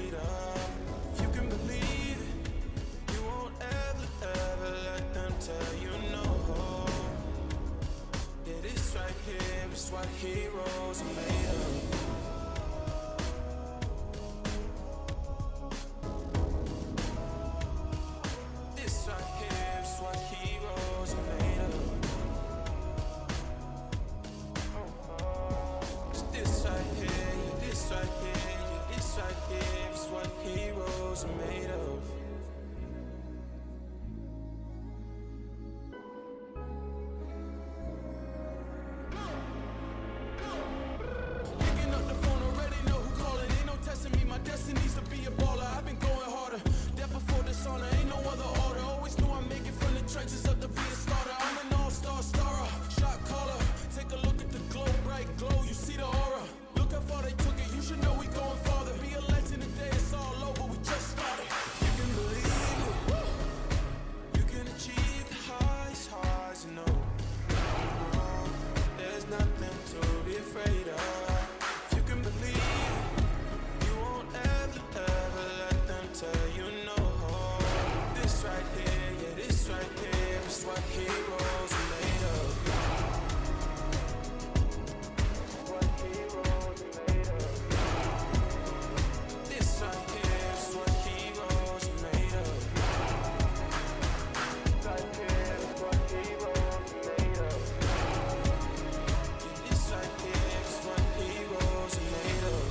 made of. If you can believe it, you won't ever let them tell you no. Yeah, this right here is what heroes are made of. This right here is what heroes are made of. This right here, yeah, this right here, yeah, this right here is what heroes are made of. Picking up the phone already know who calling. Ain't no testing me, my destiny's to be a baller. I've been going harder, death before dishonor. Ain't no other order. Always knew I'd make it from the trenches up to be a starter. I'm an all-star starer, shot caller. Take a look at the glow, bright glow. You see the aura. Look how far they took it. You should know we going farther. Be a legend today, it's all over. We just started. If you can believe it, you can achieve the highs, you know. There's nothing to be afraid of. If you can believe it, you won't ever let them tell you no. This right here, yeah, this right here is what heroes are made of. What heroes are made of. This right here is what heroes are made of. Right here is what heroes are made of. Yeah, this right here is what heroes are made of.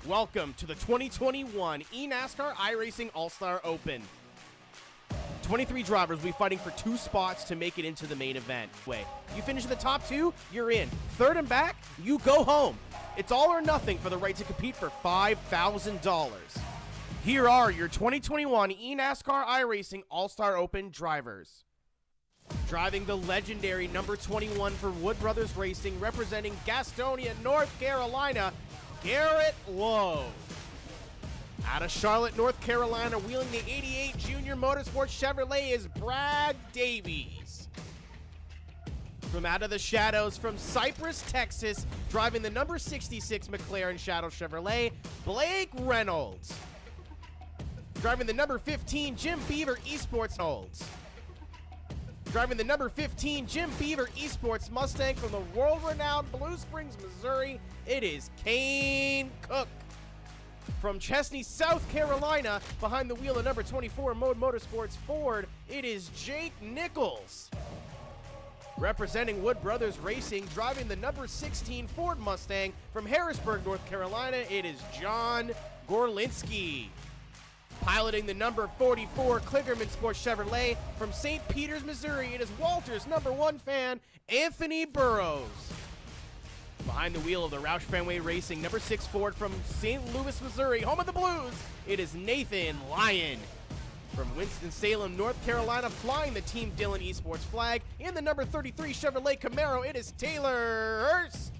Welcome to the 2021 eNASCAR iRacing All-Star Open. 23 drivers will be fighting for 2 spots to make it into the main event. You finish in the top 2, you're in. Third and back, you go home. It's all or nothing for the right to compete for $5,000. Here are your 2021 eNASCAR iRacing All-Star Open drivers. Driving the legendary number 21 for Wood Brothers Racing, representing Gastonia, North Carolina, Garrett Lowe. Out of Charlotte, North Carolina, wheeling the 88 Junior Motorsports Chevrolet is Brad Davies. From out of the shadows from Cypress, Texas, driving the number 66 McLaren Shadow Chevrolet, Blake Reynolds. Driving the number 15 Jim Beaver Esports Holds. Driving the number 15 Jim Beaver Esports Mustang from the world-renowned Blue Springs, Missouri, it is Kane Cook. From Chesney, South Carolina, behind the wheel of number 24 Mode Motorsports Ford, it is Jake Nichols. Representing Wood Brothers Racing, driving the number 16 Ford Mustang from Harrisburg, North Carolina, it is John Gorlinski. Piloting the number 44 Kligerman Sports Chevrolet from St. Peters, Missouri, it is Walter's number 1 fan, Anthony Burrows. Behind the wheel of the Roush Fenway Racing, number 6 Ford from St. Louis, Missouri, home of the Blues, it is Nathan Lyon. From Winston-Salem, North Carolina, flying the Team Dillon Esports flag, in the number 33 Chevrolet Camaro, it is Taylor Hurst.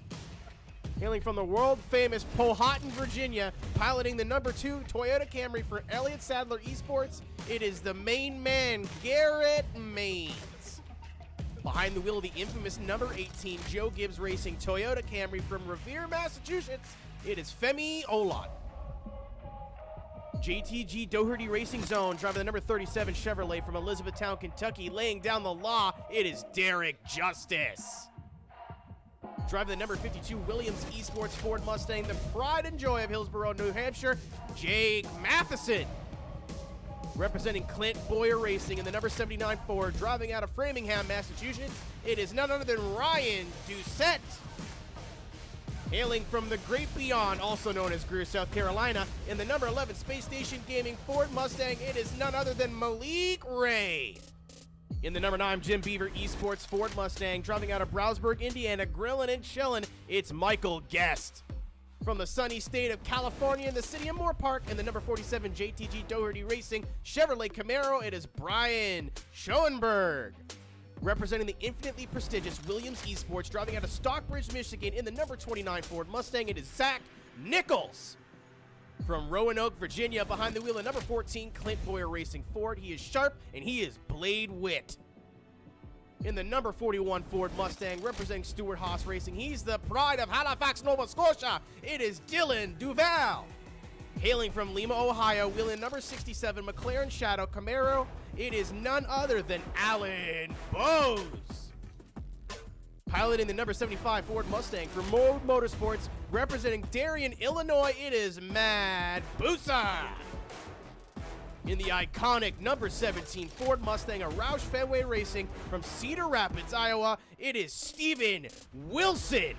Hailing from the world-famous Powhatan, Virginia, piloting the number 2 Toyota Camry for Elliott Sadler Esports, it is the main man, Garrett Maines. Behind the wheel of the infamous number 18 Joe Gibbs Racing Toyota Camry from Revere, Massachusetts, it is Femi Olot. JTG Doherty Racing Zone, driving the number 37 Chevrolet from Elizabethtown, Kentucky, laying down the law, it is Derek Justice. Driving the number 52 Williams Esports Ford Mustang, the pride and joy of Hillsborough, New Hampshire, Jake Matheson. Representing Clint Boyer Racing in the number 79 Ford, driving out of Framingham, Massachusetts, it is none other than Ryan Doucette. Hailing from the great beyond, also known as Greer, South Carolina, in the number 11 Space Station Gaming Ford Mustang, it is none other than Malik Ray. In the number 9 Jim Beaver Esports Ford Mustang, driving out of Brownsburg, Indiana, grillin' and chillin', it's Michael Guest. From the sunny state of California in the city of Moore Park, in the number 47 JTG Doherty Racing Chevrolet Camaro, it is Brian Schoenberg. Representing the infinitely prestigious Williams Esports, driving out of Stockbridge, Michigan, in the number 29 Ford Mustang, it is Zach Nichols. From Roanoke, Virginia, behind the wheel of number 14 Clint Boyer Racing Ford, he is sharp and he is Blade Witt. In the number 41 Ford Mustang, representing Stuart Haas Racing, he's the pride of Halifax, Nova Scotia, it is Dylan Duval. Hailing from Lima, Ohio, wheeling number 67 McLaren Shadow Camaro, it is none other than Alan Bose. Piloting the number 75 Ford Mustang for Mode Motorsports, representing Darien, Illinois, it is Matt Busa. In the iconic number 17 Ford Mustang of Roush Fenway Racing from Cedar Rapids, Iowa, it is Steven Wilson.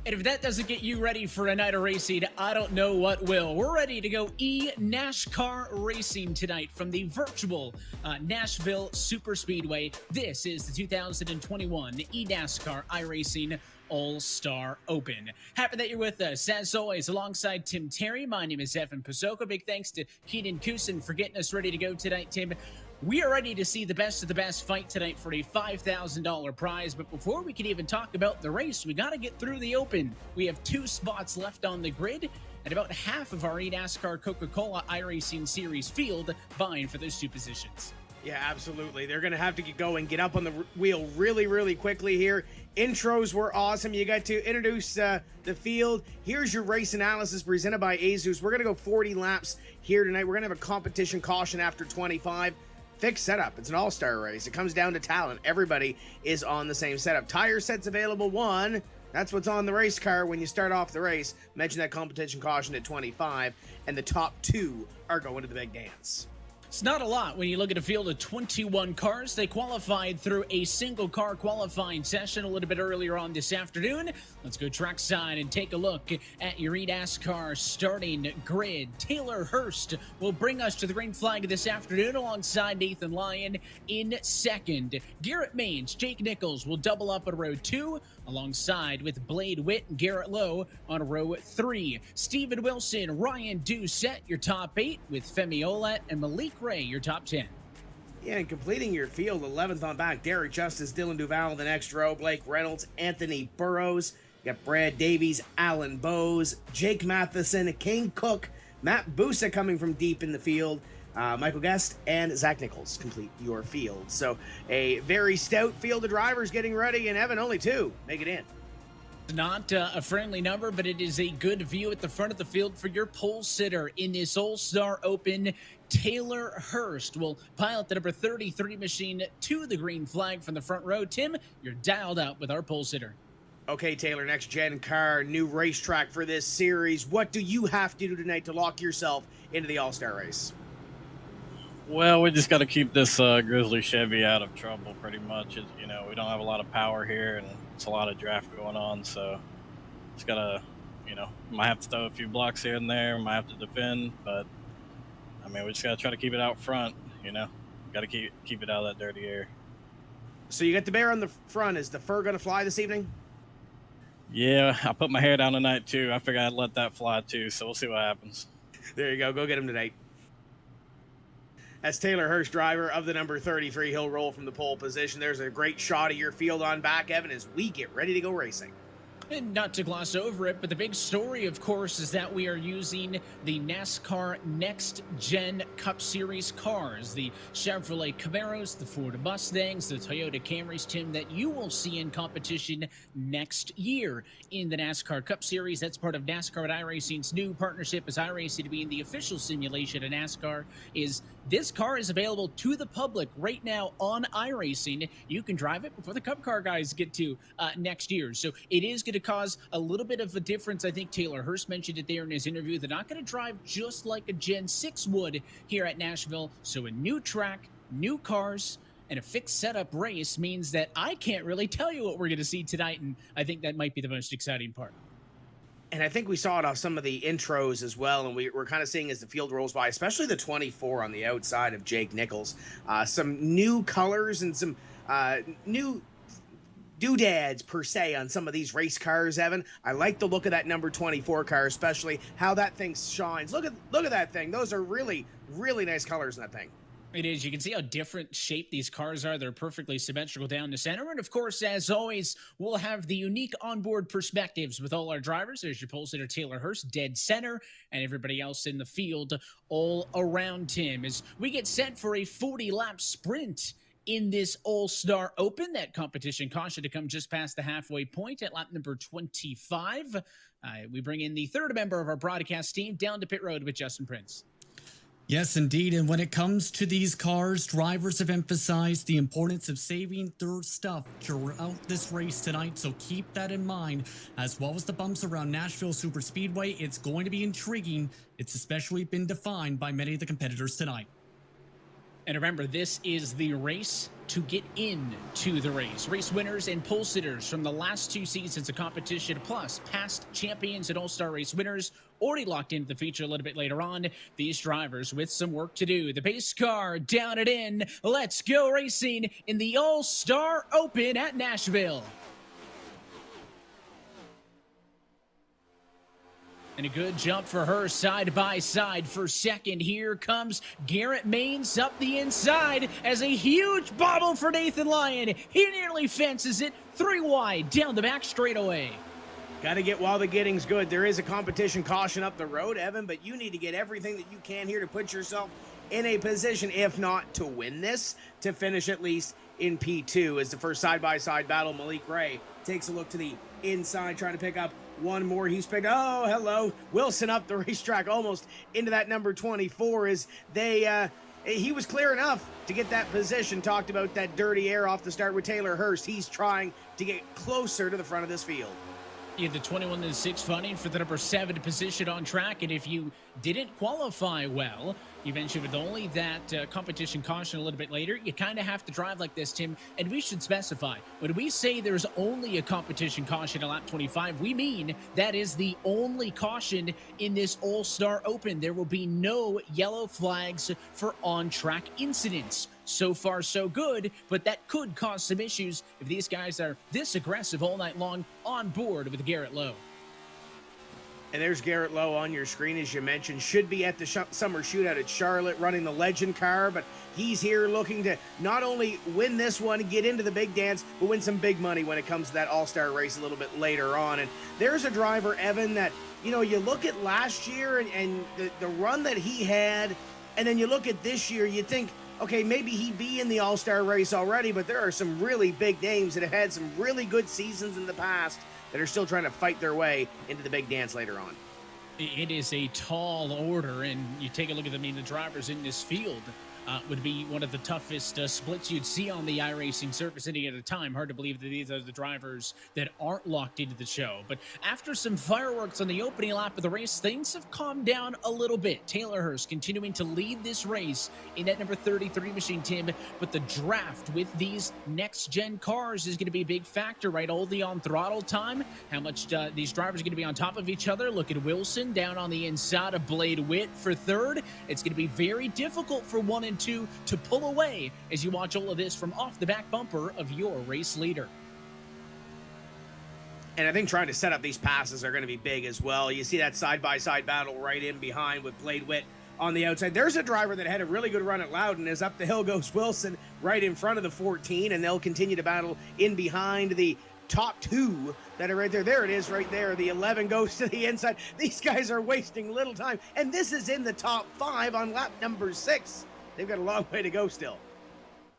And if that doesn't get you ready for a night of racing, I don't know what will. We're ready to go eNASCAR racing tonight from the virtual Nashville Super Speedway. This is the 2021 eNASCAR iRacing All-Star Open. Happy that you're with us, as always, alongside Tim Terry. My name is Evan Pizzoka. Big thanks to Keenan Kusin for getting us ready to go tonight, Tim. We are ready to see the best of the best fight tonight for a $5,000 prize, but before we can even talk about the race, we got to get through the Open. We have 2 spots left on the grid, and about half of our eNASCAR Coca-Cola iRacing Series field vying for those 2 positions. Yeah, absolutely. They're going to have to get going, get up on the wheel really, really quickly here. Intros were awesome. You got to introduce the field. Here's your race analysis presented by Azus. We're going to go 40 laps here tonight. We're going to have a competition caution after 25. Fixed setup. It's an all-star race. It comes down to talent. Everybody is on the same setup. Tire sets available 1. That's what's on the race car when you start off the race. Mention that competition caution at 25, and the top 2 are going to the big dance. It's not a lot when you look at a field of 21 cars. They qualified through a single car qualifying session a little bit earlier on this afternoon. Let's go trackside and take a look at your eNASCAR starting grid. Taylor Hurst will bring us to the green flag this afternoon alongside Nathan Lyon in second. Garrett Maines, Jake Nichols will double up on row 2 alongside with Blade Witt and Garrett Lowe on row 3. Steven Wilson, Ryan Doucette, your top 8 with Femi Olet and Malik Ray, your top 10. Yeah, and completing your field, 11th on back, Derek Justice, Dylan Duval, the next row, Blake Reynolds, Anthony Burrows, you got Brad Davies, Alan Bowes, Jake Matheson, Kane Cook, Matt Busa coming from deep in the field, Michael Guest, and Zach Nichols complete your field. So a very stout field of drivers getting ready, and Evan, only 2 make it in. Not a friendly number, but it is a good view at the front of the field for your pole sitter in this All-Star Open. Taylor Hurst will pilot the number 33 machine to the green flag from the front row. Tim, you're dialed out with our pole sitter. Okay, Taylor, next gen car, new racetrack for this series. What do you have to do tonight to lock yourself into the All-Star race? Well, we just got to keep this Grizzly Chevy out of trouble, pretty much. You know, we don't have a lot of power here, and it's a lot of draft going on, so just got to, you know, might have to throw a few blocks here and there, might have to defend, but, I mean, we just got to try to keep it out front, you know. Got to keep it out of that dirty air. So you got the bear on the front. Is the fur going to fly this evening? Yeah, I put my hair down tonight, too. I figured I'd let that fly, too, so we'll see what happens. There you go. Go get him tonight. As Taylor Hurst, driver of the number 33, he'll roll from the pole position. There's a great shot of your field on back, Evan, as we get ready to go racing. And not to gloss over it, but the big story, of course, is that we are using the NASCAR Next Gen Cup Series cars, the Chevrolet Camaros, the Ford Mustangs, the Toyota Camrys, Tim, that you will see in competition next year in the NASCAR Cup Series. That's part of NASCAR and iRacing's new partnership as iRacing to be in the official simulation of NASCAR. This car is available to the public right now on iRacing. You can drive it before the Cup Car guys get to next year. So it is going to cause a little bit of a difference. I think Taylor Hurst mentioned it there in his interview. They're not going to drive just like a Gen 6 would here at Nashville. So a new track, new cars, and a fixed setup race means that I can't really tell you what we're going to see tonight, and I think that might be the most exciting part. And I think we saw it off some of the intros as well, and we're kind of seeing as the field rolls by, especially the 24 on the outside of Jake Nichols, some new colors and some new doodads per se on some of these race cars, Evan. I like the look of that number 24 car, especially how that thing shines. Look at that thing. Those are really, really nice colors in that thing. It is. You can see how different shape these cars are. They're perfectly symmetrical down the center. And of course, as always, we'll have the unique onboard perspectives with all our drivers. There's your pole sitter, Taylor Hurst, dead center, and everybody else in the field all around him as we get set for a 40-lap sprint in this All-Star Open. That competition caution to come just past the halfway point at lap number 25. We bring in the third member of our broadcast team down to pit road with Justin Prince. Yes, indeed. And when it comes to these cars, drivers have emphasized the importance of saving their stuff throughout this race tonight. So keep that in mind, as well as the bumps around Nashville Super Speedway. It's going to be intriguing. It's especially been defined by many of the competitors tonight. And remember, this is the race to get into the race. Race winners and pole sitters from the last 2 seasons of competition, plus past champions and all-star race winners, already locked into the feature a little bit later on. These drivers with some work to do. The base car down and in. Let's go racing in the All-Star Open at Nashville. And a good jump for her side by side for second. Here comes Garrett Maines up the inside as a huge bobble for Nathan Lyon. He nearly fences it 3 wide down the back straightaway. Got to get while the getting's good. There is a competition caution up the road, Evan, but you need to get everything that you can here to put yourself in a position, if not to win this, to finish at least in P2 as the first side-by-side battle. Malik Ray takes a look to the inside, trying to pick up one more. He's picked, oh, hello. Wilson up the racetrack almost into that number 24 as he was clear enough to get that position. Talked about that dirty air off the start with Taylor Hurst. He's trying to get closer to the front of this field. You had the 21-6 funding for the number 7 position on track, and if you didn't qualify well, You mentioned with only that competition caution a little bit later, you kind of have to drive like this, Tim. And we should specify, when we say there's only a competition caution at lap 25, we mean that is the only caution in this All-Star Open. There will be no yellow flags for on-track incidents. So far, so good, but that could cause some issues if these guys are this aggressive all night long on board with Garrett Lowe. And there's Garrett Lowe on your screen, as you mentioned. Should be at the summer shootout at Charlotte running the Legend car, but he's here looking to not only win this one, get into the big dance, but win some big money when it comes to that All-Star race a little bit later on. And there's a driver, Evan, that, you know, you look at last year and the run that he had, and then you look at this year, you think, okay, maybe he'd be in the All-Star race already, but there are some really big names that have had some really good seasons in the past that are still trying to fight their way into the big dance later on. It is a tall order, and you take a look at the drivers in this field would be one of the toughest splits you'd see on the iRacing surface any at a time. Hard to believe that these are the drivers that aren't locked into the show. But after some fireworks on the opening lap of the race, things have calmed down a little bit. Taylor Hurst continuing to lead this race in that number 33 machine, Tim. But the draft with these next-gen cars is going to be a big factor, right? All the on-throttle time, how much these drivers are going to be on top of each other. Look at Wilson down on the inside of Blade Witt for third. It's going to be very difficult for 1 and 2 to pull away as you watch all of this from off the back bumper of your race leader. And I think trying to set up these passes are going to be big as well. You see that side-by-side battle right in behind with Blade Witt on the outside. There's a driver that had a really good run at Loudon. As up the hill goes Wilson right in front of the 14, and they'll continue to battle in behind the top 2 that are right there. There it is right there. The 11 goes to the inside. These guys are wasting little time, and this is in the top 5 on lap number 6. They've got a long way to go still.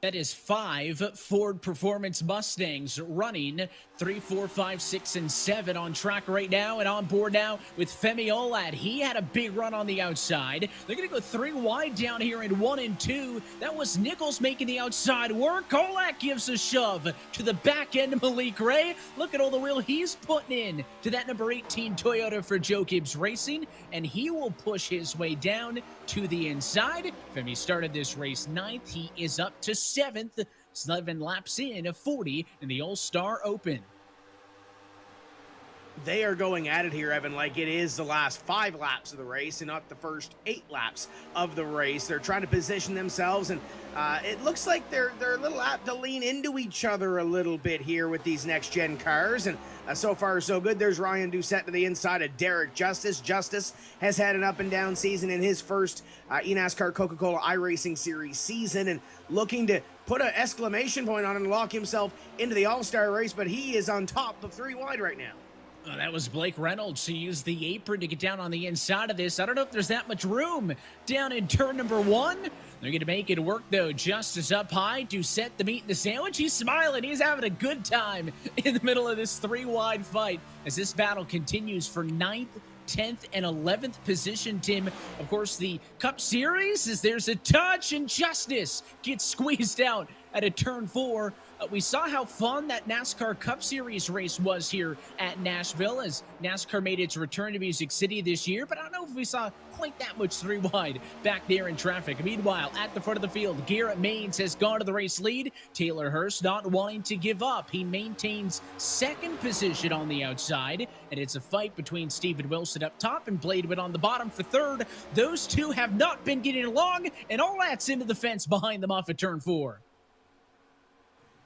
That is 5 Ford Performance Mustangs running 3, 4, 5, 6, and 7 on track right now and on board now with Femi Olad. He had a big run on the outside. They're going to go 3 wide down here in 1 and 2. That was Nichols making the outside work. Olad gives a shove to the back end of Malik Ray. Look at all the wheel he's putting in to that number 18 Toyota for Joe Gibbs Racing, and he will push his way down to the inside. Femi started this race 9th. He is up to 7th, 7 laps in, 40 in the All-Star Open. They are going at it here, Evan, like it is the last 5 laps of the race and not the first 8 laps of the race. They're trying to position themselves, and it looks like they're a little apt to lean into each other a little bit here with these next-gen cars, and so far so good. There's Ryan Doucette to the inside of Derek Justice. Justice has had an up-and-down season in his first eNASCAR Coca-Cola iRacing Series season, and looking to put an exclamation point on it and lock himself into the All-Star race, but he is on top of 3 wide right now. That was Blake Reynolds who used the apron to get down on the inside of this. I don't know if there's that much room down in turn number 1. They're going to make it work, though. Justice up high. Doucette the meat and the sandwich. He's smiling. He's having a good time in the middle of this 3-wide fight as this battle continues for 9th, 10th, and 11th position, Tim. Of course, the Cup Series is there's a touch, and Justice gets squeezed out at a turn 4. We saw how fun that NASCAR Cup Series race was here at Nashville as NASCAR made its return to Music City this year, but I don't know if we saw quite that much 3-wide back there in traffic. Meanwhile, at the front of the field, Garrett Maines has gone to the race lead. Taylor Hurst not wanting to give up. He maintains 2nd position on the outside, and it's a fight between Steven Wilson up top and Blade Witt on the bottom for 3rd. Those two have not been getting along, and all that's into the fence behind them off at turn 4.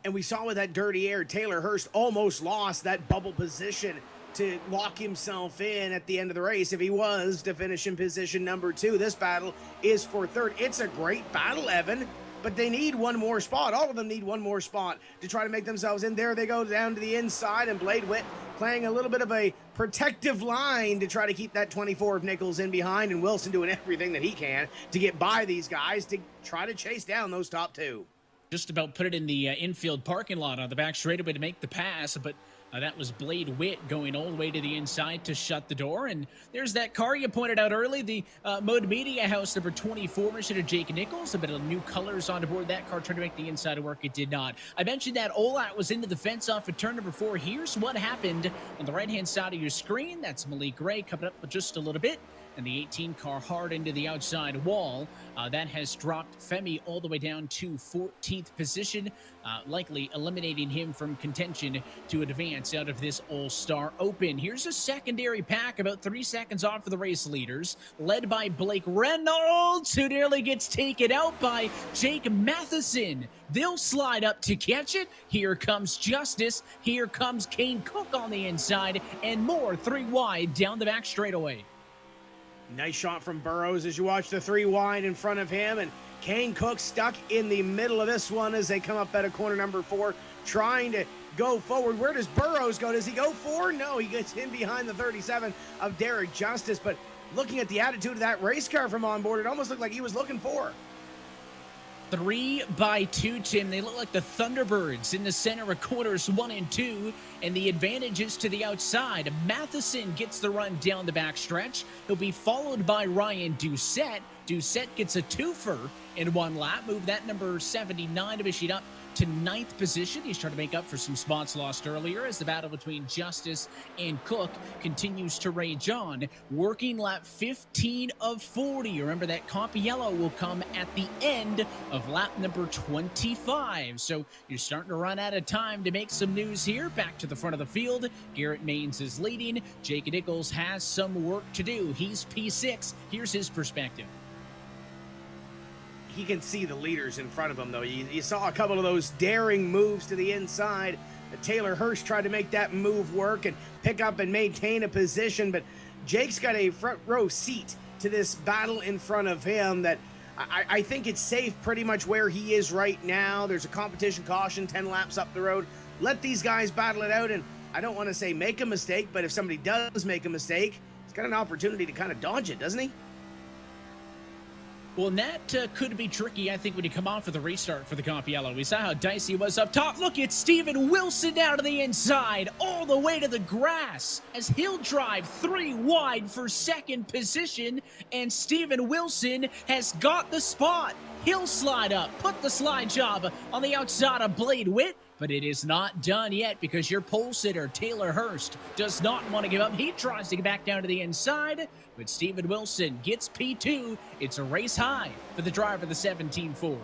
And we saw with that dirty air, Taylor Hurst almost lost that bubble position to lock himself in at the end of the race if he was to finish in position number 2. This battle is for 3rd. It's a great battle, Evan, but they need one more spot. All of them need one more spot to try to make themselves in. There they go down to the inside, and Blade Witt playing a little bit of a protective line to try to keep that 24 of Nichols in behind, and Wilson doing everything that he can to get by these guys to try to chase down those top 2. Just about put it in the infield parking lot on the back straightaway to make the pass, but that was Blade Witt going all the way to the inside to shut the door. And there's that car you pointed out early, the Mode Media House number 24, Mr. Jake Nichols. A bit of new colors on board that car, trying to make the inside work. It did not. I mentioned that Olat was into the fence off at turn number 4. Here's what happened on the right-hand side of your screen. That's Malik Ray coming up with just a little bit. and the 18 car hard into the outside wall. That has dropped Femi all the way down to 14th position, likely eliminating him from contention to advance out of this All-Star Open. Here's a secondary pack about 3 seconds off for the race leaders, led by Blake Reynolds, who nearly gets taken out by Jake Matheson. They'll slide up to catch it. Here comes Justice. Here comes Kane Cook on the inside, and more 3 wide down the back straightaway. Nice shot from Burrows as you watch the 3 wide in front of him, and Kane Cook stuck in the middle of this one as they come up out of corner number 4, trying to go forward. Where does Burrows go? Does he go forward? No, he gets in behind the 37 of Derek Justice, but looking at the attitude of that race car from on board, it almost looked like he was looking for. 3 by 2, Tim. They look like the Thunderbirds in the center of corners 1 and 2, and the advantage is to the outside. Matheson gets the run down the backstretch. He'll be followed by Ryan Doucette. Doucette gets a twofer in 1 lap. Move that number 79 to Ishii up to 9th position. He's trying to make up for some spots lost earlier as the battle between Justice and Cook continues to rage on. Working lap 15 of 40. Remember that comp yellow will come at the end of lap number 25. So you're starting to run out of time to make some news here. Back to the front of the field. Garrett Maines is leading. Jake Nichols has some work to do. He's P6. Here's his perspective. He can see the leaders in front of him, though. You saw a couple of those daring moves to the inside. Taylor Hirsch tried to make that move work and pick up and maintain a position, but Jake's got a front row seat to this battle in front of him that I think it's safe pretty much where he is right now. There's a competition caution 10 laps up the road. Let these guys battle it out, and I don't want to say make a mistake, but if somebody does make a mistake, he's got an opportunity to kind of dodge it, doesn't he? Well, and that could be tricky, I think, when you come on for the restart for the comp yellow. We saw how dicey it was up top. Look at Steven Wilson down to the inside, all the way to the grass, as he'll drive 3 wide for 2nd position, and Steven Wilson has got the spot. He'll slide up, put the slide job on the outside of Blade Witt, but it is not done yet because your pole sitter, Taylor Hurst, does not want to give up. He tries to get back down to the inside, but Steven Wilson gets P2. It's a race high for the driver of the 17 Ford.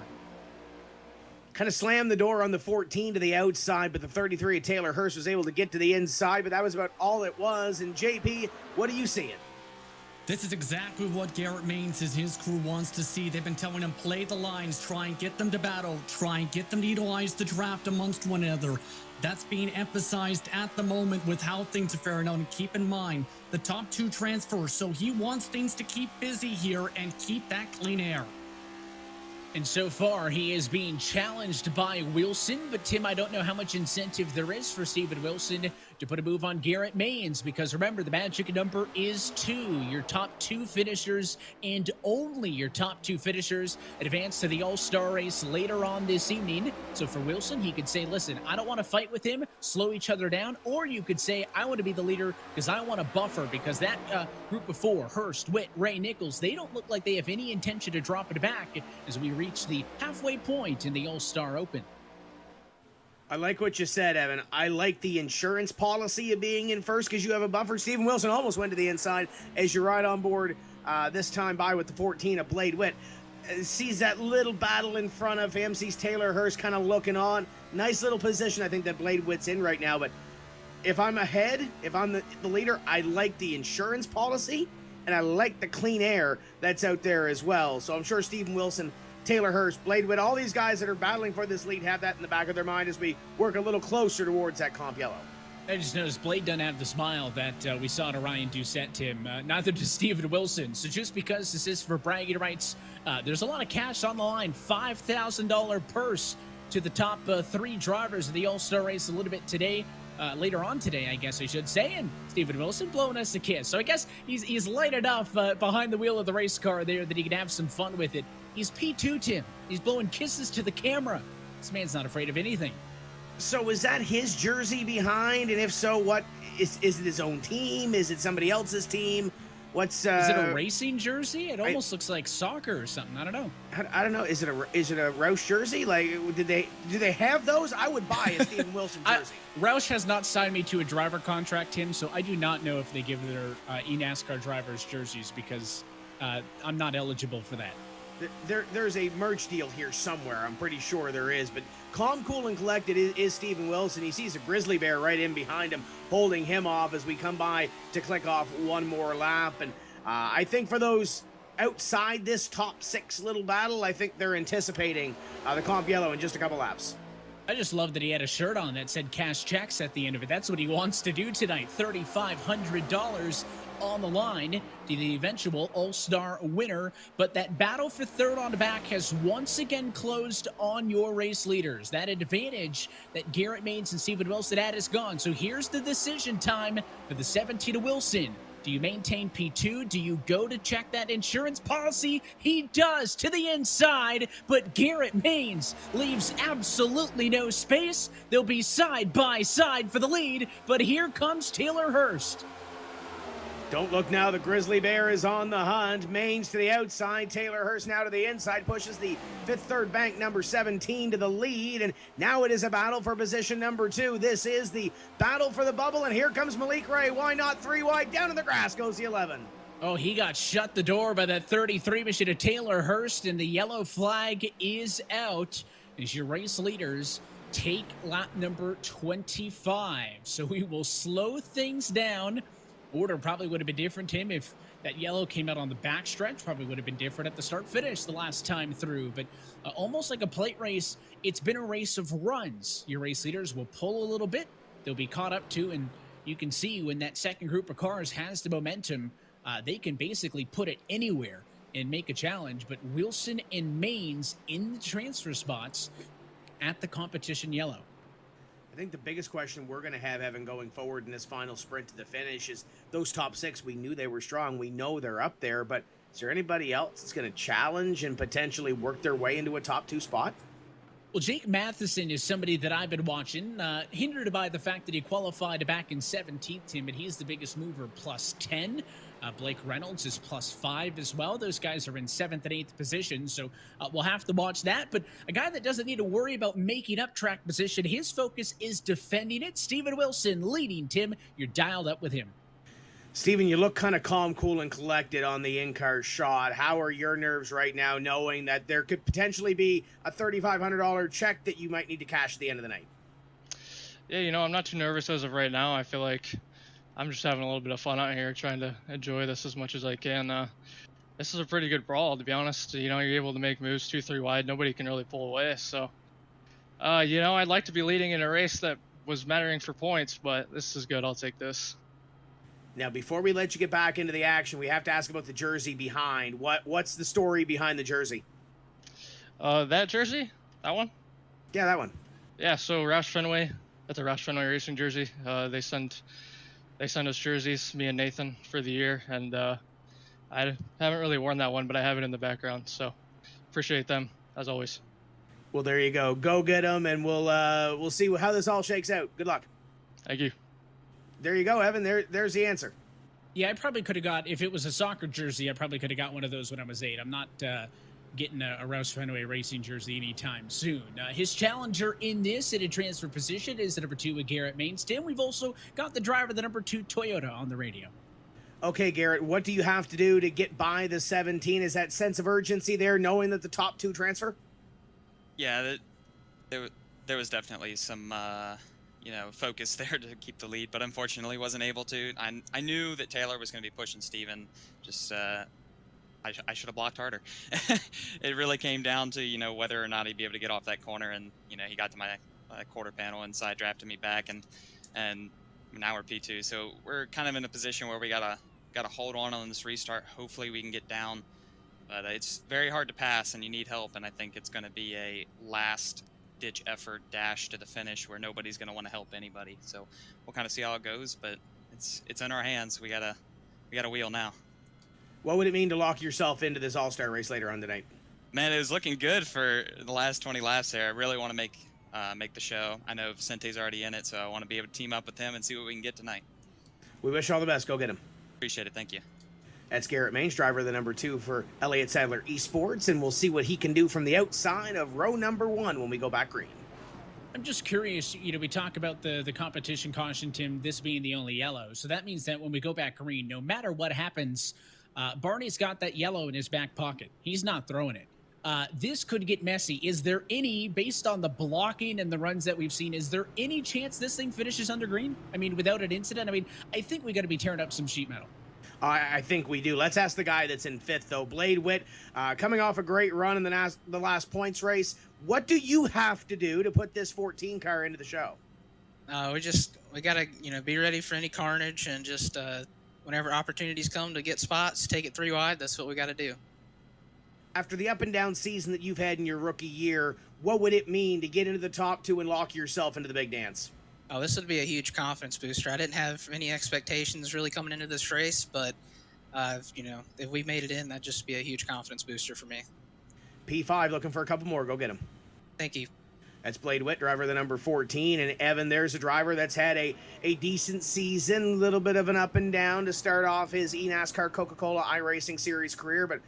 Kind of slammed the door on the 14 to the outside, but the 33 of Taylor Hurst was able to get to the inside, but that was about all it was. And JP, what are you seeing? This is exactly what Garrett Maines and his crew wants to see. They've been telling him, play the lines, try and get them to battle, try and get them to utilize the draft amongst one another. That's being emphasized at the moment with how things are faring out. And keep in mind, the top 2 transfers, so he wants things to keep busy here and keep that clean air. And so far, he is being challenged by Wilson. But, Tim, I don't know how much incentive there is for Steven Wilson to put a move on Garrett Maines, because remember, the magic number is 2. Your top 2 finishers and only your top 2 finishers advance to the All-Star race later on this evening. So for Wilson, he could say, listen, I don't want to fight with him, slow each other down. Or you could say, I want to be the leader because I want to buffer, because that group of 4, Hurst, Witt, Ray, Nichols, they don't look like they have any intention to drop it back as we reach the halfway point in the All-Star Open. I like what you said, Evan. I like the insurance policy of being in first because you have a buffer. Steven Wilson almost went to the inside as you ride on board this time by with the 14 of Blade Witt. Sees that little battle in front of him, sees Taylor Hurst kind of looking on. Nice little position I think that Blade Witt's in right now, but if I'm ahead, if I'm the leader, I like the insurance policy and I like the clean air that's out there as well. So I'm sure Steven Wilson, Taylor Hurst, Blade Witt, all these guys that are battling for this lead have that in the back of their mind as we work a little closer towards that comp yellow. I just noticed Blade doesn't have the smile that we saw to Ryan Doucette, Tim. Neither does Steven Wilson. So just because this is for bragging rights, there's a lot of cash on the line. $5,000 purse to the top 3 drivers of the All-Star race a little bit today. Later on today, I guess I should say, and Steven Wilson blowing us a kiss. So I guess he's light enough behind the wheel of the race car there that he can have some fun with it. He's P2, Tim. He's blowing kisses to the camera. This man's not afraid of anything. So is that his jersey behind? And if so, what is it his own team? Is it somebody else's team? What's Is it a racing jersey? It almost looks like soccer or something. I don't know. I don't know. Is it a Roush jersey? Like, do they have those? I would buy a Steven Wilson jersey. Roush has not signed me to a driver contract, Tim, so I do not know if they give their eNASCAR drivers jerseys because I'm not eligible for that. There's a merch deal here somewhere. I'm pretty sure there is. But calm, cool, and collected is Steven Wilson. He sees a grizzly bear right in behind him, holding him off as we come by to click off one more lap. And I think for those outside this top 6 little battle, I think they're anticipating the comp yellow in just a couple laps. I just love that he had a shirt on that said cash checks at the end of it. That's what he wants to do tonight. $3,500 on the line to the eventual All-Star winner. But that battle for third on the back has once again closed on your race leaders. That advantage that Garrett Maines and Steven Wilson had is gone. So here's the decision time for the 17 to Wilson. Do you maintain P2? Do you go to check that insurance policy? He does to the inside, but Garrett Maines leaves absolutely no space. They'll be side by side for the lead, but here comes Taylor Hurst. Don't look now, the grizzly bear is on the hunt. Maines to the outside, Taylor Hurst now to the inside, pushes the fifth third bank number 17 to the lead, and now it is a battle for position number 2. This is the battle for the bubble, and here comes Malik Ray. Why not 3 wide? Down in the grass goes the 11. Oh, he got shut the door by that 33 machine of Taylor Hurst, and the yellow flag is out as your race leaders take lap number 25. So we will slow things down. Order probably would have been different, Tim, if that yellow came out on the backstretch. Probably would have been different at the start-finish the last time through. But almost like a plate race, it's been a race of runs. Your race leaders will pull a little bit. They'll be caught up to, and you can see when that second group of cars has the momentum, they can basically put it anywhere and make a challenge. But Wilson and Maines in the transfer spots at the competition yellow. I think the biggest question we're going to have, Evan, going forward in this final sprint to the finish is those top 6. We knew they were strong. We know they're up there, but is there anybody else that's going to challenge and potentially work their way into a top 2 spot? Well, Jake Matheson is somebody that I've been watching, hindered by the fact that he qualified back in 17th, Tim, and he's the biggest mover, plus 10. Blake Reynolds is plus 5 as well. Those guys are in 7th and 8th position, so we'll have to watch that. But a guy that doesn't need to worry about making up track position, his focus is defending it. Steven Wilson leading, Tim. You're dialed up with him. Steven, you look kind of calm, cool, and collected on the in-car shot. How are your nerves right now knowing that there could potentially be a $3,500 check that you might need to cash at the end of the night? Yeah, you know, I'm not too nervous as of right now. I feel like I'm just having a little bit of fun out here, trying to enjoy this as much as I can. This is a pretty good brawl, to be honest. You know, you're able to make moves 2-3 wide. Nobody can really pull away. So, you know, I'd like to be leading in a race that was mattering for points, but this is good. I'll take this. Now, before we let you get back into the action, we have to ask about the jersey behind. What's the story behind the jersey? That jersey? That one? Yeah, that one. Yeah, so Roush Fenway, that's a Roush Fenway Racing jersey. They send us jerseys, me and Nathan, for the year, and I haven't really worn that one, but I have it in the background, so appreciate them, as always. Well, there you go. Go get them, and we'll see how this all shakes out. Good luck. Thank you. There you go, Evan. There's the answer. Yeah, I probably could have got, if it was a soccer jersey, I probably could have got one of those when I was 8. I'm not getting a Roush Fenway Racing jersey anytime soon. His challenger in this at a transfer position is the number 2 with Garrett Maines. Tim, we've also got the driver, the number 2 Toyota on the radio. Okay, Garrett, what do you have to do to get by the 17? Is that sense of urgency there, knowing that the top 2 transfer? Yeah, there was definitely some focus there to keep the lead, but unfortunately wasn't able to. I knew that Taylor was going to be pushing Steven. Just I should have blocked harder. It really came down to whether or not he'd be able to get off that corner, and he got to my quarter panel and side drafted me back, and now we're P2. So we're kind of in a position where we gotta hold on this restart. Hopefully we can get down, but it's very hard to pass, and you need help. And I think it's going to be a last ditch effort dash to the finish where nobody's going to want to help anybody. So we'll kind of see how it goes, but it's in our hands. We gotta wheel now. What would it mean to lock yourself into this all-star race later on tonight? Man, it was looking good for the last 20 laps there. I really want to make the show. I know Vicente's already in it, so I want to be able to team up with him and see what we can get tonight. We wish you all the best. Go get him. Appreciate it. Thank you. That's Garrett Maines, driver the number 2 for Elliott Sadler Esports, and we'll see what he can do from the outside of row number 1 when we go back green. I'm just curious, we talk about the competition caution, Tim, this being the only yellow. So that means that when we go back green, no matter what happens, Barney's got that yellow in his back pocket. He's not throwing it. This could get messy. Is there any, based on the blocking and the runs that we've seen, is there any chance this thing finishes under green? I mean, without an incident? I mean, I think we got to be tearing up some sheet metal. I think we do. Let's ask the guy that's in 5th, though. Blade Witt, coming off a great run in the last points race. What do you have to do to put this 14 car into the show? We got to, be ready for any carnage, and just whenever opportunities come to get spots, take it 3 wide. That's what we got to do. After the up and down season that you've had in your rookie year, what would it mean to get into the top 2 and lock yourself into the big dance? Oh, this would be a huge confidence booster. I didn't have any expectations really coming into this race, but, if we made it in, that'd just be a huge confidence booster for me. P5 looking for a couple more. Go get him. Thank you. That's Blade Witt, driver the number 14. And Evan, there's a driver that's had a decent season, a little bit of an up and down to start off his eNASCAR Coca-Cola iRacing Series career. But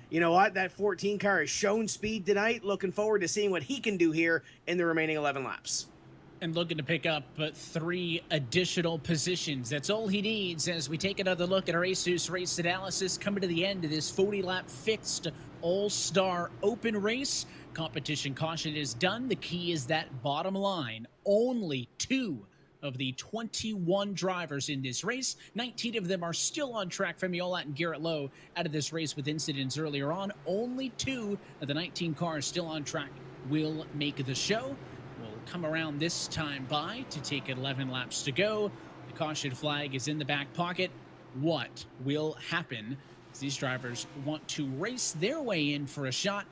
you know what? That 14 car has shown speed tonight. Looking forward to seeing what he can do here in the remaining 11 laps. And looking to pick up 3 additional positions. That's all he needs as we take another look at our Asus race analysis, coming to the end of this 40-lap fixed all-star open race. Competition caution is done. The key is that bottom line. Only 2 of the 21 drivers in this race, 19 of them are still on track. Femi Olat and Garrett Lowe out of this race with incidents earlier on. Only 2 of the 19 cars still on track will make the show. Come around this time by to take 11 laps to go. The caution flag is in the back pocket. What will happen as these drivers want to race their way in for a shot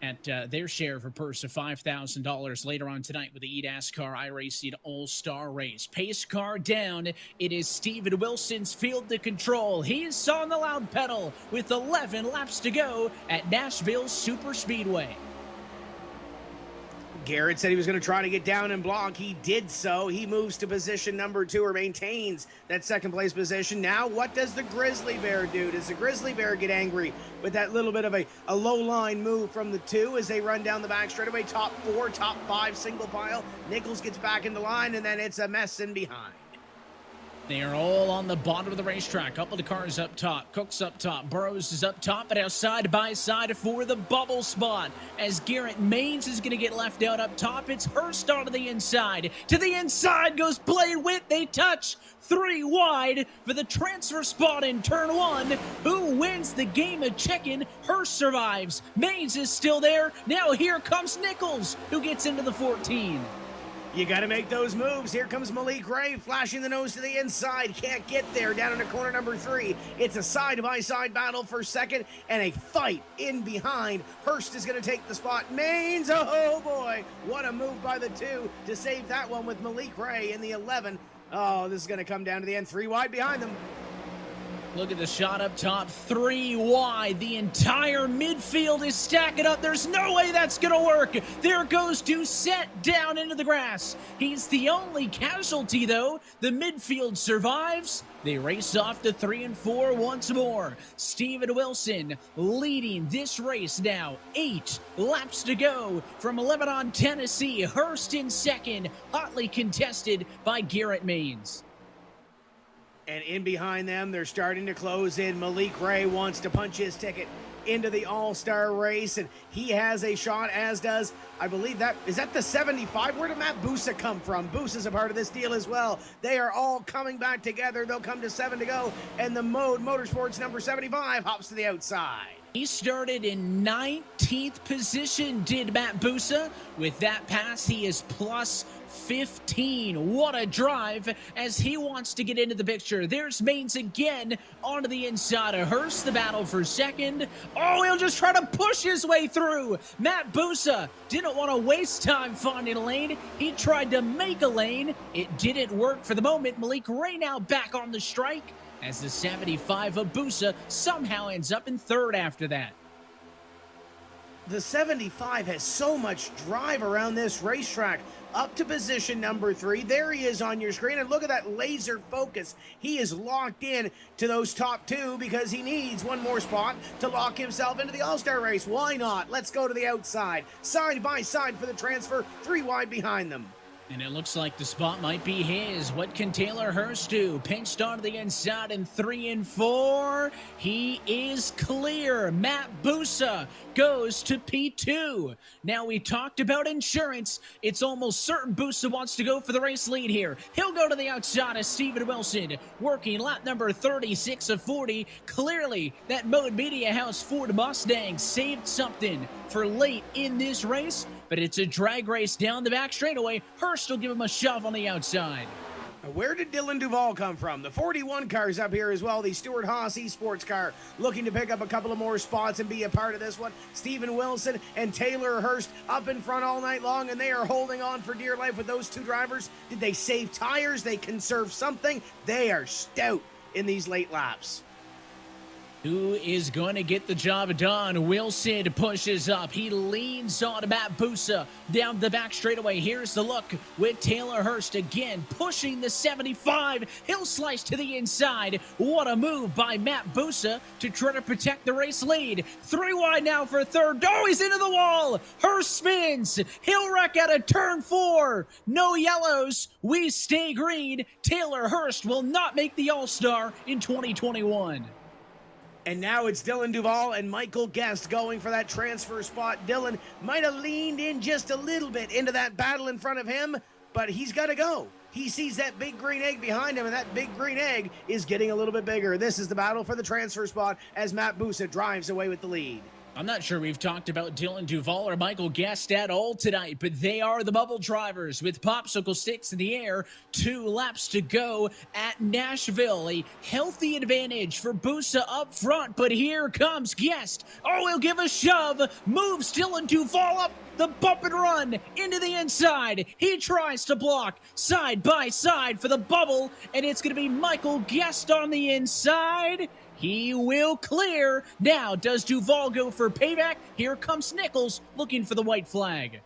at their share of a purse of $5,000 later on tonight with the eNASCAR iRacing All-Star Race. Pace car down. It is Steven Wilson's field to control. He's on the loud pedal with 11 laps to go at Nashville Super Speedway. Garrett said he was going to try to get down and block. He did so. He moves to position number 2 or maintains that second place position. Now, what does the Grizzly Bear do? Does the Grizzly Bear get angry with that little bit of a low line move from the 2 as they run down the back straightaway? Top 4, top 5 single file. Nichols gets back into line, and then it's a mess in behind. They are all on the bottom of the racetrack. Couple of the cars up top. Cook's up top. Burrows is up top, but now side by side for the bubble spot. As Garrett Maines is going to get left out up top, it's Hurst onto the inside. To the inside goes Blade Witt. They touch 3 wide for the transfer spot in turn 1. Who wins the game of chicken? Hurst survives. Maines is still there. Now here comes Nichols, who gets into the 14. You got to make those moves. Here comes Malik Ray flashing the nose to the inside. Can't get there down in the corner number 3. It's a side-by-side battle for second and a fight in behind. Hurst is going to take the spot. Maines, oh boy, what a move by the 2 to save that one with Malik Ray in the 11. Oh, this is going to come down to the end. 3 wide behind them. Look at the shot up top, 3 wide. The entire midfield is stacking up. There's no way that's going to work. There goes Doucette down into the grass. He's the only casualty, though. The midfield survives. They race off to 3 and 4 once more. Steven Wilson leading this race now. 8 laps to go from Lebanon, Tennessee. Hurst in second, hotly contested by Garrett Maines. And in behind them, they're starting to close in. Malik Ray wants to punch his ticket into the All-Star race, and he has a shot, as does, I believe is that the 75? Where did Matt Busa come from? Busa's a part of this deal as well. They are all coming back together. They'll come to 7 to go, and the Motorsports number 75 hops to the outside. He started in 19th position, did Matt Busa. With that pass, he is plus 15. What a drive as he wants to get into the picture. There's Maines again onto the inside of Hurst. The battle for second. Oh, he'll just try to push his way through. Matt Busa didn't want to waste time finding a lane. He tried to make a lane. It didn't work for the moment. Malik Ray now back on the strike as the 75 of Busa somehow ends up in 3rd after that. The 75 has so much drive around this racetrack. Up to position number 3. There he is on your screen. And look at that laser focus. He is locked in to those top 2 because he needs one more spot to lock himself into the All-Star race. Why not? Let's go to the outside. Side by side for the transfer. 3 wide behind them. And it looks like the spot might be his. What can Taylor Hurst do? Pinched onto the inside in 3 and 4. He is clear. Matt Busa goes to P2. Now, we talked about insurance. It's almost certain Busa wants to go for the race lead here. He'll go to the outside of Steven Wilson, working lap number 36 of 40. Clearly, that Mode Media House Ford Mustang saved something for late in this race, but it's a drag race down the back straightaway. Hurst will give him a shove on the outside. Where did Dylan Duvall come from? The 41 car's up here as well. The Stuart Haas eSports car looking to pick up a couple of more spots and be a part of this one. Steven Wilson and Taylor Hurst up in front all night long, and they are holding on for dear life with those 2 drivers. Did they save tires? They conserve something? They are stout in these late laps. Who is going to get the job done? Wilson pushes up. He leans on Matt Busa down the back straightaway. Here's the look with Taylor Hurst again pushing the 75. He'll slice to the inside. What a move by Matt Busa to try to protect the race lead. 3 wide now for third. Oh, he's into the wall. Hurst spins. He'll wreck out of turn 4. No yellows. We stay green. Taylor Hurst will not make the All-Star in 2021. And now it's Dylan Duvall and Michael Guest going for that transfer spot. Dylan might have leaned in just a little bit into that battle in front of him, but he's got to go. He sees that big green egg behind him, and that big green egg is getting a little bit bigger. This is the battle for the transfer spot as Matt Busa drives away with the lead. I'm not sure we've talked about Dylan Duvall or Michael Guest at all tonight, but they are the bubble drivers with popsicle sticks in the air. 2 laps to go at Nashville. A healthy advantage for Busa up front, but here comes Guest. Oh, he'll give a shove. Moves Dylan Duvall up the bump and run into the inside. He tries to block side by side for the bubble, and it's going to be Michael Guest on the inside. He will clear. Now, does Duvall go for payback? Here comes Nichols looking for the white flag.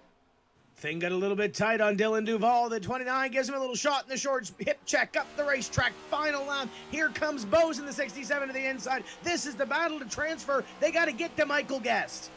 Thing got a little bit tight on Dylan Duvall. The 29 gives him a little shot in the shorts. Hip check up the racetrack. Final lap. Here comes Bose in the 67 to the inside. This is the battle to transfer. They got to get to Michael Guest.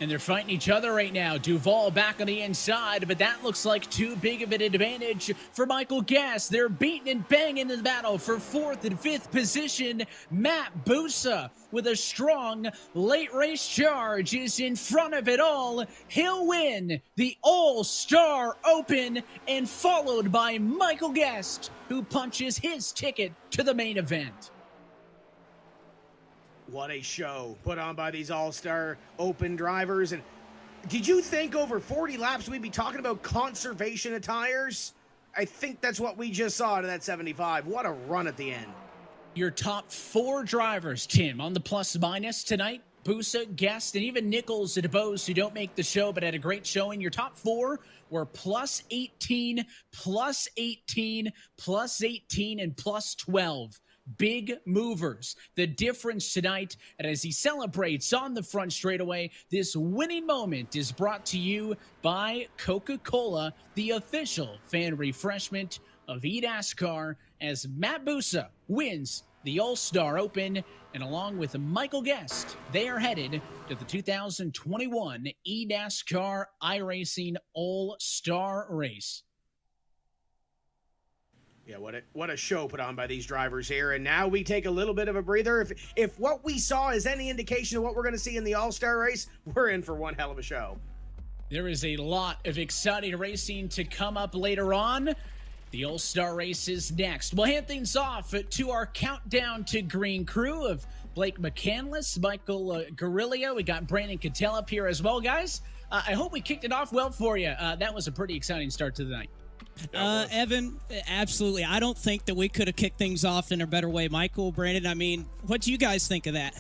And they're fighting each other right now. Duvall back on the inside, but that looks like too big of an advantage for Michael Guest. They're beating and banging in the battle for 4th and 5th position. Matt Busa with a strong late race charge is in front of it all. He'll win the All-Star Open, and followed by Michael Guest, who punches his ticket to the main event. What a show put on by these All-Star Open drivers. And did you think over 40 laps we'd be talking about conservation of tires? I think that's what we just saw to that 75. What a run at the end. Your top 4 drivers, Tim, on the plus-minus tonight. Busa, Guest, and even Nichols and Bose, who don't make the show but had a great showing. Your top 4 were plus 18, plus 18, plus 18, and plus 12. Big movers. The difference tonight, and as he celebrates on the front straightaway, this winning moment is brought to you by Coca-Cola, the official fan refreshment of eNASCAR, as Matt Busa wins the All-Star Open, and along with Michael Guest, they are headed to the 2021 eNASCAR iRacing All-Star Race. Yeah, what a show put on by these drivers here. And now we take a little bit of a breather. If what we saw is any indication of what we're going to see in the All-Star race, we're in for one hell of a show. There is a lot of exciting racing to come up later on. The All-Star race is next. We'll hand things off to our countdown to green crew of Blake McCandless, Michael Garilio. We got Brandon Cattell up here as well, guys. I hope we kicked it off well for you. That was a pretty exciting start to the night. Evan, absolutely. I don't think that we could have kicked things off in a better way. Michael, Brandon, I mean, what do you guys think of that?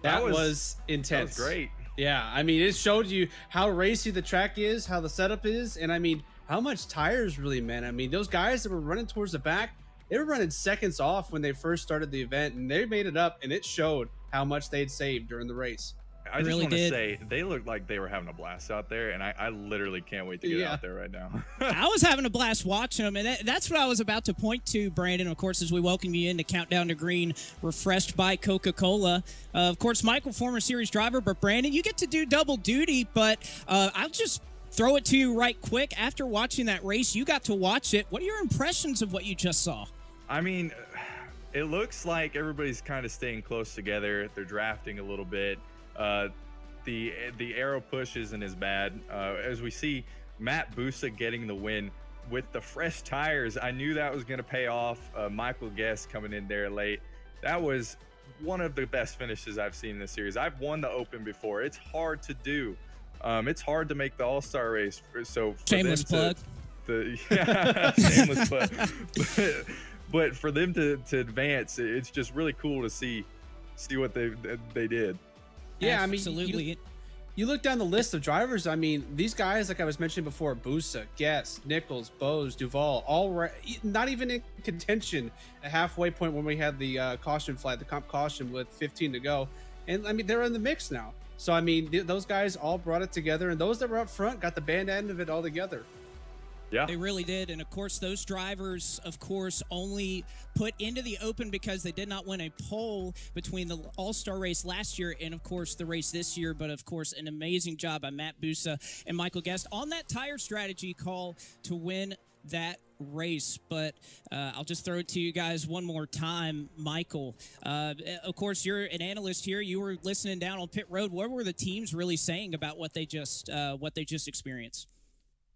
That was intense. That was great. Yeah, I mean, it showed you how racy the track is, how the setup is, and I mean, how much tires really meant. I mean, those guys that were running towards the back, they were running seconds off when they first started the event, and they made it up, and it showed how much they'd saved during the race. I just really want to did. say they looked like they were having a blast out there, and I literally can't wait to get out there right now. I was having a blast watching them, and that's what I was about to point to, Brandon, of course, as we welcome you in to Countdown to Green, refreshed by Coca-Cola. Of course, Michael, former series driver, but Brandon, you get to do double duty, but I'll just throw it to you right quick. After watching that race, you got to watch it. What are your impressions of what you just saw? I mean, it looks like everybody's kind of staying close together. They're drafting a little bit. The arrow push isn't as bad. As we see Matt Busa getting the win with the fresh tires, I knew that was going to pay off. Michael Guest coming in there late. That was one of the best finishes I've seen in this series. I've won the Open before. It's hard to do. It's hard to make the All-Star race. So for shameless plug. Shameless plug. But for them to advance, it's just really cool to see what they did. Yeah, absolutely. I mean, you look down the list of drivers. I mean, these guys, like I was mentioning before, Busa, Guest, Nichols, Bose, Duvall, all not even in contention at halfway point when we had the caution flag, the comp caution with 15 to go. And I mean, they're in the mix now. So, I mean, those guys all brought it together, and those that were up front got the band end of it all together. Yeah, they really did. And of course, those drivers, of course, only put into the Open because they did not win a pole between the All-Star race last year and, of course, the race this year. But, of course, an amazing job by Matt Busa and Michael Guest on that tire strategy call to win that race. But I'll just throw it to you guys one more time. Michael, of course, you're an analyst here. You were listening down on pit road. What were the teams really saying about what they just experienced?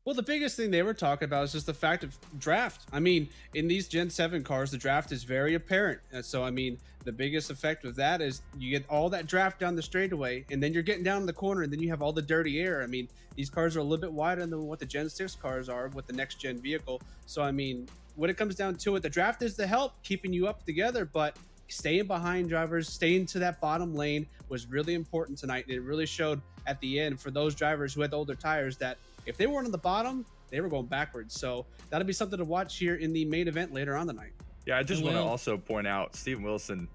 Well, the biggest thing they were talking about is just the fact of draft. I mean, in these Gen 7 cars, the draft is very apparent. And so, I mean, the biggest effect of that is you get all that draft down the straightaway, and then you're getting down in the corner, and then you have all the dirty air. I mean, these cars are a little bit wider than what the Gen 6 cars are with the next gen vehicle. So, I mean, when it comes down to it, the draft is the help keeping you up together, but staying behind drivers, staying to that bottom lane was really important tonight. And it really showed at the end for those drivers who had the older tires that if they weren't on the bottom, they were going backwards. So that'll be something to watch here in the main event later on tonight. Yeah, I just want to also point out Steven Wilson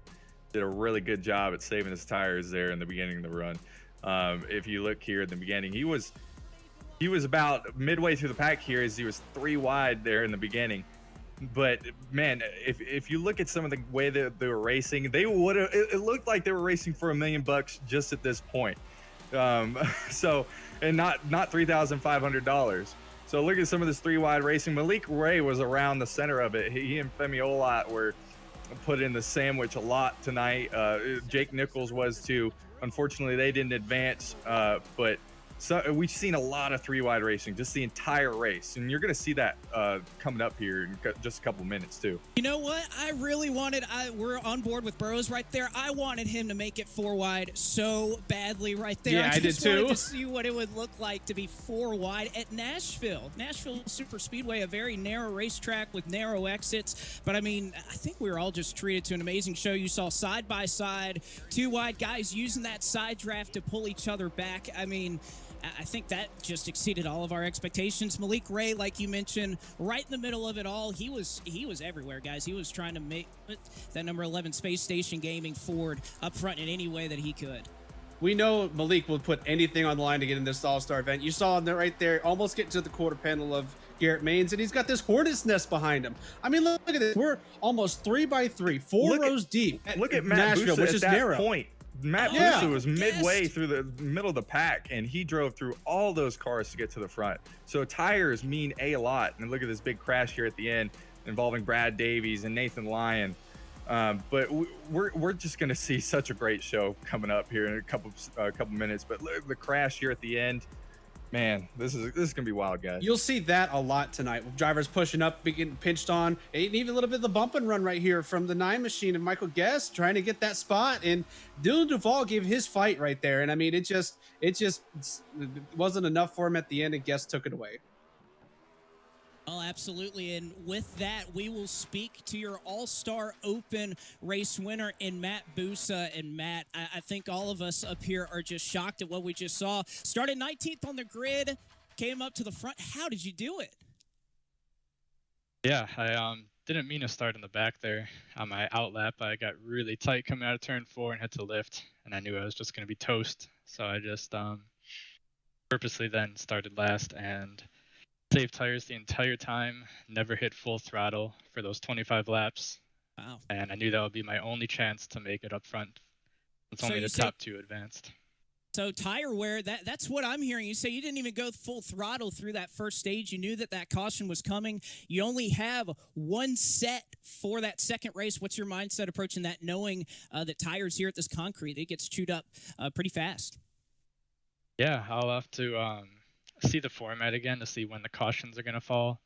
did a really good job at saving his tires there in the beginning of the run. If you look here at the beginning, he was about midway through the pack here as he was 3 wide there in the beginning. But man, if you look at some of the way that they were racing, it looked like they were racing for $1 million just at this point. And not $3,500. So look at some of this 3 wide racing. Malik Ray was around the center of it. He and Femi Olat were put in the sandwich a lot tonight. Jake Nichols was too. Unfortunately, they didn't advance, but so we've seen a lot of 3 wide racing, just the entire race, and you're going to see that coming up here in just a couple minutes too. You know what? I really wanted. We're on board with Burrows right there. I wanted him to make it 4 wide so badly right there. Yeah, I did too. I wanted to see what it would look like to be 4 wide at Nashville. Nashville Super Speedway, a very narrow racetrack with narrow exits. But I mean, I think we were all just treated to an amazing show. You saw side by side, 2 wide guys using that side draft to pull each other back. I mean, I think that just exceeded all of our expectations. Malik Ray, like you mentioned, right in the middle of it all, he was everywhere, guys. He was trying to make that number 11 Space Station Gaming Ford up front in any way that he could. We know Malik will put anything on the line to get in this All-Star event. You saw him there right there, almost getting to the quarter panel of Garrett Maines, and he's got this hornet's nest behind him. I mean, look at this. We're almost 3x3, 4 rows deep. Look at Matt Nashville, Busa which at is that narrow. point. Matt Busa was midway through the middle of the pack, and he drove through all those cars to get to the front. So tires mean a lot. And look at this big crash here at the end involving Brad Davies and Nathan Lyon. But we're just going to see such a great show coming up here in a couple minutes. But look, the crash here at the end, man, this is going to be wild, guys. You'll see that a lot tonight with drivers pushing up, getting pinched on, and even a little bit of the bump and run right here from the 9 machine and Michael Guest trying to get that spot. And Dylan Duvall gave his fight right there. And I mean, it wasn't enough for him at the end, and Guest took it away. Oh, absolutely. And with that, we will speak to your All-Star Open race winner in Matt Busa. And Matt, I think all of us up here are just shocked at what we just saw. Started 19th on the grid, came up to the front. How did you do it? Yeah, I didn't mean to start in the back there. On my outlap, I got really tight coming out of turn 4 and had to lift, and I knew I was just going to be toast. So I just purposely then started last and saved tires the entire time, never hit full throttle for those 25 laps. Wow. And I knew that would be my only chance to make it up front. It's So only you the say- top 2 advanced. So tire wear, that's what I'm hearing. You say you didn't even go full throttle through that first stage. You knew that caution was coming. You only have one set for that second race. What's your mindset approaching that, knowing that tires here at this concrete, it gets chewed up pretty fast? Yeah, I'll have to see the format again to see when the cautions are going to fall.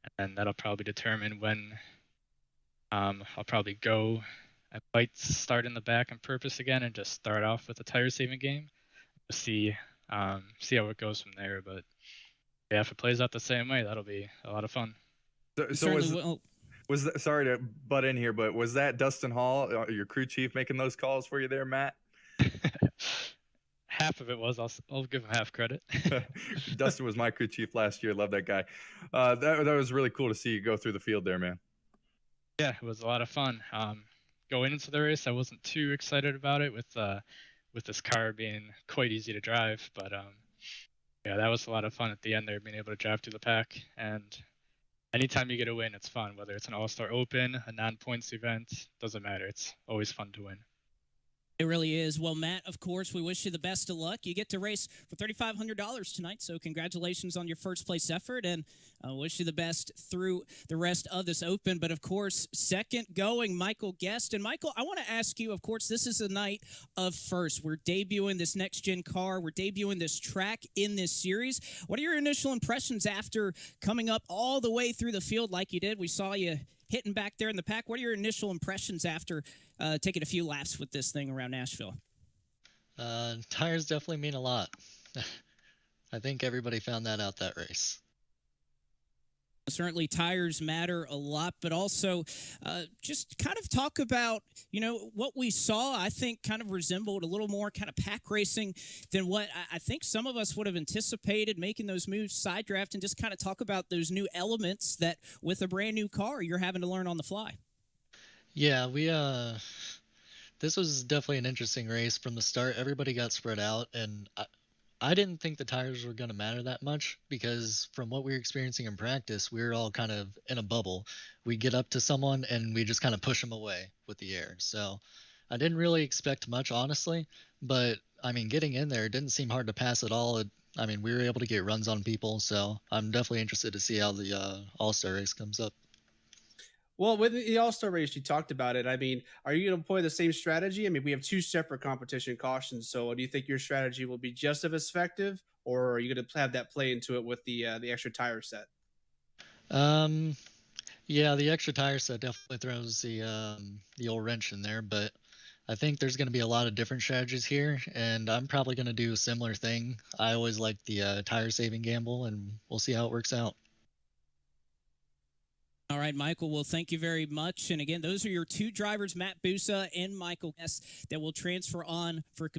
And then that'll probably determine when I'll probably go. I might start in the back on purpose again and just start off with a tire saving game. See how it goes from there. But yeah, if it plays out the same way, that'll be a lot of fun. So was that, sorry to butt in here, but was that Dustin Hall, your crew chief, making those calls for you there, Matt? Half of it was. I'll give him half credit. Dustin was my crew chief last year. Love that guy. That was really cool to see you go through the field there, man. Yeah, it was a lot of fun. Going into the race, I wasn't too excited about it with this car being quite easy to drive, but yeah, that was a lot of fun at the end there, being able to drive through the pack. And anytime you get a win, it's fun, whether it's an All-Star Open, a non-points event, doesn't matter. It's always fun to win. It really is. Well, Matt, of course, we wish you the best of luck. You get to race for $3,500 tonight, so congratulations on your first place effort, and wish you the best through the rest of this Open. But, of course, second going, Michael Guest. And, Michael, I want to ask you, of course, this is a night of first. We're debuting this next-gen car. We're debuting this track in this series. What are your initial impressions after coming up all the way through the field like you did? We saw you hitting back there in the pack. What are your initial impressions after taking a few laps with this thing around Nashville? Tires definitely mean a lot. I think everybody found that out that race. Certainly tires matter a lot, but also just kind of talk about, what we saw, I think kind of resembled a little more kind of pack racing than what I think some of us would have anticipated, making those moves side draft, and just kind of talk about those new elements that with a brand new car, you're having to learn on the fly. Yeah, this was definitely an interesting race from the start. Everybody got spread out, and I didn't think the tires were going to matter that much because from what we were experiencing in practice, we were all kind of in a bubble. We get up to someone and we just kind of push them away with the air. So I didn't really expect much, honestly. But, I mean, getting in there, it didn't seem hard to pass at all. We were able to get runs on people. So I'm definitely interested to see how the All-Star race comes up. Well, with the All-Star race, you talked about it. Are you going to employ the same strategy? We have 2 separate competition cautions. So do you think your strategy will be just as effective, or are you going to have that play into it with the extra tire set? Yeah, the extra tire set definitely throws the old wrench in there, but I think there's going to be a lot of different strategies here, and I'm probably going to do a similar thing. I always like the tire saving gamble, and we'll see how it works out. All right, Michael, well, thank you very much. And again, those are your 2 drivers, Matt Busa and Michael Guest, that will transfer on for a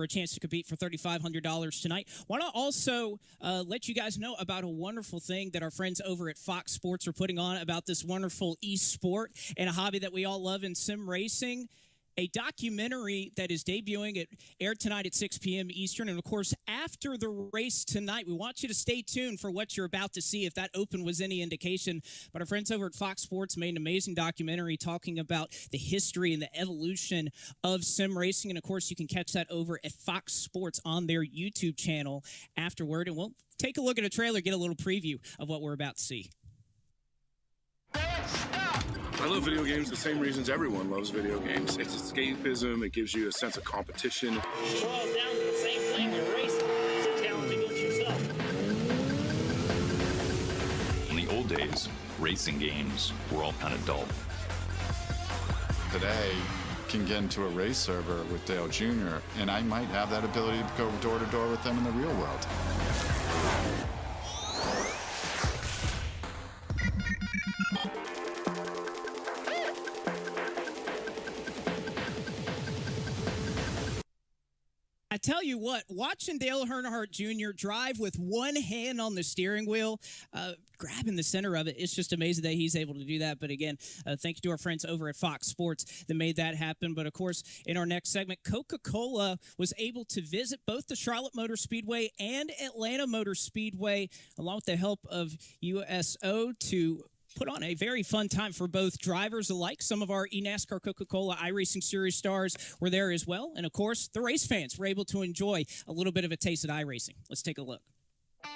chance to compete for $3,500 tonight. Want to also let you guys know about a wonderful thing that our friends over at Fox Sports are putting on about this wonderful e-sport and a hobby that we all love in sim racing. A documentary that is debuting. It aired tonight at 6 p.m. Eastern. And, of course, after the race tonight, we want you to stay tuned for what you're about to see, if that Open was any indication. But our friends over at Fox Sports made an amazing documentary talking about the history and the evolution of sim racing. And, of course, you can catch that over at Fox Sports on their YouTube channel afterward. And we'll take a look at a trailer, get a little preview of what we're about to see. I love video games the same reasons everyone loves video games. It's escapism, it gives you a sense of competition. It boils down to the same thing, you're racing. Sit down and do it yourself. In the old days, racing games were all kind of dull. Today, can get into a race server with Dale Jr., and I might have that ability to go door to door with them in the real world. I tell you what, watching Dale Earnhardt Jr. drive with one hand on the steering wheel, grabbing the center of it, it's just amazing that he's able to do that. But again, thank you to our friends over at Fox Sports that made that happen. But of course, in our next segment, Coca-Cola was able to visit both the Charlotte Motor Speedway and Atlanta Motor Speedway, along with the help of USO, to put on a very fun time for both drivers alike. Some of our eNASCAR Coca-Cola iRacing Series stars were there as well. And of course, the race fans were able to enjoy a little bit of a taste of iRacing. Let's take a look. You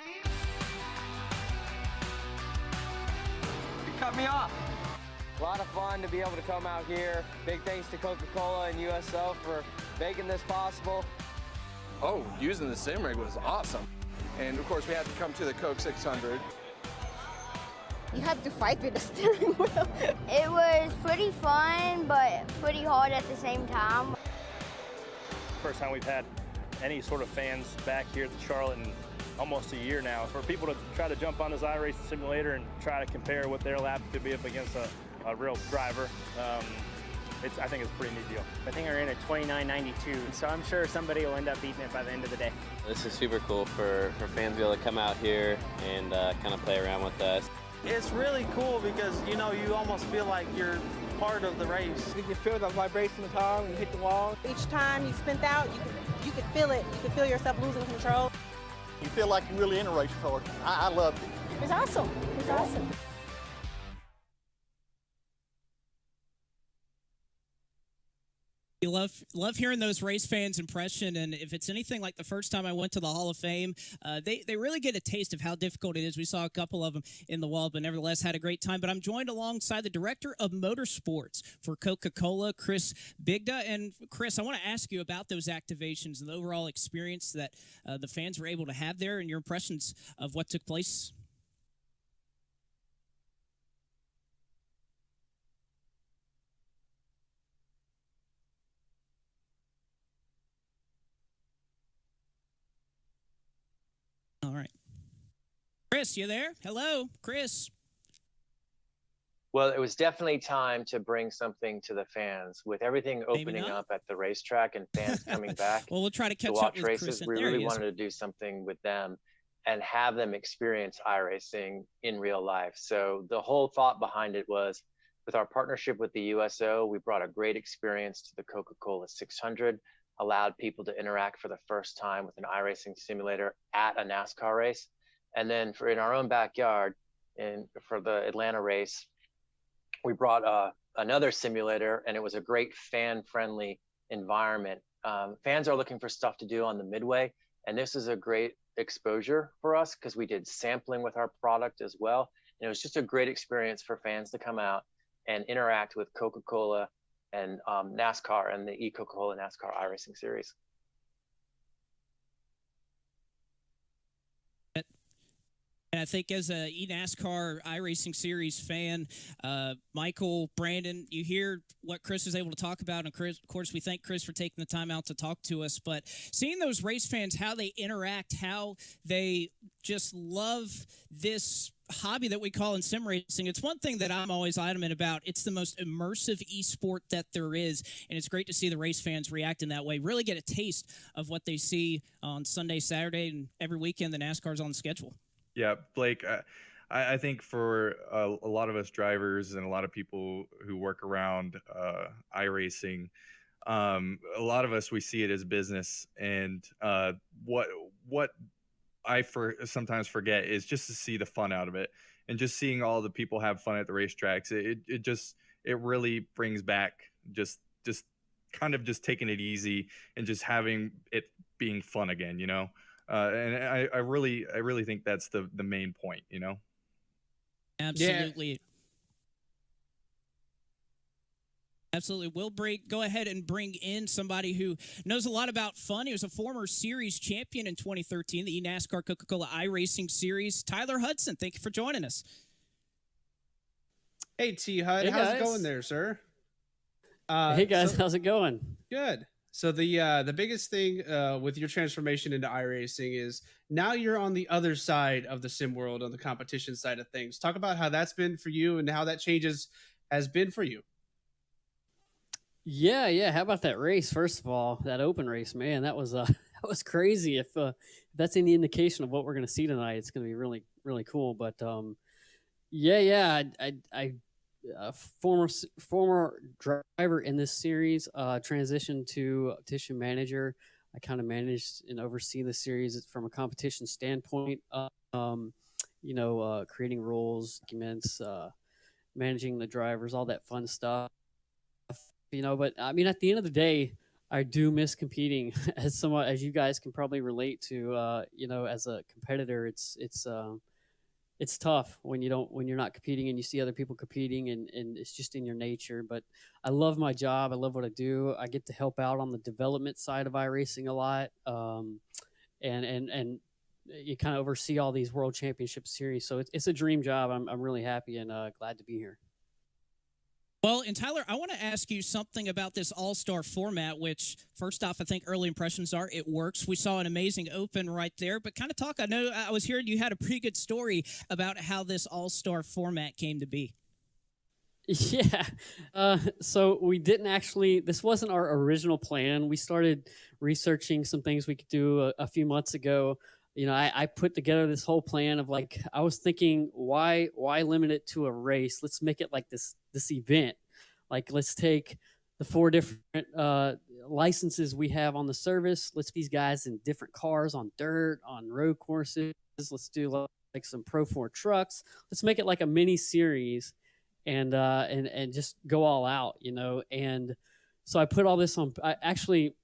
cut me off. A lot of fun to be able to come out here. Big thanks to Coca-Cola and USO for making this possible. Oh, using the sim rig was awesome. And of course, we had to come to the Coke 600. You have to fight with the steering wheel. It was pretty fun, but pretty hard at the same time. First time we've had any sort of fans back here at the Charlotte in almost a year now. For people to try to jump on this iRacing simulator and try to compare what their lap could be up against a real driver, I think it's a pretty neat deal. I think I ran a 29.92, so I'm sure somebody will end up beating it by the end of the day. This is super cool for fans to be able to come out here and kind of play around with us. It's really cool because, you know, you almost feel like you're part of the race. You can feel the vibration of the car when you hit the wall. Each time you spin out, you can feel it. You can feel yourself losing control. You feel like you're really in a race car. I loved it. It's awesome. It's awesome. You love hearing those race fans' impression, and if it's anything like the first time I went to the Hall of Fame, they really get a taste of how difficult it is. We saw a couple of them in the wall, but nevertheless had a great time. But I'm joined alongside the Director of Motorsports for Coca-Cola, Chris Bigda. And Chris, I want to ask you about those activations and the overall experience that the fans were able to have there and your impressions of what took place. All right. Chris, you there? Hello, Chris. Well, it was definitely time to bring something to the fans. With everything opening up at the racetrack and fans coming back well, we'll try to catch watch up with races, Chris. we really wanted to do something with them and have them experience iRacing in real life. So the whole thought behind it was, with our partnership with the USO, we brought a great experience to the Coca-Cola 600, allowed people to interact for the first time with an iRacing simulator at a NASCAR race. And then in our own backyard, for the Atlanta race, we brought another simulator, and it was a great fan-friendly environment. Fans are looking for stuff to do on the midway, and this is a great exposure for us because we did sampling with our product as well. And it was just a great experience for fans to come out and interact with Coca-Cola and NASCAR and the Coca-Cola NASCAR iRacing series. And I think as a eNASCAR iRacing series fan, Michael, Brandon, you hear what Chris is able to talk about. And Chris, of course, we thank Chris for taking the time out to talk to us. But seeing those race fans, how they interact, how they just love this hobby that we call in sim racing. It's one thing that I'm always adamant about. It's the most immersive esport that there is, and it's great to see the race fans react in that way, really get a taste of what they see on Sunday, Saturday, and every weekend the NASCAR's on the schedule. Yeah, Blake, I think for a lot of us drivers and a lot of people who work around iRacing, a lot of us, we see it as business. And what I sometimes forget is just to see the fun out of it, and just seeing all the people have fun at the racetracks. It really brings back just kind of just taking it easy and just having it being fun again, you know? And I really think that's the main point, you know? Absolutely. Yeah. Absolutely. We'll go ahead and bring in somebody who knows a lot about fun. He was a former series champion in 2013, the eNASCAR Coca-Cola iRacing Series. Tyler Hudson, thank you for joining us. Hey, T-Hud. Hey, how's guys. it going there, sir? Hey, guys. How's it going? Good. So the biggest thing with your transformation into iRacing is now you're on the other side of the sim world, on the competition side of things. Talk about how that's been for you and how that changes has been for you. Yeah. How about that race? First of all, that open race, man, that was that was crazy. If that's any indication of what we're going to see tonight, it's going to be really, really cool. But I former driver in this series, transitioned to competition manager. I kind of managed and oversee the series from a competition standpoint. Creating rules, documents, managing the drivers, all that fun stuff. But I mean, at the end of the day, I do miss competing. As you guys can probably relate to, as a competitor, it's tough when you're not competing and you see other people competing, and it's just in your nature. But I love my job. I love what I do. I get to help out on the development side of iRacing a lot, and you kind of oversee all these World Championship series. So it's a dream job. I'm really happy and glad to be here. Well, and Tyler, I want to ask you something about this all-star format, which, first off, I think early impressions are it works. We saw an amazing open right there, but kind of talk, I know I was hearing you had a pretty good story about how this all-star format came to be. Yeah. So we didn't actually, this wasn't our original plan. We started researching some things we could do a few months ago. I put together this whole plan of I was thinking, why limit it to a race? Let's make it like this event. Let's take the 4 different licenses we have on the service. Let's put these guys in different cars on dirt, on road courses. Let's do some Pro 4 trucks. Let's make it like a mini series and just go all out, And so I put all this on.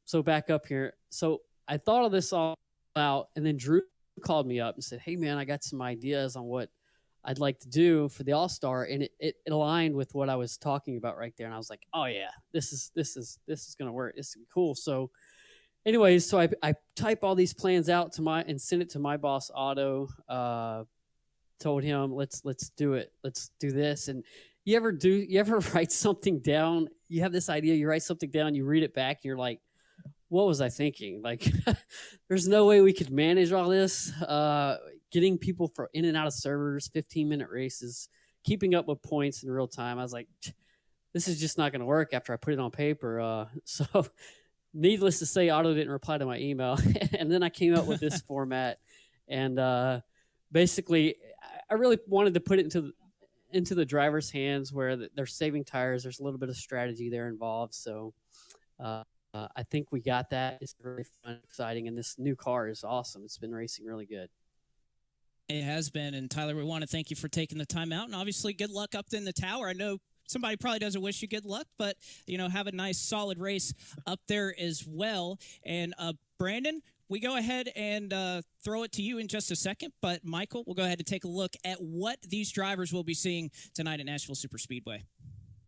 So back up here. So I thought of this all out, and then Drew called me up and said, "Hey man, I got some ideas on what I'd like to do for the All-Star," and it aligned with what I was talking about right there. And I was like, "Oh yeah, this is gonna work. This is cool." So, anyways, so I type all these plans out and send it to my boss Otto. Told him, let's do it. Let's do this. And you ever write something down? You have this idea, you write something down, you read it back, and you're like, what was I thinking? There's no way we could manage all this. Getting people in and out of servers, 15-minute races, keeping up with points in real time. I was like, this is just not going to work after I put it on paper. So needless to say, Otto didn't reply to my email. And then I came up with this format. And basically, I really wanted to put it into the driver's hands where they're saving tires. There's a little bit of strategy there involved. So I think we got that. It's really fun, exciting, and this new car is awesome. It's been racing really good. It has been, and Tyler, we want to thank you for taking the time out, and obviously good luck up in the tower. I know somebody probably doesn't wish you good luck, but, have a nice, solid race up there as well. And Brandon, we go ahead and throw it to you in just a second, but Michael, we'll go ahead and take a look at what these drivers will be seeing tonight at Nashville Super Speedway.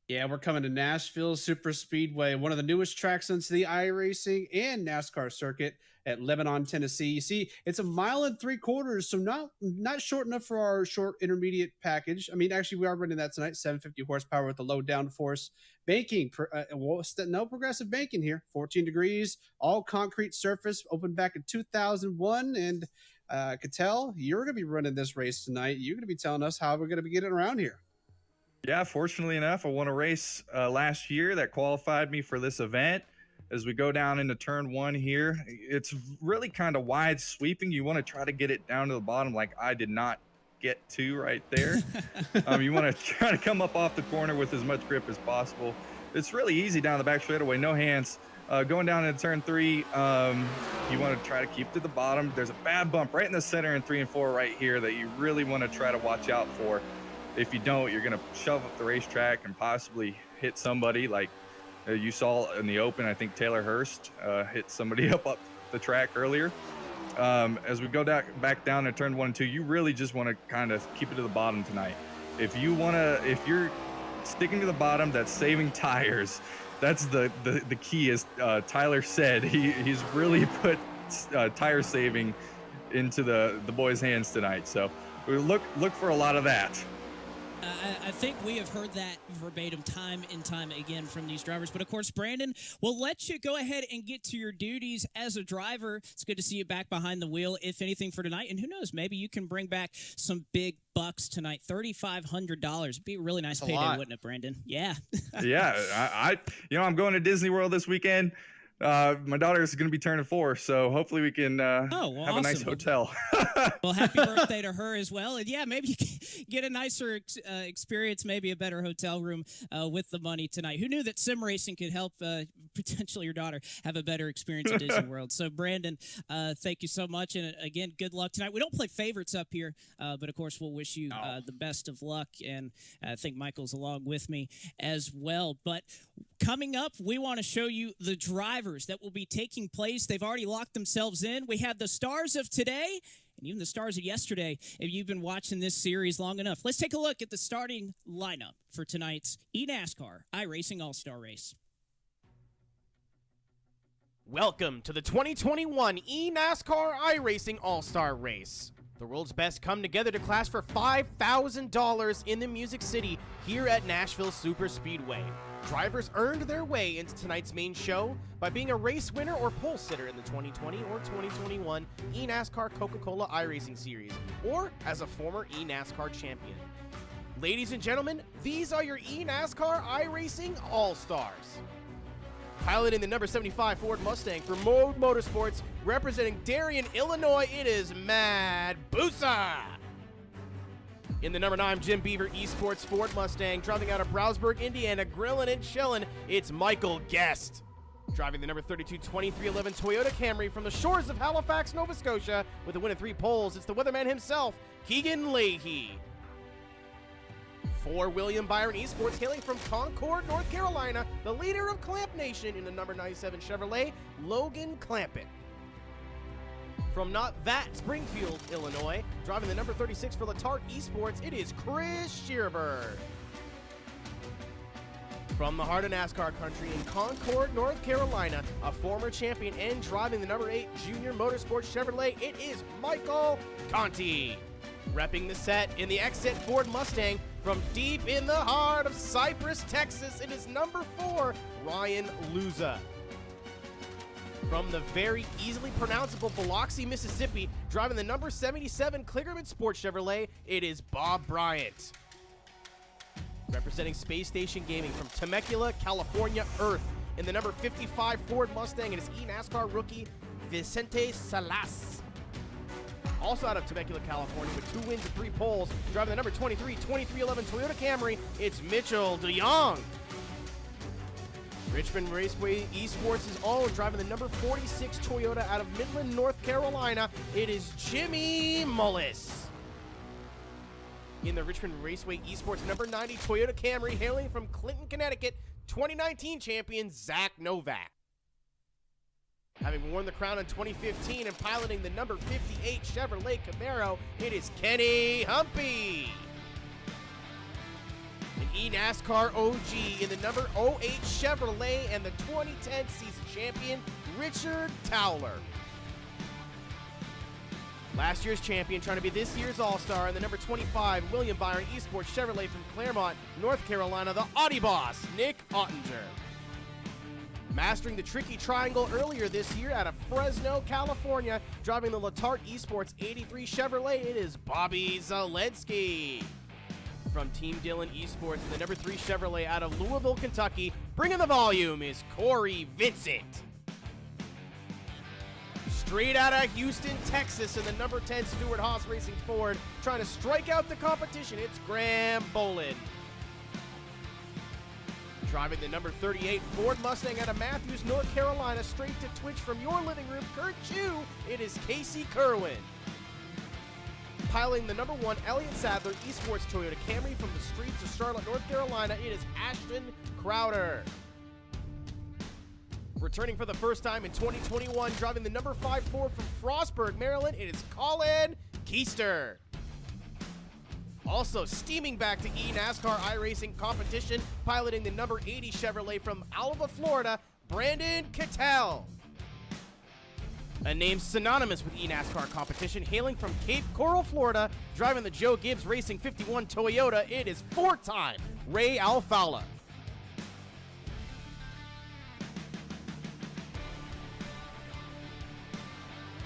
Yeah, we're coming to Nashville Super Speedway, one of the newest tracks into the iRacing and NASCAR circuit at Lebanon, Tennessee. You see, it's 1.75 miles, so not short enough for our short intermediate package. I mean, actually, we are running that tonight, 750 horsepower with the low downforce. Banking, no progressive banking here, 14 degrees, all concrete surface, opened back in 2001. And Cattell, you're going to be running this race tonight. You're going to be telling us how we're going to be getting around here. Yeah, fortunately enough, I won a race last year that qualified me for this event. As we go down into turn 1 here, it's really kind of wide sweeping. You want to try to get it down to the bottom like I did not get to right there. You want to try to come up off the corner with as much grip as possible. It's really easy down the back straightaway, no hands. Going down into turn 3, you want to try to keep to the bottom. There's a bad bump right in the center in 3 and 4 right here that you really want to try to watch out for. If you don't, you're going to shove up the racetrack and possibly hit somebody like you saw in the open. I think Taylor Hurst hit somebody up the track earlier. As we go back down to turn 1 and 2, you really just want to kind of keep it to the bottom tonight. If you're sticking to the bottom, that's saving tires. That's the key, as Tyler said. He's really put tire saving into the boys' hands tonight. So we look for a lot of that. I think we have heard that verbatim time and time again from these drivers. But, of course, Brandon, we'll let you go ahead and get to your duties as a driver. It's good to see you back behind the wheel, if anything, for tonight. And who knows, maybe you can bring back some big bucks tonight. $3,500. It'd be a really nice payday, wouldn't it, Brandon? Yeah. Yeah. I'm going to Disney World this weekend. My daughter is going to be turning 4, so hopefully we can have a nice awesome. hotel. Well, happy birthday to her as well. And yeah, maybe you can get a nicer experience, maybe a better hotel room with the money tonight. Who knew that sim racing could help potentially your daughter have a better experience at Disney World? So, Brandon, thank you so much. And again, good luck tonight. We don't play favorites up here, but of course, we'll wish you the best of luck. And I think Michael's along with me as well. But coming up, we want to show you the drivers that will be taking place. They've already locked themselves in. We have the stars of today and even the stars of yesterday, if you've been watching this series long enough. Let's take a look at the starting lineup for tonight's eNASCAR iRacing All-Star Race. Welcome to the 2021 eNASCAR iRacing All-Star Race. The world's best come together to clash for $5,000 in the Music City here at Nashville Super Speedway. Drivers earned their way into tonight's main show by being a race winner or pole sitter in the 2020 or 2021 eNASCAR Coca-Cola iRacing Series, or as a former eNASCAR champion. Ladies and gentlemen, these are your eNASCAR iRacing All-Stars. Piloting the number 75 Ford Mustang for Mode Motorsports, representing Darien, Illinois, it is Mad Busa. In the number 9 Jim Beaver Esports Ford Mustang, driving out of Brownsburg, Indiana, grillin' and chillin', it's Michael Guest. Driving the number 32 2311 Toyota Camry from the shores of Halifax, Nova Scotia, with a win of 3 poles, it's the weatherman himself, Keegan Leahy. For William Byron Esports, hailing from Concord, North Carolina, the leader of Clamp Nation in the number 97 Chevrolet, Logan Clampett. From Not That Springfield, Illinois, driving the number 36 for Latart Esports, it is Chris Shearberg. From the heart of NASCAR country in Concord, North Carolina, a former champion and driving the number 8 Junior Motorsports Chevrolet, it is Michael Conti. Repping the set in the Exit Ford Mustang from deep in the heart of Cypress, Texas, it is number 4 Ryan Luza. From the very easily pronounceable Biloxi, Mississippi, driving the number 77 Kligerman Sports Chevrolet, it is Bob Bryant. Representing Space Station Gaming from Temecula, California, Earth, in the number 55 Ford Mustang, it is eNASCAR rookie Vicente Salas. Also out of Temecula, California, with 2 wins and 3 poles, driving the number 23 2311 Toyota Camry, it's Mitchell DeYoung. Richmond Raceway Esports is own, driving the number 46 Toyota out of Midland, North Carolina, it is Jimmy Mullis. In the Richmond Raceway Esports number 90 Toyota Camry, hailing from Clinton, Connecticut, 2019 champion Zach Novak. Having worn the crown in 2015 and piloting the number 58 Chevrolet Camaro, it is Kenny Humpy. An eNASCAR OG in the number 08 Chevrolet and the 2010 season champion, Richard Towler. Last year's champion trying to be this year's All-Star in the number 25 William Byron Esports Chevrolet from Claremont, North Carolina, the Audi boss, Nick Ottinger. Mastering the tricky triangle earlier this year out of Fresno, California, driving the Latart Esports 83 Chevrolet, it is Bobby Zalensky. From Team Dillon Esports, the number 3 Chevrolet out of Louisville, Kentucky, bringing the volume is Corey Vincent. Straight out of Houston, Texas, in the number 10 Stewart Haas Racing Ford, trying to strike out the competition, it's Graham Bolin. Driving the number 38 Ford Mustang out of Matthews, North Carolina, straight to Twitch from your living room, Kurt Chu, it is Casey Kerwin. Piloting the number 1 Elliott Sadler Esports Toyota Camry from the streets of Charlotte, North Carolina, it is Ashton Crowder. Returning for the first time in 2021, driving the number 5 Ford from Frostburg, Maryland, it is Colin Keister. Also steaming back to eNASCAR iRacing competition, piloting the number 80 Chevrolet from Alva, Florida, Brandon Cattell. A name synonymous with eNASCAR competition, hailing from Cape Coral, Florida, driving the Joe Gibbs Racing 51 Toyota, it is 4-time Ray Alfala.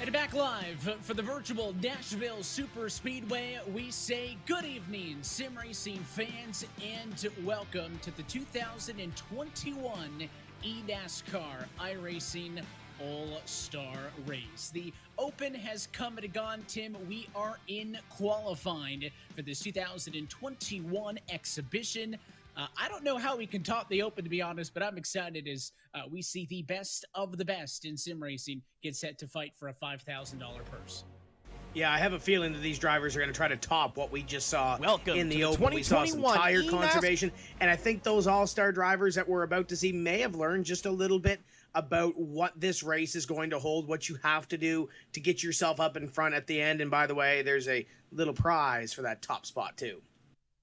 And back live for the virtual Nashville Super Speedway, we say good evening, sim racing fans, and welcome to the 2021 eNASCAR iRacing All-Star Race. The Open has come and gone, Tim. We are in qualifying for this 2021 exhibition. I don't know how we can top the Open, to be honest, but I'm excited as we see the best of the best in sim racing get set to fight for a $5,000 purse. Yeah, I have a feeling that these drivers are going to try to top what we just saw in the Open. We saw some 2021 tire conservation, and I think those all-star drivers that we're about to see may have learned just a little bit about what this race is going to hold, what you have to do to get yourself up in front at the end. And by the way, there's a little prize for that top spot too.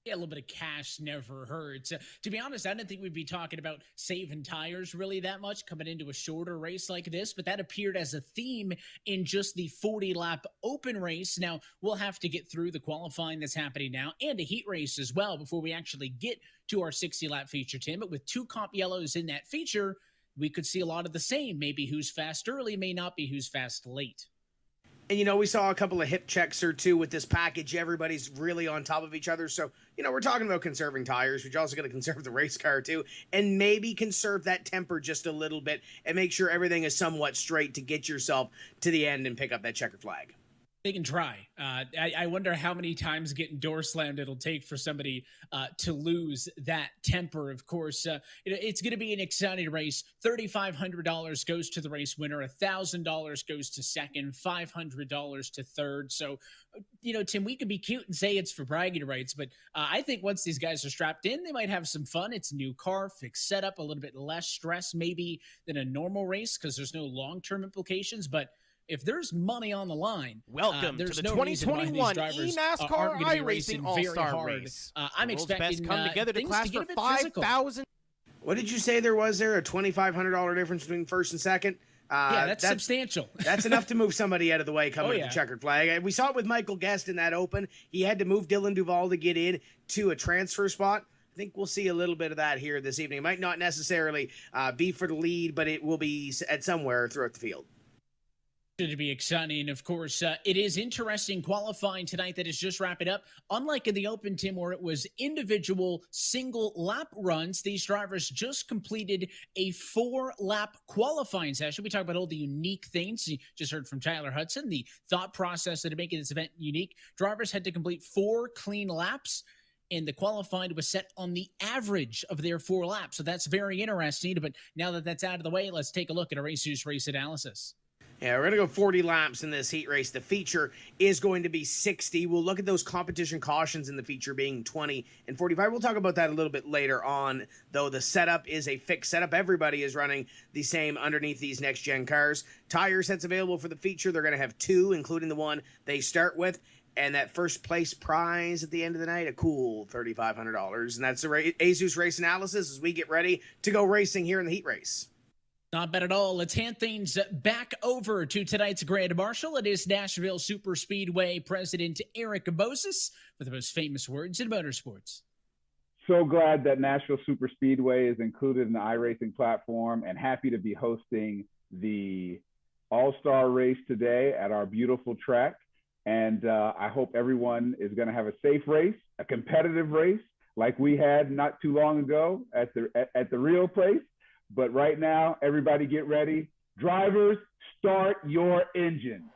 Yeah, a little bit of cash never hurts. To be honest, I didn't think we'd be talking about saving tires really that much coming into a shorter race like this, but that appeared as a theme in just the 40-lap Open race. Now, we'll have to get through the qualifying that's happening now and a heat race as well before we actually get to our 60-lap feature, Tim. But with 2 comp yellows in that feature, we could see a lot of the same. Maybe who's fast early, may not be who's fast late. And, we saw a couple of hip checks or two with this package. Everybody's really on top of each other. So, we're talking about conserving tires, but you're also going to conserve the race car too, and maybe conserve that temper just a little bit and make sure everything is somewhat straight to get yourself to the end and pick up that checkered flag. They can try. I wonder how many times getting door slammed it'll take for somebody to lose that temper. Of course, it's going to be an exciting race. $3,500 goes to the race winner. $1,000 goes to second. $500 to third. So, Tim, we could be cute and say it's for bragging rights, but I think once these guys are strapped in, they might have some fun. It's a new car, fixed setup, a little bit less stress maybe than a normal race because there's no long-term implications, but if there's money on the line, welcome to the 2021 eNASCAR iRacing All-Star Race. I'm expecting come together to class for 5,000. What did you say there was there? A $2,500 difference between first and second? Yeah, that's substantial. That's enough to move somebody out of the way coming to the checkered flag. We saw it with Michael Guest in that Open. He had to move Dylan Duvall to get in to a transfer spot. I think we'll see a little bit of that here this evening. It might not necessarily be for the lead, but it will be at somewhere throughout the field. To be exciting. Of course, it is interesting qualifying tonight that is just wrapping up. Unlike in the Open, Tim, where it was individual single lap runs, these drivers just completed a 4-lap qualifying session. We talk about all the unique things. You just heard from Tyler Hudson, the thought process that making this event unique. Drivers had to complete 4 clean laps, and the qualifying was set on the average of their 4 laps. So that's very interesting. But now that that's out of the way, let's take a look at a race analysis. Yeah, we're going to go 40 laps in this heat race. The feature is going to be 60. We'll look at those competition cautions in the feature being 20 and 45. We'll talk about that a little bit later on, though. The setup is a fixed setup. Everybody is running the same underneath these next-gen cars. Tire sets available for the feature. They're going to have 2, including the one they start with. And that first place prize at the end of the night, a cool $3,500. And that's the Asus Race Analysis as we get ready to go racing here in the heat race. Not bad at all. Let's hand things back over to tonight's Grand Marshal. It is Nashville Super Speedway President Eric Boses with the most famous words in motorsports. So glad that Nashville Super Speedway is included in the iRacing platform, and happy to be hosting the All-Star race today at our beautiful track. And I hope everyone is going to have a safe race, a competitive race like we had not too long ago at the real place. But right now, everybody get ready. Drivers, start your engine.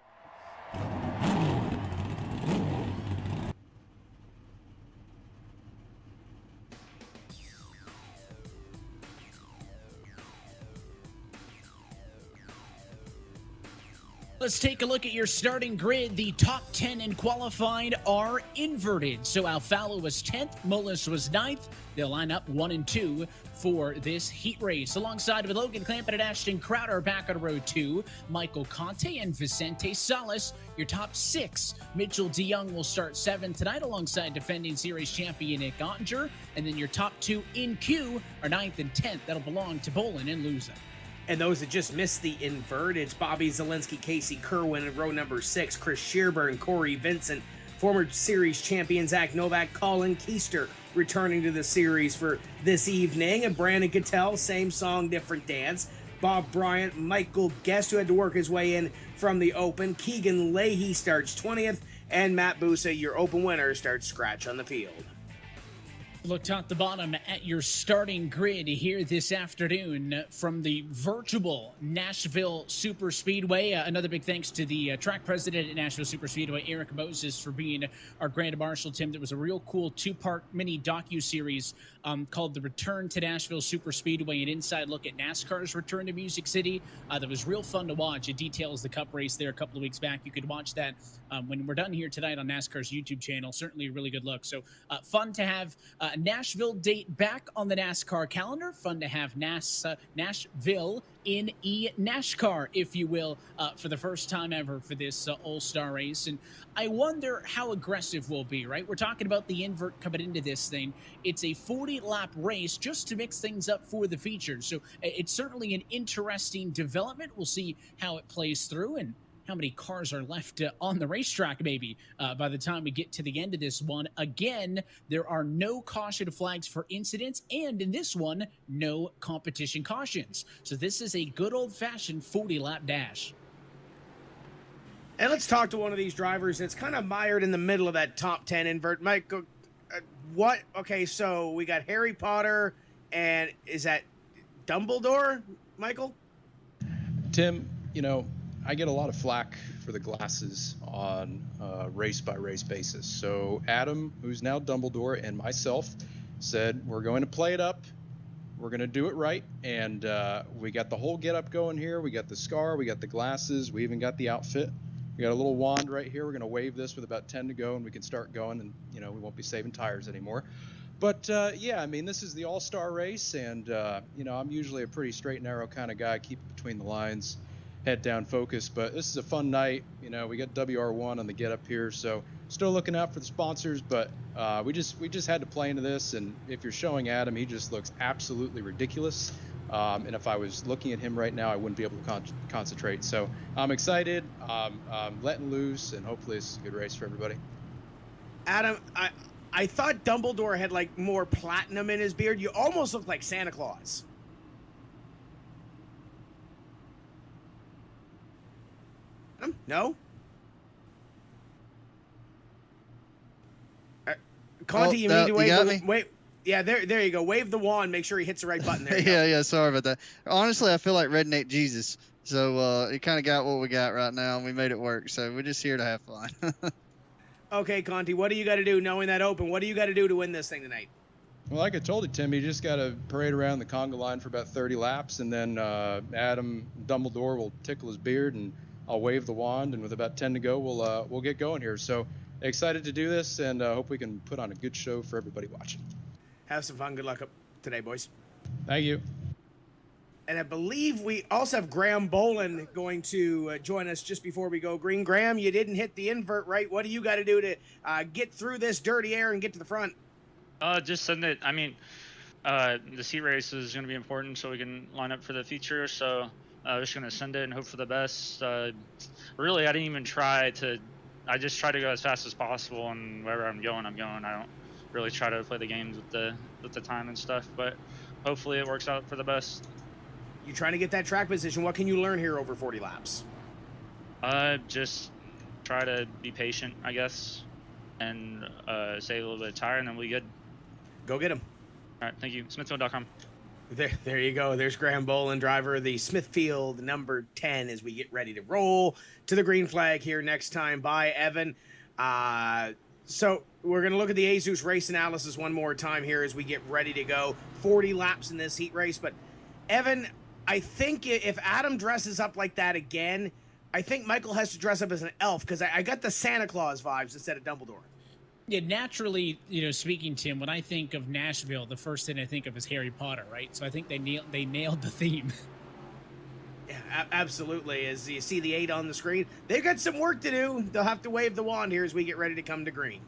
Let's take a look at your starting grid. The top 10 in qualifying are inverted. So Alfalo was 10th, Mullis was 9th. They'll line up 1 and 2 for this heat race. Alongside with Logan Clampett and Ashton Crowder back on row 2, Michael Conte and Vicente Salas, your top 6. Mitchell DeYoung will start 7 tonight alongside defending series champion Nick Ottinger. And then your top 2 in queue are 9th and 10th. That'll belong to Bolin and Luza. And those that just missed the inverted, Bobby Zielinski, Casey Kerwin in row number 6, Chris Shearburn, Corey Vincent, former series champion Zach Novak, Colin Keister returning to the series for this evening, and Brandon Cattell, same song, different dance. Bob Bryant, Michael Guest, who had to work his way in from the Open, Keegan Leahy starts 20th, and Matt Busa, your Open winner, starts scratch on the field. Look top to bottom at your starting grid here this afternoon from the virtual Nashville Super Speedway. Another big thanks to the track president at Nashville Super Speedway, Eric Moses, for being our grand marshal, Tim. That was a real cool two-part mini docu-series called The Return to Nashville Super Speedway, an inside look at NASCAR's return to Music City. That was real fun to watch. It details the Cup race there a couple of weeks back. You could watch that when we're done here tonight on NASCAR's YouTube channel. Certainly a really good look. So fun to have Nashville date back on the NASCAR calendar. Fun to have Nashville in eNASCAR, if you will, for the first time ever for this all-star race. And I wonder how aggressive we'll be, right? We're talking about the invert coming into this thing. It's a 40-lap race just to mix things up for the features. So it's certainly an interesting development. We'll see how it plays through and how many cars are left on the racetrack, maybe, by the time we get to the end of this one. Again, there are no caution flags for incidents, and in this one, no competition cautions. So this is a good old-fashioned 40-lap dash. And let's talk to one of these drivers that's kind of mired in the middle of that top 10 invert. Mike, what? Okay, so we got Harry Potter, and is that Dumbledore, Michael? Tim, you know, I get a lot of flack for the glasses on a race-by-race basis. So Adam, who's now Dumbledore, and myself said, we're going to play it up. We're going to do it right. And we got the whole get-up going here. We got the scar. We got the glasses. We even got the outfit. We got a little wand right here. We're going to wave this with about 10 to go, and we can start going, and, you know, we won't be saving tires anymore. But, yeah, I mean, this is the all-star race, and, you know, I'm usually a pretty straight and narrow kind of guy, keep it between the lines, head down focus. But this is a fun night. You know, we got WR1 on the get up here, so still looking out for the sponsors, but we just had to play into this. And if you're showing Adam, he just looks absolutely ridiculous. And if I was looking at him right now, I wouldn't be able to concentrate. So I'm excited, letting loose, and hopefully it's a good race for everybody. Adam, I thought Dumbledore had like more platinum in his beard. You almost look like Santa Claus. No? Conti, you need to wave. Wait. Yeah, there you go. Wave the wand. Make sure he hits the right button there. Yeah, sorry about that. Honestly, I feel like Redneck Jesus. So it kind of got what we got right now, and we made it work. So we're just here to have fun. Okay, Conti, what do you got to do knowing that open? What do you got to do to win this thing tonight? Well, like I told you, Tim, you just got to parade around the conga line for about 30 laps, and then Adam Dumbledore will tickle his beard, and I'll wave the wand, and with about 10 to go, we'll get going here. So excited to do this, and hope we can put on a good show for everybody watching. Have some fun. Good luck up today, boys. Thank you. And I believe we also have Graham Boland going to join us just before we go green. Graham, you didn't hit the invert right. What do you got to do to get through this dirty air and get to the front? Just send it. I mean, the seat race is going to be important so we can line up for the feature. So I'm just going to send it and hope for the best. Really, I didn't even try to. I just try to go as fast as possible, and wherever I'm going, I'm going. I don't really try to play the games with the time and stuff, but hopefully it works out for the best. You trying to get that track position. What can you learn here over 40 laps? Just try to be patient, I guess, and save a little bit of tire, and then we'll be good. Go get him. All right, thank you. Smithfield.com. There you go. There's Graham Boland, driver of the Smithfield number 10, as we get ready to roll to the green flag here next time by Evan. So we're going to look at the Azus race analysis one more time here as we get ready to go. 40 laps in this heat race. But, Evan, I think if Adam dresses up like that again, I think Michael has to dress up as an elf, because I got the Santa Claus vibes instead of Dumbledore. Yeah, naturally, you know, speaking, Tim, when I think of Nashville, the first thing I think of is Harry Potter, right? So I think they nailed the theme. Yeah, absolutely. As you see the 8 on the screen, they've got some work to do. They'll have to wave the wand here as we get ready to come to green.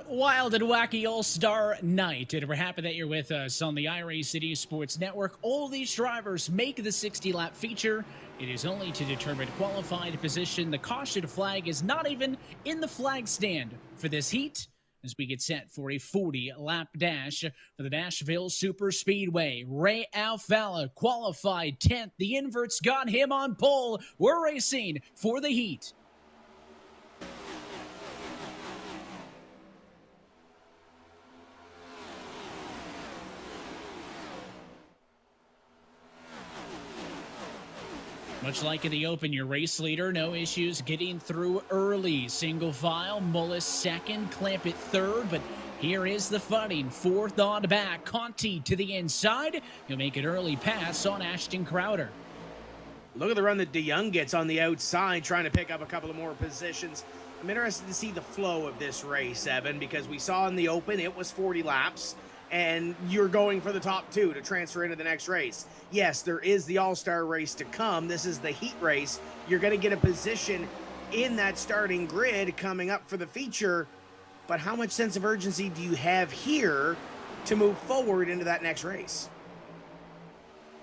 Wild and wacky all-star night, and we're happy that you're with us on the iRacing Sports Network. All these drivers make the 60-lap feature. It is only to determine qualified position. The caution flag is not even in the flag stand for this heat, as we get set for a 40-lap dash for the Nashville Super Speedway. Ray Alfalla qualified 10th. The inverts got him on pole. We're racing for the heat. Much like in the Open, your race leader, no issues getting through early. Single file, Mullis second, Clampett third, but here is the fighting. Fourth on back, Conti to the inside. He'll make an early pass on Ashton Crowder. Look at the run that DeYoung gets on the outside, trying to pick up a couple of more positions. I'm interested to see the flow of this race, Evan, because we saw in the Open it was 40 laps, and you're going for the top two to transfer into the next race. Yes, there is the All-Star race to come. This is the heat race. You're going to get a position in that starting grid coming up for the feature, but how much sense of urgency do you have here to move forward into that next race?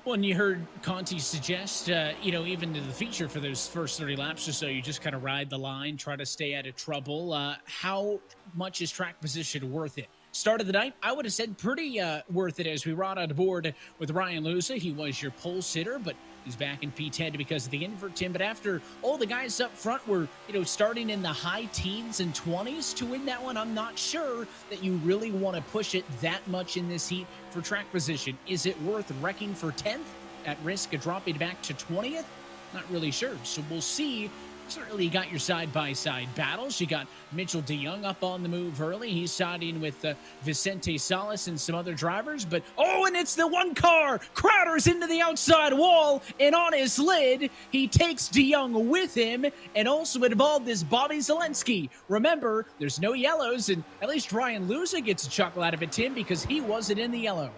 Well, and you heard Conti suggest, even to the feature for those first 30 laps or so, you just kind of ride the line, try to stay out of trouble. How much is track position worth it? Start of the night, I would have said pretty worth it as we rode on board with Ryan Lusa. He was your pole sitter, but he's back in P10 because of the invert, Tim. But after all the guys up front were, starting in the high teens and 20s to win that one, I'm not sure that you really want to push it that much in this heat for track position. Is it worth wrecking for 10th at risk of dropping back to 20th? Not really sure. So we'll see. Certainly you got your side-by-side battles. You got Mitchell DeYoung up on the move early. He's siding with Vicente Salas and some other drivers. But, and it's the one car. Crowder's into the outside wall, and on his lid, he takes DeYoung with him, and also involved is Bobby Zelensky. Remember, there's no yellows, and at least Ryan Lusa gets a chuckle out of it, Tim, because he wasn't in the yellow.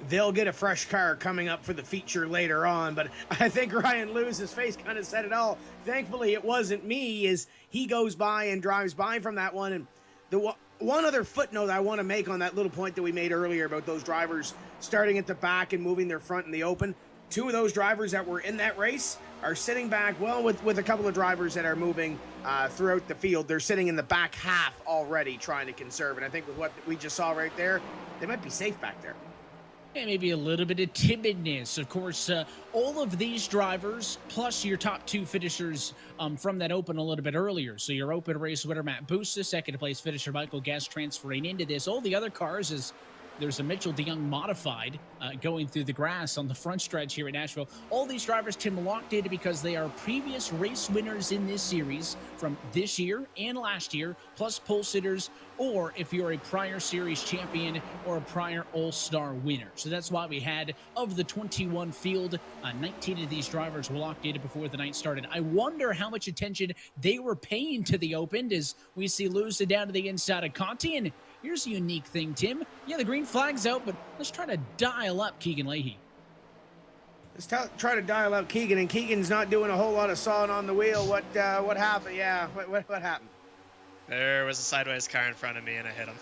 They'll get a fresh car coming up for the feature later on, but I think Ryan Lewis's face kind of said it all. Thankfully, it wasn't me, as he goes by and drives by from that one. And the one other footnote I want to make on that little point that we made earlier about those drivers starting at the back and moving their front in the Open, two of those drivers that were in that race are sitting back, with a couple of drivers that are moving throughout the field. They're sitting in the back half already trying to conserve. And I think with what we just saw right there, they might be safe back there. And maybe a little bit of timidness. Of course, all of these drivers, plus your top two finishers from that Open a little bit earlier. So your Open race winner, Matt Busta, second place finisher, Michael Guest, transferring into this. All the other cars is there's a Mitchell DeYoung modified going through the grass on the front stretch here at Nashville. All these drivers, Tim, locked in because they are previous race winners in this series from this year and last year, plus pole sitters, or if you're a prior series champion or a prior all-star winner. So that's why we had, of the 21 field, 19 of these drivers were locked in before the night started. I wonder how much attention they were paying to the Open as we see Lusa down to the inside of Conti. And here's a unique thing, Tim. Yeah, the green flag's out, but let's try to dial up Keegan Leahy. Let's try to dial up Keegan, and Keegan's not doing a whole lot of sawing on the wheel. What happened? Yeah, what happened? There was a sideways car in front of me, and I hit him.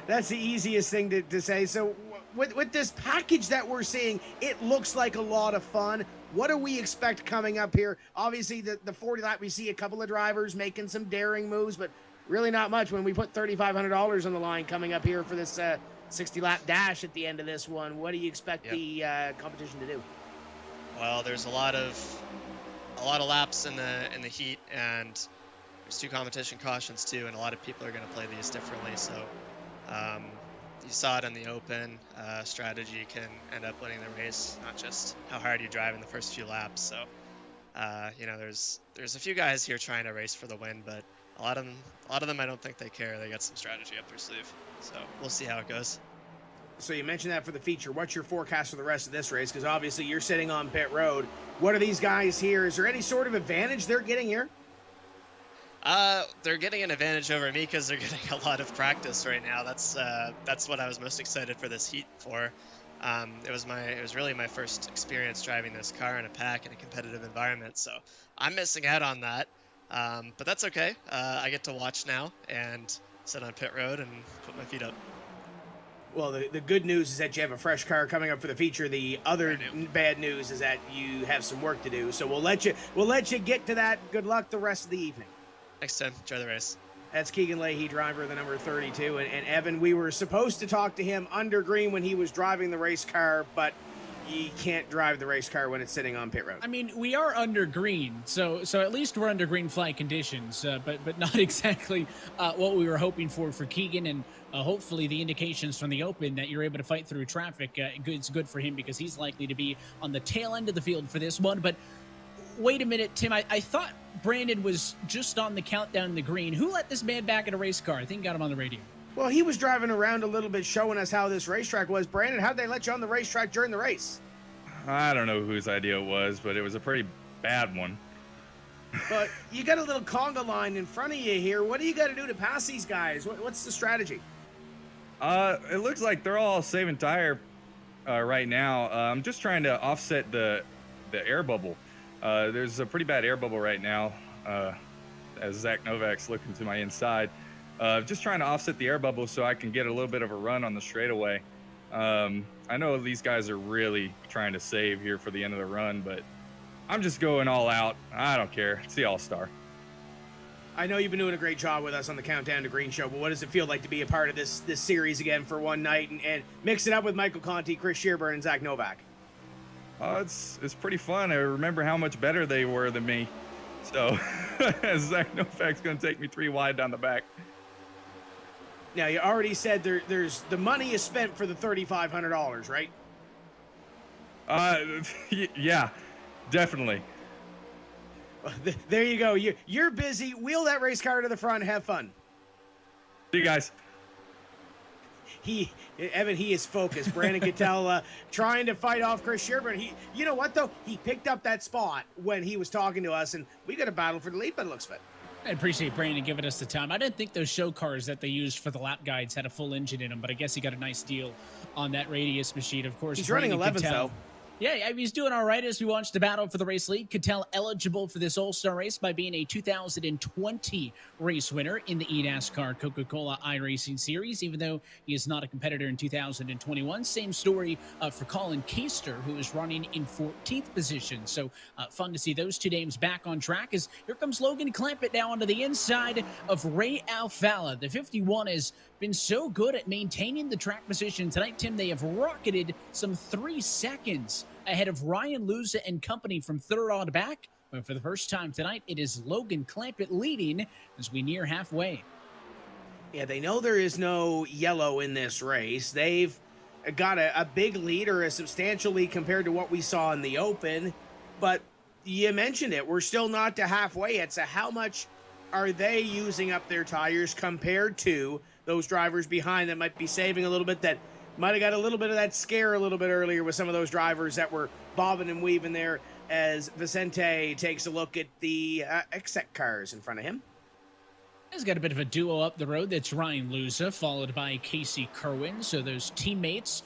That's the easiest thing to say. So with this package that we're seeing, it looks like a lot of fun. What do we expect coming up here? Obviously, the 40 lap, we see a couple of drivers making some daring moves, but really not much when we put $3,500 on the line coming up here for this 60-lap dash at the end of this one. What do you expect the competition to do? Well, there's a lot of laps in the heat, and there's two competition cautions too, and a lot of people are going to play these differently. So you saw it in the Open. Strategy can end up winning the race, not just how hard you drive in the first few laps. So there's a few guys here trying to race for the win, but a lot of them I don't think they care. They got some strategy up their sleeve. So we'll see how it goes. So you mentioned that for the feature. What's your forecast for the rest of this race? Because obviously you're sitting on pit road. What are these guys here? Is there any sort of advantage they're getting here? They're getting an advantage over me because they're getting a lot of practice right now. That's what I was most excited for this heat for. It was really my first experience driving this car in a pack in a competitive environment. So I'm missing out on that. But that's okay. I get to watch now and sit on pit road and put my feet up. Well, the good news is that you have a fresh car coming up for the feature. The other bad news is that you have some work to do. So we'll let you get to that. Good luck the rest of the evening. Thanks, Tim. Enjoy the race. That's Keegan Leahy, driver of the number 32. And Evan, we were supposed to talk to him under green when he was driving the race car, but you can't drive the race car when it's sitting on pit road. I mean, we are under green, so at least we're under green flag conditions, but not exactly what we were hoping for Keegan. And hopefully the indications from the open that you're able to fight through traffic, it's good for him because he's likely to be on the tail end of the field for this one. But wait a minute, Tim, I thought Brandon was just on the countdown in the green. Who let this man back in a race car? I think got him on the radio. Well, he was driving around a little bit showing us how this racetrack was. Brandon, how'd they let you on the racetrack during the race? I don't know whose idea it was, but it was a pretty bad one. But you got a little conga line in front of you here. What do you got to do to pass these guys? What's the strategy? It looks like they're all saving tire right now. I'm just trying to offset the air bubble. There's a pretty bad air bubble right now, as Zach Novak's looking to my inside. Just trying to offset the air bubble so I can get a little bit of a run on the straightaway. I know these guys are really trying to save here for the end of the run, but I'm just going all out. I don't care. It's the All-Star. I know you've been doing a great job with us on the Countdown to Green show, but what does it feel like to be a part of this series again for one night and mix it up with Michael Conti, Chris Shearburn, and Zach Novak? It's pretty fun. I remember how much better they were than me. So Zach Novak's going to take me 3 wide down the back. Now, you already said there's the money is spent for the $3,500, right? Yeah, definitely. There you go. You're busy. Wheel that race car to the front. Have fun. See you guys. Evan, he is focused. Brandon could tell trying to fight off Chris Shearburn. You know what, though? He picked up that spot when he was talking to us, and we got a battle for the lead, but it looks fit. I appreciate Brandon giving us the time. I didn't think those show cars that they used for the lap guides had a full engine in them, but I guess he got a nice deal on that radius machine. Of course, he's running 11th, though. Yeah, he's doing all right as we watch the battle for the race lead. Cattell eligible for this All-Star race by being a 2020 race winner in the eNASCAR Coca-Cola iRacing Series, even though he is not a competitor in 2021. Same story for Colin Keister, who is running in 14th position. So fun to see those two names back on track as here comes Logan Clampett now onto the inside of Ray Alfala. The 51 has been so good at maintaining the track position tonight, Tim. They have rocketed some 3 seconds ahead of Ryan Luza and company from third on back. But for the first time tonight, it is Logan Clampett leading as we near halfway. Yeah, they know there is no yellow in this race. They've got a big lead, or a substantial lead compared to what we saw in the open. But you mentioned it. We're still not to halfway yet. So how much are they using up their tires compared to those drivers behind that might be saving a little bit, that might have got a little bit of that scare a little bit earlier with some of those drivers that were bobbing and weaving there as Vicente takes a look at the exec cars in front of him. He's got a bit of a duo up the road. That's Ryan Luza, followed by Casey Kerwin. So those teammates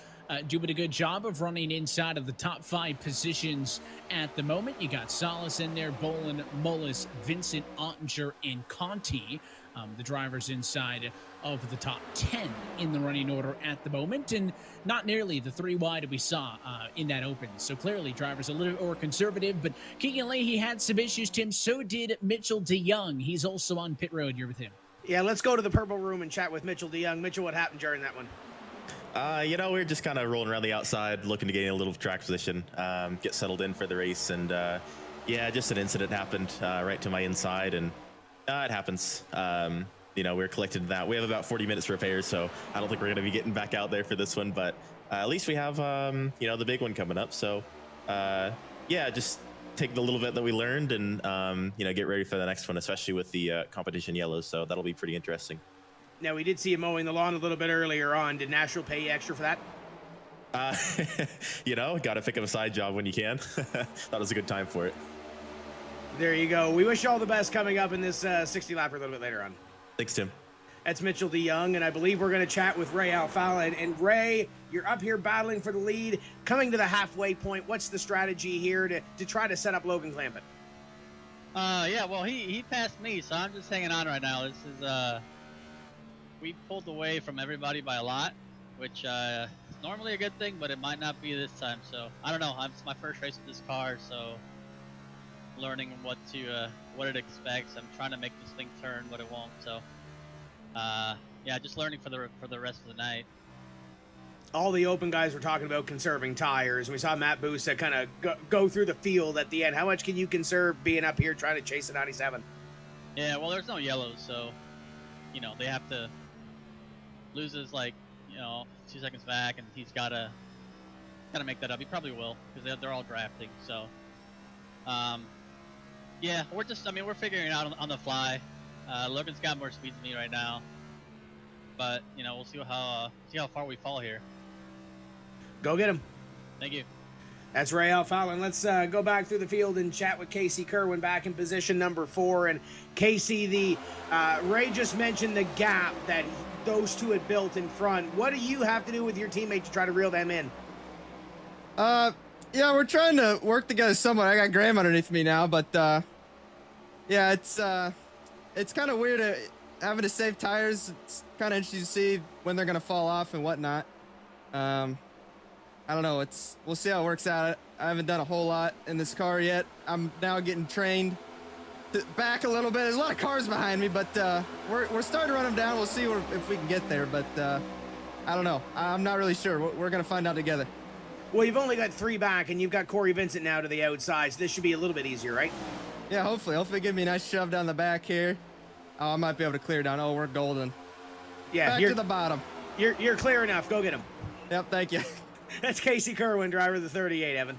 doing a good job of running inside of the top 5 positions at the moment. You got Salas in there, Bolin, Mullis, Vincent, Ottinger, and Conti. The drivers inside of the top 10 in the running order at the moment, and not nearly the 3 wide we saw in that open. So clearly drivers a little bit more conservative, but Keegan Leahy had some issues, Tim. So did Mitchell DeYoung. He's also on pit road. You're with him. Yeah, let's go to the purple room and chat with Mitchell DeYoung. Mitchell, what happened during that one? We're just kind of rolling around the outside, looking to gain a little track position, get settled in for the race, and just an incident happened right to my inside, and it happens. We're collected that. We have about 40 minutes to repair, so I don't think we're going to be getting back out there for this one, but at least we have, the big one coming up. So, just take the little bit that we learned and, get ready for the next one, especially with the competition yellows. So that'll be pretty interesting. Now, we did see you mowing the lawn a little bit earlier on. Did Nashville pay you extra for that? Got to pick up a side job when you can. That was a good time for it. There you go. We wish you all the best coming up in this 60-lapper a little bit later on. Thanks, Tim. That's Mitchell DeYoung, and I believe we're going to chat with Ray Alfala. And Ray, you're up here battling for the lead, coming to the halfway point. What's the strategy here to try to set up Logan Clampett? He passed me, so I'm just hanging on right now. This is we pulled away from everybody by a lot, which is normally a good thing, but it might not be this time. So I don't know. It's my first race with this car, so learning what it expects. I'm trying to make this thing turn, but it won't. So just learning for the rest of the night. All the open guys were talking about conserving tires. We saw Matt Busa kind of go through the field at the end. How much can you conserve being up here trying to chase a 97? Yeah, well, there's no yellows, so they have to loses like 2 seconds back, and he's gotta make that up. He probably will because they're all drafting. So, yeah, we're figuring it out on the fly. Logan's got more speed than me right now, but we'll see how far we fall here. Go get him. Thank you. That's Ray Alfalin. Let's go back through the field and chat with Casey Kerwin back in position number 4. And Casey, Ray just mentioned the gap that those two had built in front. What do you have to do with your teammate to try to reel them in? Yeah, we're trying to work together somewhat. I got Graham underneath me now, but yeah, it's kind of weird having to save tires. It's kind of interesting to see when they're gonna fall off and whatnot. I don't know. We'll see how it works out. I haven't done a whole lot in this car yet. I'm now getting trained back a little bit. There's a lot of cars behind me, but we're starting to run them down. We'll see if we can get there, but I don't know. I'm not really sure. We're gonna find out together. Well, you've only got 3 back, and you've got Corey Vincent now to the outside, so this should be a little bit easier, right? Yeah, hopefully give me a nice shove down the back here. Oh, I might be able to clear down. Oh, we're golden. Yeah, back to the bottom. You're clear enough. Go get him. Yep, thank you. That's Casey Kerwin, driver of the 38, Evan.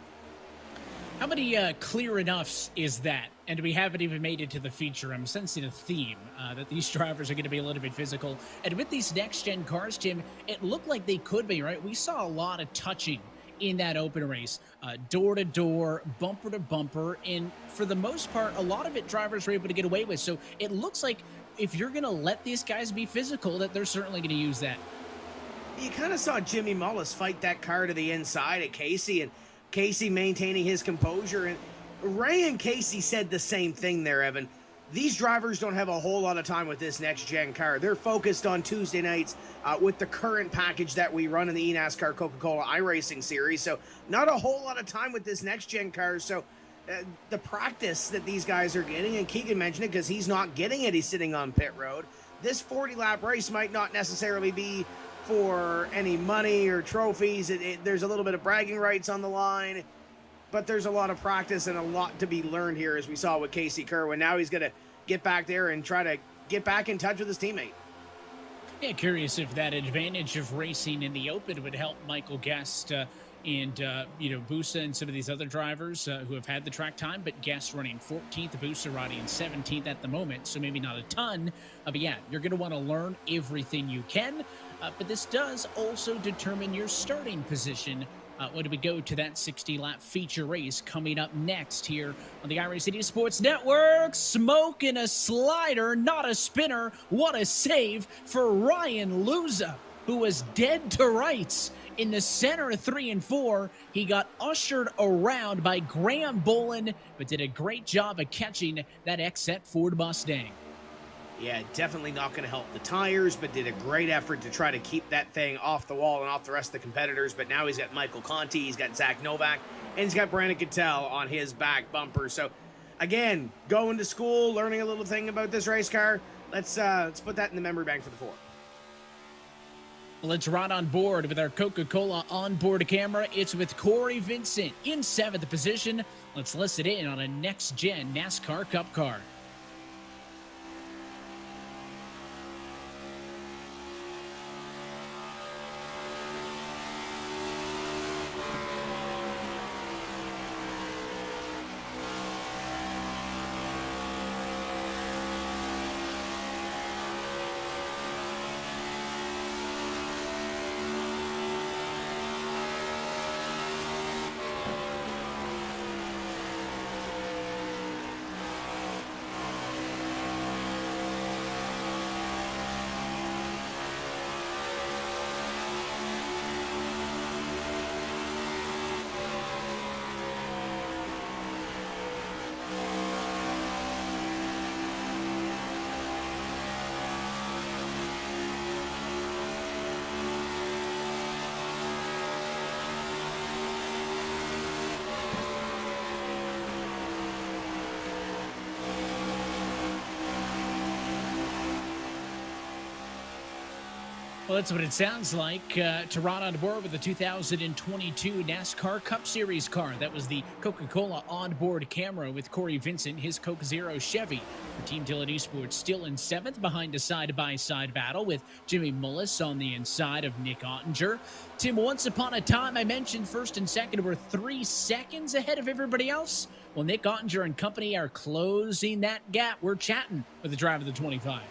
How many clear enoughs is that? And we haven't even made it to the feature. I'm sensing a theme that these drivers are going to be a little bit physical. And with these next-gen cars, Tim, it looked like they could be, right? We saw a lot of touching in that open race, door-to-door, bumper-to-bumper, and for the most part, a lot of it drivers were able to get away with. So it looks like if you're going to let these guys be physical, that they're certainly going to use that. You kind of saw Jimmy Mullis fight that car to the inside at Casey, and Casey maintaining his composure. And Ray and Casey said the same thing there, Evan. These drivers don't have a whole lot of time with this next-gen car. They're focused on Tuesday nights with the current package that we run in the eNASCAR Coca-Cola iRacing series. So not a whole lot of time with this next-gen car. So the practice that these guys are getting, and Keegan mentioned it because he's not getting it. He's sitting on pit road. This 40-lap race might not necessarily be for any money or trophies. There's a little bit of bragging rights on the line, but there's a lot of practice and a lot to be learned here, as we saw with Casey Kerwin. Now he's going to get back there and try to get back in touch with his teammate. Yeah, curious if that advantage of racing in the open would help Michael Guest and Busa and some of these other drivers who have had the track time, but Guest running 14th, Busa in 17th at the moment, so maybe not a ton. But yeah, you're going to want to learn everything you can, but this does also determine your starting position when we go to that 60-lap feature race coming up next here on the iRacing Sports Network. Smoking a slider, not a spinner. What a save for Ryan Luza, who was dead to rights in the center of 3 and 4. He got ushered around by Graham Bolin, but did a great job of catching that XZ Ford Mustang. Yeah, definitely not going to help the tires, but did a great effort to try to keep that thing off the wall and off the rest of the competitors. But now he's got Michael Conti, he's got Zach Novak, and he's got Brandon Cattell on his back bumper. So, again, going to school, learning a little thing about this race car. Let's put that in the memory bank for the 4. Let's ride on board with our Coca-Cola onboard camera. It's with Corey Vincent in 7th position. Let's listen in on a next-gen NASCAR Cup car. Well, that's what it sounds like to run on board with the 2022 NASCAR Cup Series car. That was the Coca-Cola onboard camera with Corey Vincent, his Coke Zero Chevy. For Team Dillon Esports still in 7th behind a side-by-side battle with Jimmy Mullis on the inside of Nick Ottinger. Tim, once upon a time, I mentioned first and second were 3 seconds ahead of everybody else. Well, Nick Ottinger and company are closing that gap. We're chatting with the driver of the 25.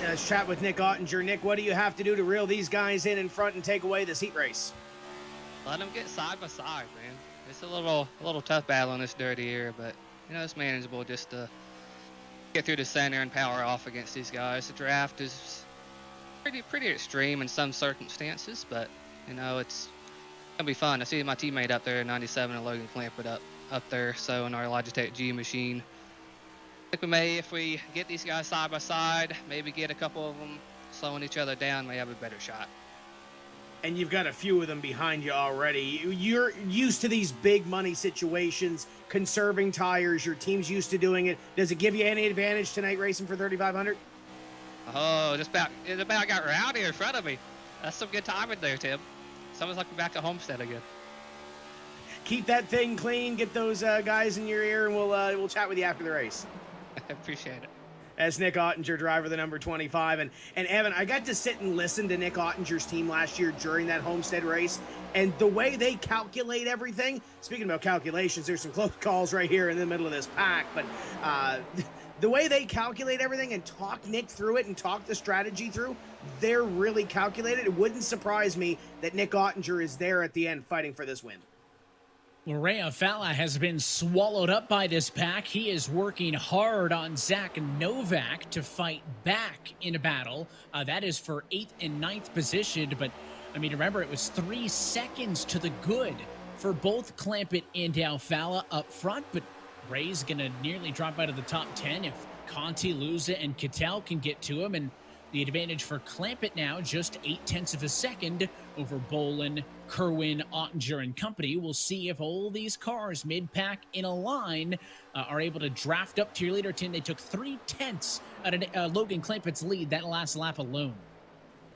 Yeah, let's chat with Nick Ottinger. Nick, what do you have to do to reel these guys in front and take away this heat race? Let them get side by side, man. It's a little tough battle in this dirty area, but you know it's manageable just to get through the center and power off against these guys. The draft is pretty extreme in some circumstances, but you know it's gonna be fun. I see my teammate up there, 97, and Logan Clampett up there. So in our Logitech G machine. I think we may, if we get these guys side by side, maybe get a couple of them slowing each other down, may have a better shot. And you've got a few of them behind you already. You're used to these big money situations, conserving tires. Your team's used to doing it. Does it give you any advantage tonight racing for 3,500? Oh, it about got rowdy in front of me. That's some good timing there, Tim. Someone's like back to Homestead again. Keep that thing clean. Get those guys in your ear, and we'll chat with you after the race. I appreciate it. As Nick Ottinger, driver of the number 25. And Evan, I got to sit and listen to Nick Ottinger's team last year during that Homestead race. And the way they calculate everything, speaking about calculations, there's some close calls right here in the middle of this pack. But the way they calculate everything and talk Nick through it and talk the strategy through, they're really calculated. It wouldn't surprise me that Nick Ottinger is there at the end fighting for this win. Rea Falla has been swallowed up by this pack. He is working hard on Zach Novak to fight back in a battle. That is for 8th and 9th position. But, I mean, remember, it was 3 seconds to the good for both Clampett and Alfalla up front. But Ray's going to nearly drop out of the top 10 if Conti, Luza, and Cattell can get to him. And the advantage for Clampett now, just 0.8 of a second over Bolin, Kerwin, Ottinger, and company. We'll see if all these cars mid-pack in a line are able to draft up to your leader, Tim. They took 0.3 out of Logan Clampett's lead that last lap alone.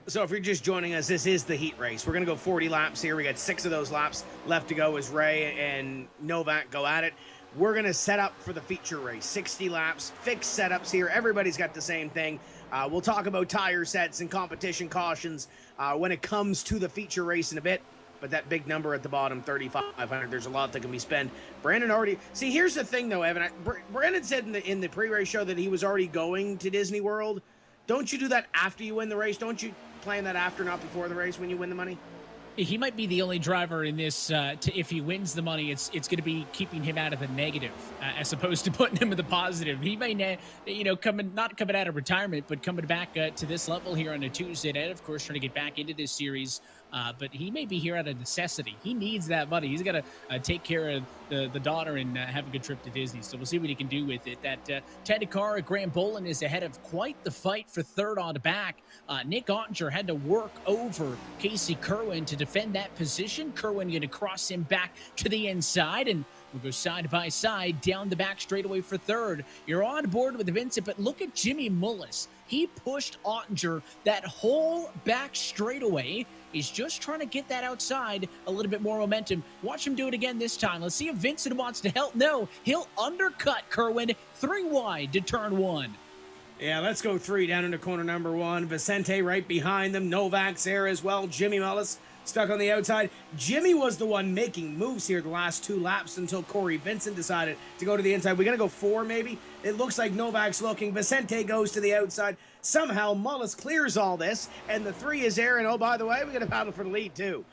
So if you're just joining us, this is the heat race. We're going to go 40 laps here. We got 6 of those laps left to go as Ray and Novak go at it. We're going to set up for the feature race. 60 laps, fixed setups here. Everybody's got the same thing. We'll talk about tire sets and competition cautions when it comes to the feature race in a bit. But that big number at the bottom, 3,500, there's a lot that can be spent. Brandon already... See, here's the thing, though, Evan. Brandon said in the pre-race show that he was already going to Disney World. Don't you do that after you win the race? Don't you plan that after, not before the race when you win the money? He might be the only driver in this, if he wins the money, it's going to be keeping him out of the negative as opposed to putting him in the positive. He may, not coming out of retirement, but coming back to this level here on a Tuesday night, of course, trying to get back into this series. But he may be here out of necessity. He needs that money. He's got to take care of the daughter and have a good trip to Disney. So we'll see what he can do with it. That Tedekar, Graham Bolin is ahead of quite the fight for third on the back. Nick Ottinger had to work over Casey Kerwin to defend that position. Kerwin going to cross him back to the inside, and we'll go side by side down the back straightaway for third. You're on board with Vincent, but look at Jimmy Mullis. He pushed Ottinger that whole back straightaway. He's just trying to get that outside, a little bit more momentum. Watch him do it again this time. Let's see if Vincent wants to help. No, he'll undercut Kerwin 3 wide to turn 1. Yeah, let's go 3 down into corner number 1. Vicente right behind them. Novak's there as well. Jimmy Mullis stuck on the outside. Jimmy was the one making moves here the last 2 laps until Corey Vincent decided to go to the inside. We're going to go 4 maybe. It looks like Novak's looking. Vicente goes to the outside. Somehow Mullis clears all this, and the 3 is there. And oh, by the way, we got a battle for the lead too.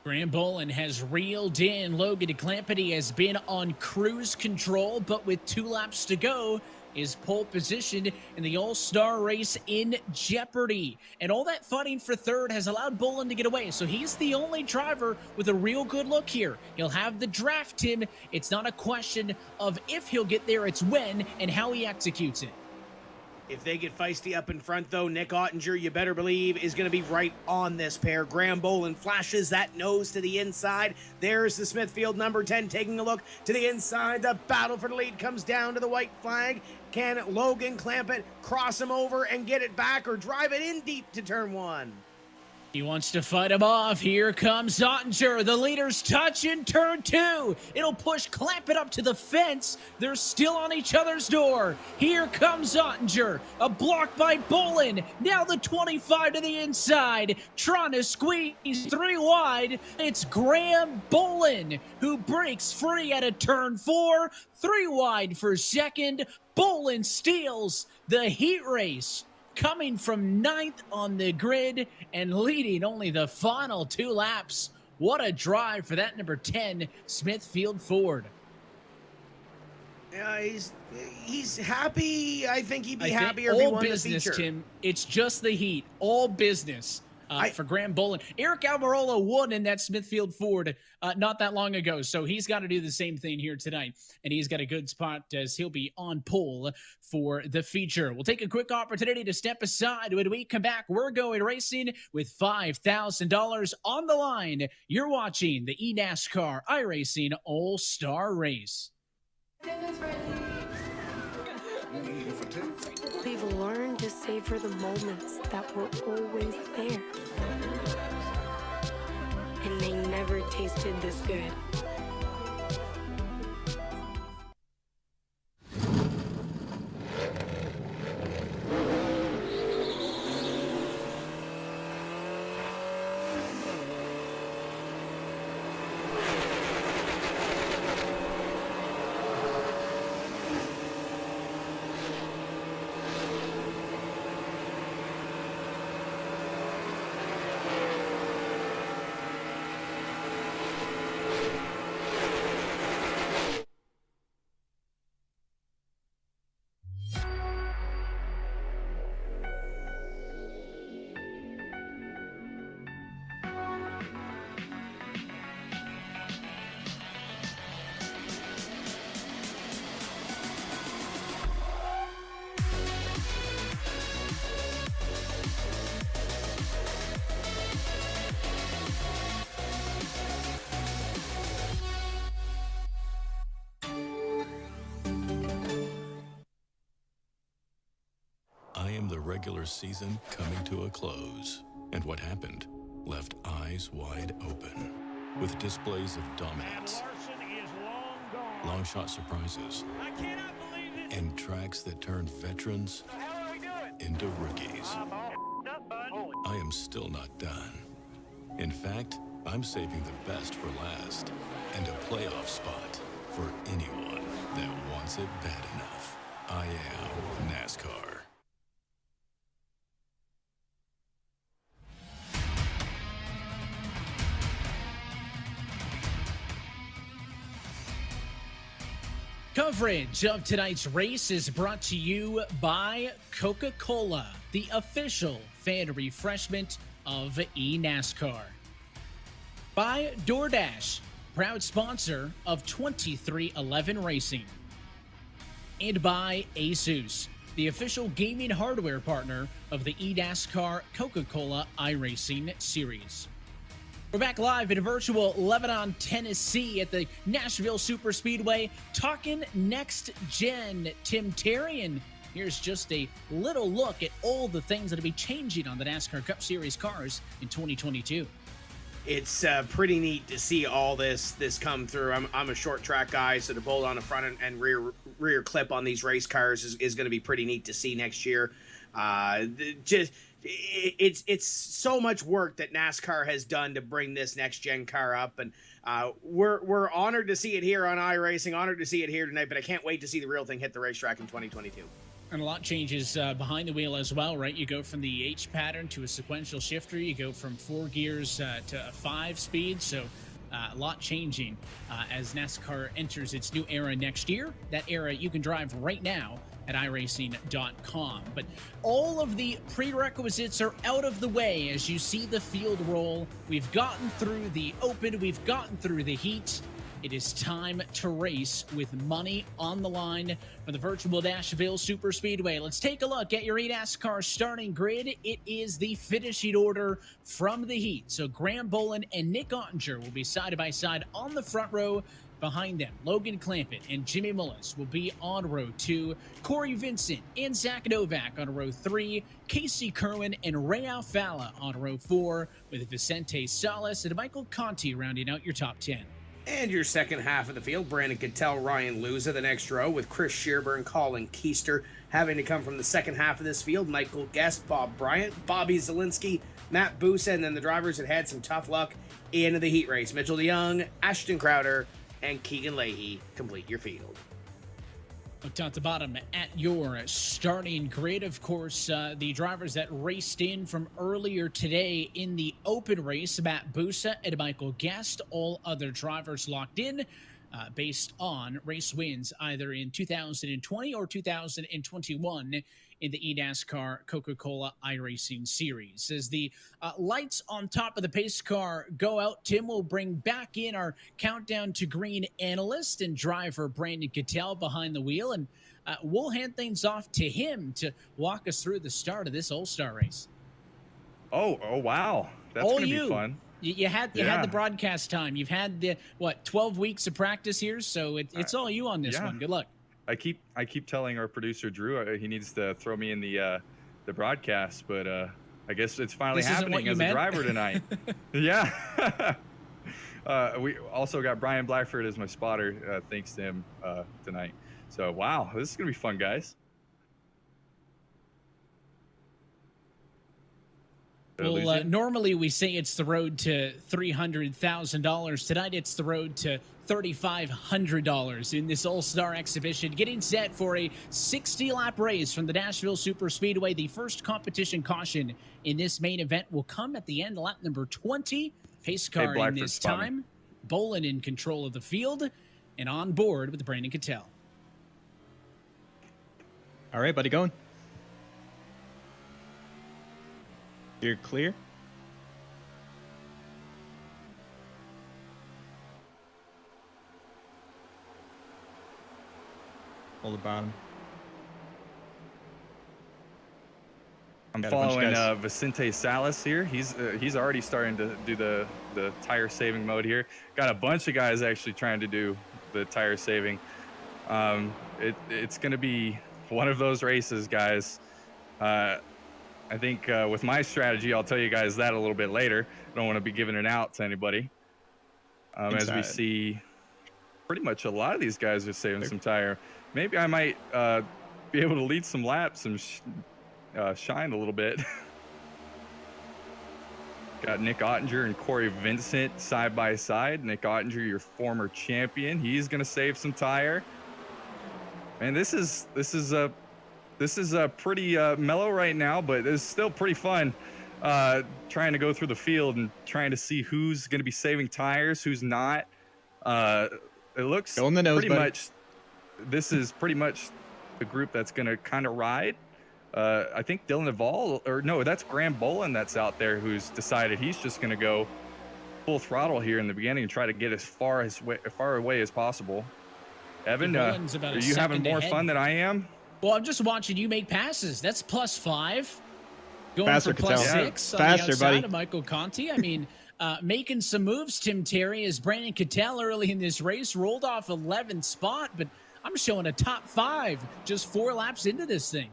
Graham Bolin has reeled in Logan Clampett. He has been on cruise control, but with 2 laps to go, is pole position in the All-Star race in jeopardy. And all that fighting for third has allowed Bolin to get away. So he's the only driver with a real good look here. He'll have the draft, Tim. It's not a question of if he'll get there, it's when and how he executes it. If they get feisty up in front, though, Nick Ottinger, you better believe, is going to be right on this pair. Graham Bolin flashes that nose to the inside. There's the Smithfield number 10 taking a look to the inside. The battle for the lead comes down to the white flag. Can Logan clamp it, cross him over, and get it back, or drive it in deep to turn 1? He wants to fight him off. Here comes Ottinger. The leaders touch in turn 2. It'll push, clamp it up to the fence. They're still on each other's door. Here comes Ottinger. A block by Bolin. Now the 25 to the inside. Trying to squeeze 3 wide. It's Graham Bolin who breaks free at a turn 4. 3 wide for second. Bolin steals the heat race, coming from 9th on the grid and leading only the final 2 laps. What a drive for that number 10 Smithfield Ford. Yeah, he's happy. I think he'd be happier if he won business, the feature. Tim. It's just the heat. All business for Graham Bolin. Eric Almirola won in that Smithfield Ford not that long ago, so he's got to do the same thing here tonight, and he's got a good spot as he'll be on pole for the feature. We'll take a quick opportunity to step aside. When we come back, we're going racing with $5,000 on the line. You're watching the eNASCAR iRacing All-Star Race. We've learned to savor the moments that were always there. And they never tasted this good. I am the regular season coming to a close. And what happened left eyes wide open, with displays of dominance, long shot surprises, and tracks that turned veterans into rookies. I am still not done. In fact, I'm saving the best for last, and a playoff spot for anyone that wants it bad enough. I am NASCAR. Coverage of tonight's race is brought to you by Coca-Cola, the official fan refreshment of eNASCAR. By DoorDash, proud sponsor of 2311 Racing. And by Asus, the official gaming hardware partner of the eNASCAR Coca-Cola iRacing series. We're back live in virtual Lebanon, Tennessee at the Nashville Super Speedway, talking next gen. Tim Terry, and here's just a little look at all the things that will be changing on the NASCAR Cup Series cars in 2022. It's pretty neat to see all this come through. I'm a short track guy, so to bolt on the front and rear clip on these race cars is going to be pretty neat to see next year. It's so much work that NASCAR has done to bring this next gen car up, and we're honored to see it here on iRacing, honored to see it here tonight, but I can't wait to see the real thing hit the racetrack in 2022. And a lot changes behind the wheel as well, right? You go from the H pattern to a sequential shifter. You go from 4 gears to a 5 speed. So a lot changing as NASCAR enters its new era next year. That era you can drive right now at iRacing.com. But all of the prerequisites are out of the way as you see the field roll. We've gotten through the open. We've gotten through the heat. It is time to race with money on the line for the virtual Nashville Super Speedway. Let's take a look at your eNASCAR starting grid. It is the finishing order from the heat. So Graham Bolin and Nick Ottinger will be side by side on the front row. Behind them, Logan Clampett and Jimmy Mullis will be on row 2. Corey Vincent and Zach Novak on row 3. Casey Kerwin and Ray Alfala on row 4, with Vicente Salas and Michael Conti rounding out your top 10. And your second half of the field, Brandon Cattell, Ryan Luza, the next row, with Chris Shearburn, Colin Keister having to come from the second half of this field. Michael Guest, Bob Bryant, Bobby Zielinski, Matt Busa, and then the drivers that had some tough luck into the heat race. Mitchell DeYoung, Ashton Crowder, and Keegan Leahy complete your field. Top to bottom at your starting grid, of course, the drivers that raced in from earlier today in the open race, Matt Busa and Michael Guest. All other drivers locked in based on race wins either in 2020 or 2021 in the eNASCAR Coca-Cola iRacing Series. As the lights on top of the pace car go out, Tim will bring back in our countdown to green analyst and driver Brandon Cattell behind the wheel, and we'll hand things off to him to walk us through the start of this All-Star race. Oh, wow. That's going to be fun. You had the broadcast time. You've had the 12 weeks of practice here, so it's all you on this one. Good luck. I keep telling our producer Drew he needs to throw me in the broadcast, but I guess it's finally happening as a driver tonight. Yeah. We also got Brian Blackford as my spotter, thanks to him tonight. So wow, this is gonna be fun, guys. Well, normally we say it's the road to $300,000. Tonight it's the road to $3,500 in this All-Star exhibition. Getting set for a 60-lap race from the Nashville Super Speedway. The first competition caution in this main event will come at the end, lap number 20. Pace car in this time. Bolin in control of the field and on board with Brandon Cattell. All right, buddy, going. You're clear. Hold the bottom. I'm following Vicente Salas here. He's already starting to do the tire saving mode here. Got a bunch of guys actually trying to do the tire saving. It's going to be one of those races, guys. I think with my strategy, I'll tell you guys that a little bit later. I don't want to be giving it out to anybody. As we see, pretty much a lot of these guys are saving some tire. Maybe I might be able to lead some laps and shine a little bit. Got Nick Ottinger and Corey Vincent side by side. Nick Ottinger, your former champion, he's going to save some tire. And this is pretty mellow right now, but it's still pretty fun trying to go through the field and trying to see who's going to be saving tires, who's not. It looks pretty much, this is pretty much the group that's going to kind of ride. I think Dylan Naval, or no, that's Graham Bolin that's out there who's decided he's just going to go full throttle here in the beginning and try to get as far away as possible. Evan, are you having more fun than I am? Well, I'm just watching you make passes. That's +5. Going Faster, for +6 on the outside buddy. of Michael Conti. I mean, making some moves, Tim Terry, as Brandon Cattell early in this race rolled off 11th spot, but I'm showing a top 5 just 4 laps into this thing.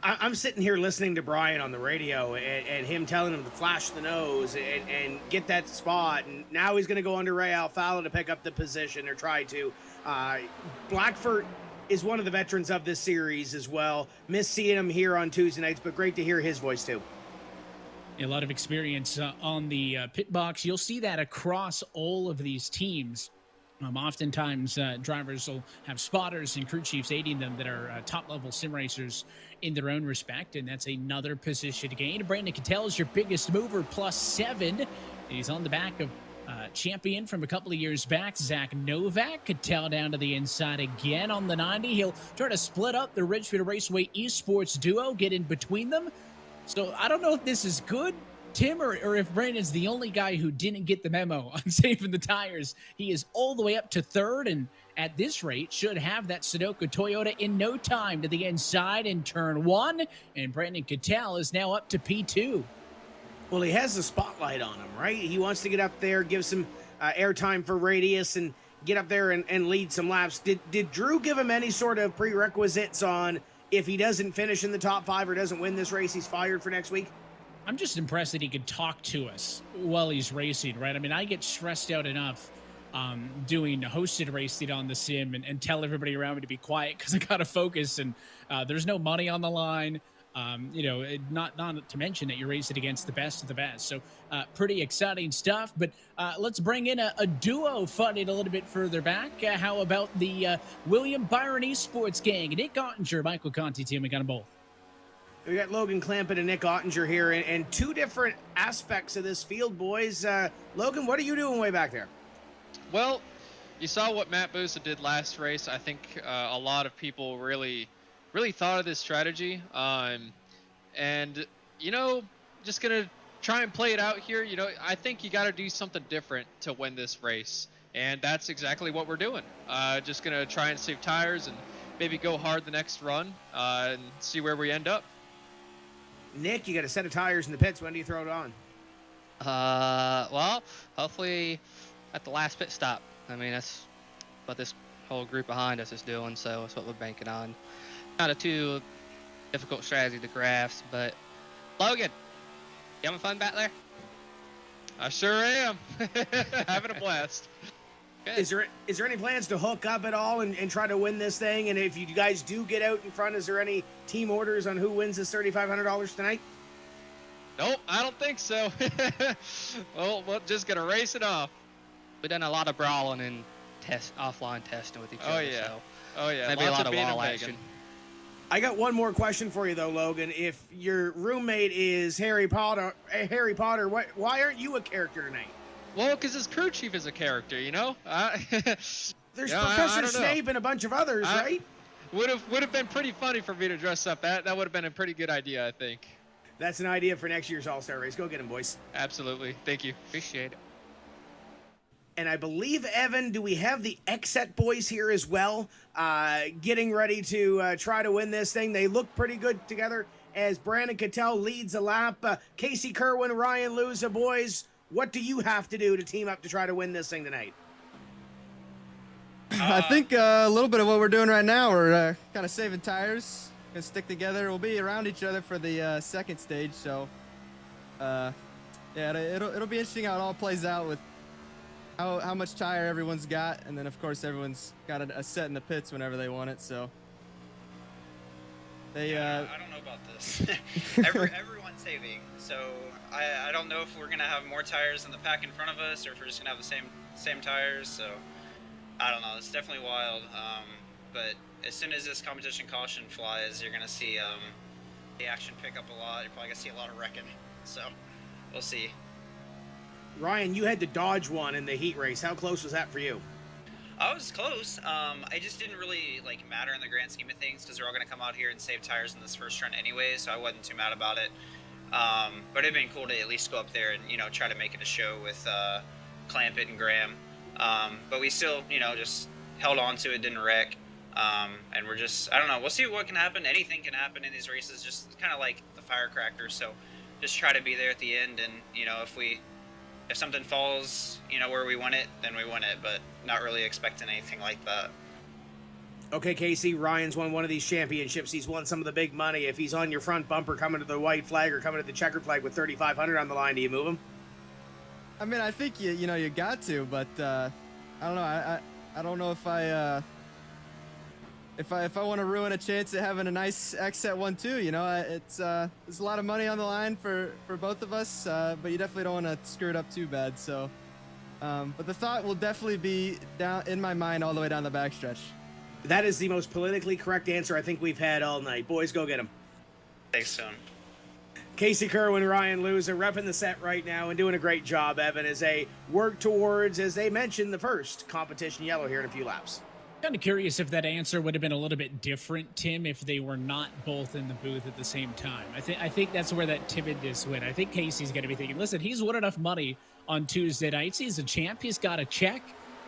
I'm sitting here listening to Brian on the radio and him telling him to flash the nose and get that spot. And now he's going to go under Ray Alfala to pick up the position or try to. Blackford is one of the veterans of this series as well. Miss seeing him here on Tuesday nights, but great to hear his voice too. A lot of experience on the pit box. You'll see that across all of these teams. Oftentimes, drivers will have spotters and crew chiefs aiding them that are top-level sim racers in their own respect, and that's another position gain. Brandon Cattell is your biggest mover, +7. He's on the back of champion from a couple of years back, Zach Novak. Cattell down to the inside again on the 90. He'll try to split up the Ridgefield Raceway Esports duo, get in between them. So I don't know if this is good Tim or if Brandon's the only guy who didn't get the memo on saving the tires. He is all the way up to third, and at this rate should have that Sunoco Toyota in no time to the inside in turn 1, and Brandon Cattell is now up to P2. Well, he has the spotlight on him, right? He wants to get up there, give some airtime for Radius, and get up there and lead some laps. Did Drew give him any sort of prerequisites on if he doesn't finish in the top 5 or doesn't win this race, he's fired for next week? I'm just impressed that he could talk to us while he's racing, right? I mean, I get stressed out enough doing hosted racing on the sim and tell everybody around me to be quiet because I got to focus, and there's no money on the line. Not to mention that you're racing against the best of the best. So pretty exciting stuff. But let's bring in a duo funded a little bit further back. How about the William Byron Esports gang? Nick Ottinger, Michael Conti team. We got them both. We got Logan Clampett and Nick Ottinger here, and two different aspects of this field, boys. Logan, what are you doing way back there? Well, you saw what Matt Boosa did last race. I think a lot of people really thought of this strategy. And, just going to try and play it out here. I think you got to do something different to win this race. And that's exactly what we're doing. Just going to try and save tires and maybe go hard the next run and see where we end up. Nick, you got a set of tires in the pits. When do you throw it on? Well, hopefully at the last pit stop. I mean, that's what this whole group behind us is doing, so that's what we're banking on. Not a too difficult strategy to grasp, but Logan, you having fun back there? I sure am. Having a blast. Good. Is there any plans to hook up at all and try to win this thing? And if you guys do get out in front, is there any team orders on who wins this $3,500 tonight? Nope, I don't think so. Well, we're just gonna race it off. We've done a lot of brawling and offline testing with each other. Yeah. So Oh yeah. maybe a Lots lot of of being wall a action. Megan. I got one more question for you though, Logan. If your roommate is Harry Potter, why aren't you a character tonight? Well, because his crew chief is a character, There's Yeah, I Professor don't know. Snape and a bunch of others, right? Would have been pretty funny for me to dress up. That would have been a pretty good idea, I think. That's an idea for next year's All-Star race. Go get him, boys. Absolutely. Thank you. Appreciate it. And I believe, Evan, do we have the Exet boys here as well? Getting ready to try to win this thing. They look pretty good together as Brandon Cattell leads a lap. Casey Kerwin, Ryan Luza, boys, what do you have to do to team up to try to win this thing tonight? I think a little bit of what we're doing right now, we're kind of saving tires, gonna stick together. We'll be around each other for the second stage, so yeah, it'll be interesting how it all plays out with how much tire everyone's got, and then of course everyone's got a set in the pits whenever they want it. So they I don't know about this. Everyone's saving, so I don't know if we're gonna have more tires in the pack in front of us, or if we're just gonna have the same tires. So I don't know. It's definitely wild. But as soon as this competition caution flies, you're gonna see the action pick up a lot. You're probably gonna see a lot of wrecking. So we'll see. Ryan, you had to dodge one in the heat race. How close was that for you? I was close. I just didn't really matter in the grand scheme of things because they're all going to come out here and save tires in this first run anyway, so I wasn't too mad about it. But it'd been cool to at least go up there and try to make it a show with Clampett and Graham. But we still just held on to it, didn't wreck. And we're just, I don't know, we'll see what can happen. Anything can happen in these races, just kind of like the firecracker. So just try to be there at the end, and if something falls, where we want it, then we want it, but not really expecting anything like that. Okay, Casey, Ryan's won one of these championships. He's won some of the big money. If he's on your front bumper coming to the white flag or coming to the checkered flag with $3,500 on the line, do you move him? I mean, I think you got to, but I don't know. I don't know if I want to ruin a chance at having a nice Exet one too. It's there's a lot of money on the line for both of us, but you definitely don't want to screw it up too bad. So, but the thought will definitely be down in my mind all the way down the backstretch. That is the most politically correct answer I think we've had all night. Boys, go get him. Thanks, soon. Casey Kerwin, Ryan Luza, repping the set right now and doing a great job, Evan, as they work towards, as they mentioned, the first competition yellow here in a few laps. Kind of curious if that answer would have been a little bit different, Tim, if they were not both in the booth at the same time. I think that's where that timidness went. I think Casey's going to be thinking, listen, he's won enough money on Tuesday nights. He's a champ. He's got a check.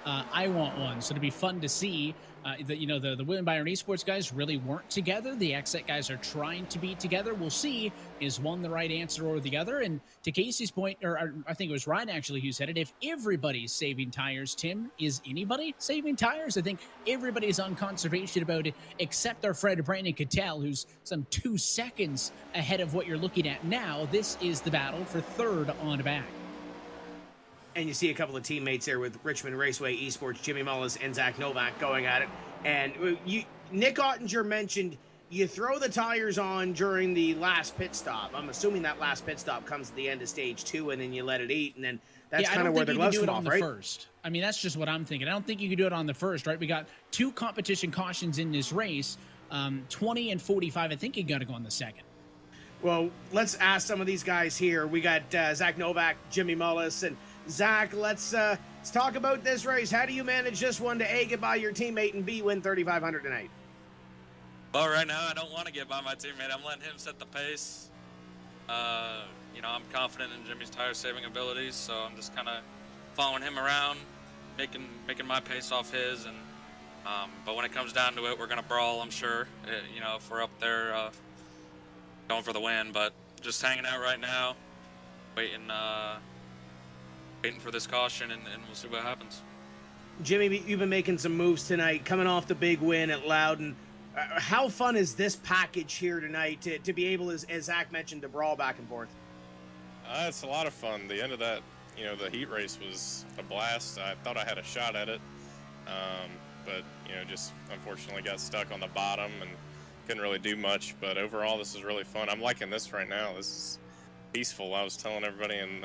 I want one. So it'll be fun to see that, you know, the William Byron Esports guys really weren't together. The XSET guys are trying to be together. We'll see, is one the right answer or the other? And to Casey's point, or I think it was Ryan actually who said it, if everybody's saving tires, Tim, is anybody saving tires? I think everybody's on conservation about it, except our friend Brandon Cattell, who's some 2 seconds ahead of what you're looking at now. This is the battle for third on back. And you see a couple of teammates there with Richmond Raceway Esports, Jimmy Mullis and Zach Novak going at it. And Nick Ottinger mentioned you throw the tires on during the last pit stop. I'm assuming that last pit stop comes at the end of stage 2, and then you let it eat, and then that's kind of where the gloves come off, right? First. I mean, that's just what I'm thinking. I don't think you can do it on the first, right? We got 2 competition cautions in this race, 20 and 45. I think you got to go on the second. Well, let's ask some of these guys here. We got Zach Novak, Jimmy Mullis, and Zach, let's talk about this race. How do you manage this one to A, get by your teammate, and B, win 3,500 tonight? Well, right now I don't want to get by my teammate. I'm letting him set the pace. You know, I'm confident in Jimmy's tire saving abilities, so I'm just kind of following him around, making my pace off his. And but when it comes down to it, we're gonna brawl, I'm sure. You know, if we're up there going for the win, but just hanging out right now, waiting for this caution, and we'll see what happens. Jimmy, you've been making some moves tonight, coming off the big win at Loudon. How fun is this package here tonight to be able, as Zach mentioned, to brawl back and forth? It's a lot of fun. The end of that, you know, the heat race was a blast. I thought I had a shot at it, but, you know, just unfortunately got stuck on the bottom and couldn't really do much. But overall, this is really fun. I'm liking this right now. This is peaceful. I was telling everybody in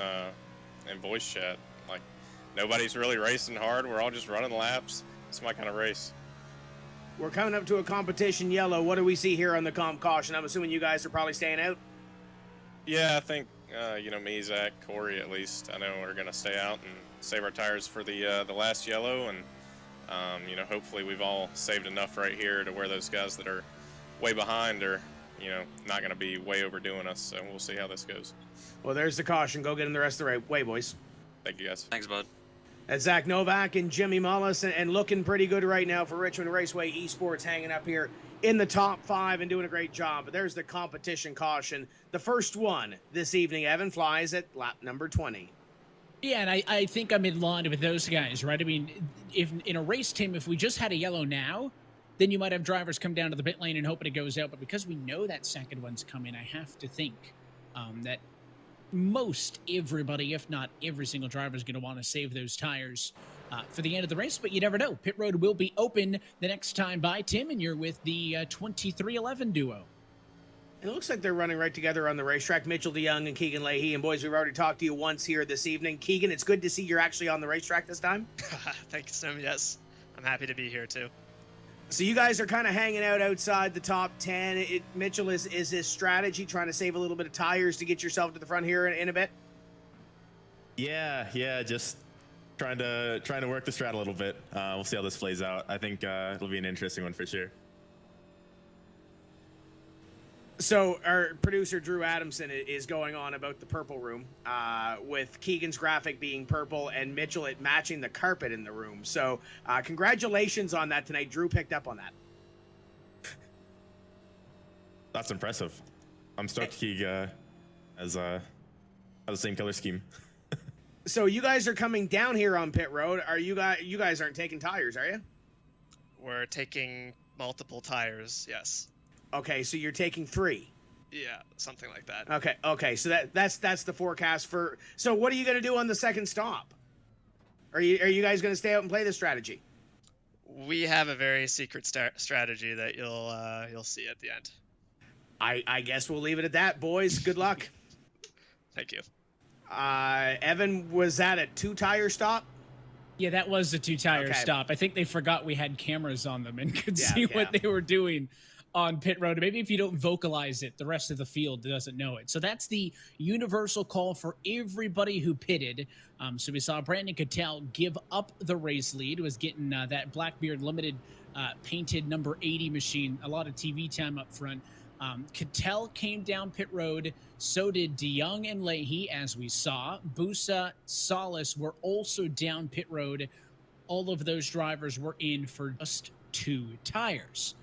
voice chat, like, nobody's really racing hard. We're all just running laps. It's my kind of race. We're coming up to a competition yellow. What do we see here on the comp caution? I'm assuming you guys are probably staying out. Yeah, I think you know, me, Zach, Corey, at least, I know we're gonna stay out and save our tires for the last yellow, and you know, hopefully we've all saved enough right here to where those guys that are way behind are, you know, not gonna be way overdoing us. So we'll see how this goes. Well, there's the caution. Go get in the rest of the way, boys. Thank you, guys. Thanks, bud. That's Zach Novak and Jimmy Mullis, and looking pretty good right now for Richmond Raceway Esports, hanging up here in the top 5 and doing a great job. But there's the competition caution. The first one this evening, Evan, flies at lap number 20. Yeah, and I think I'm in line with those guys, right? I mean, if in a race, Tim, if we just had a yellow now, then you might have drivers come down to the pit lane and hoping it goes out. But because we know that second one's coming, I have to think that most everybody, if not every single driver, is going to want to save those tires for the end of the race. But you never know. Pit road will be open the next time by, Tim, and you're with the 2311 duo. It looks like they're running right together on the racetrack. Mitchell DeYoung and Keegan Leahy. And boys, we've already talked to you once here this evening. Keegan, it's good to see you're actually on the racetrack this time. Thanks, Tim. Yes, I'm happy to be here too. So you guys are kind of hanging out outside the top 10. Mitchell, is his strategy trying to save a little bit of tires to get yourself to the front here in a bit? Yeah, just trying to work the strat a little bit. We'll see how this plays out. I think it'll be an interesting one for sure. So our producer Drew Adamson is going on about the purple room, with Keegan's graphic being purple and Mitchell matching the carpet in the room. So congratulations on that tonight. Drew picked up on that. That's impressive. I'm stoked Keeg has the same color scheme. So you guys are coming down here on pit road. Are you guys aren't taking tires, are you? We're taking multiple tires, yes. Okay, so you're taking 3. Yeah, something like that. Okay. So that's the forecast for. So what are you going to do on the second stop? Are you guys going to stay out and play this strategy? We have a very secret strategy that you'll see at the end. I guess we'll leave it at that, boys. Good luck. Thank you. Evan, was that a 2-tire stop? Yeah, that was a 2-tire stop. I think they forgot we had cameras on them and could see what they were doing. on pit road. Maybe if you don't vocalize it, the rest of the field doesn't know it. So that's the universal call for everybody who pitted. So we saw Brandon Cattell give up the race lead, was getting that Blackbeard Limited painted number 80 machine, a lot of TV time up front. Cattell came down pit road, so did DeYoung and Leahy, as we saw. Busa, Salas were also down pit road. All of those drivers were in for just 2 tires.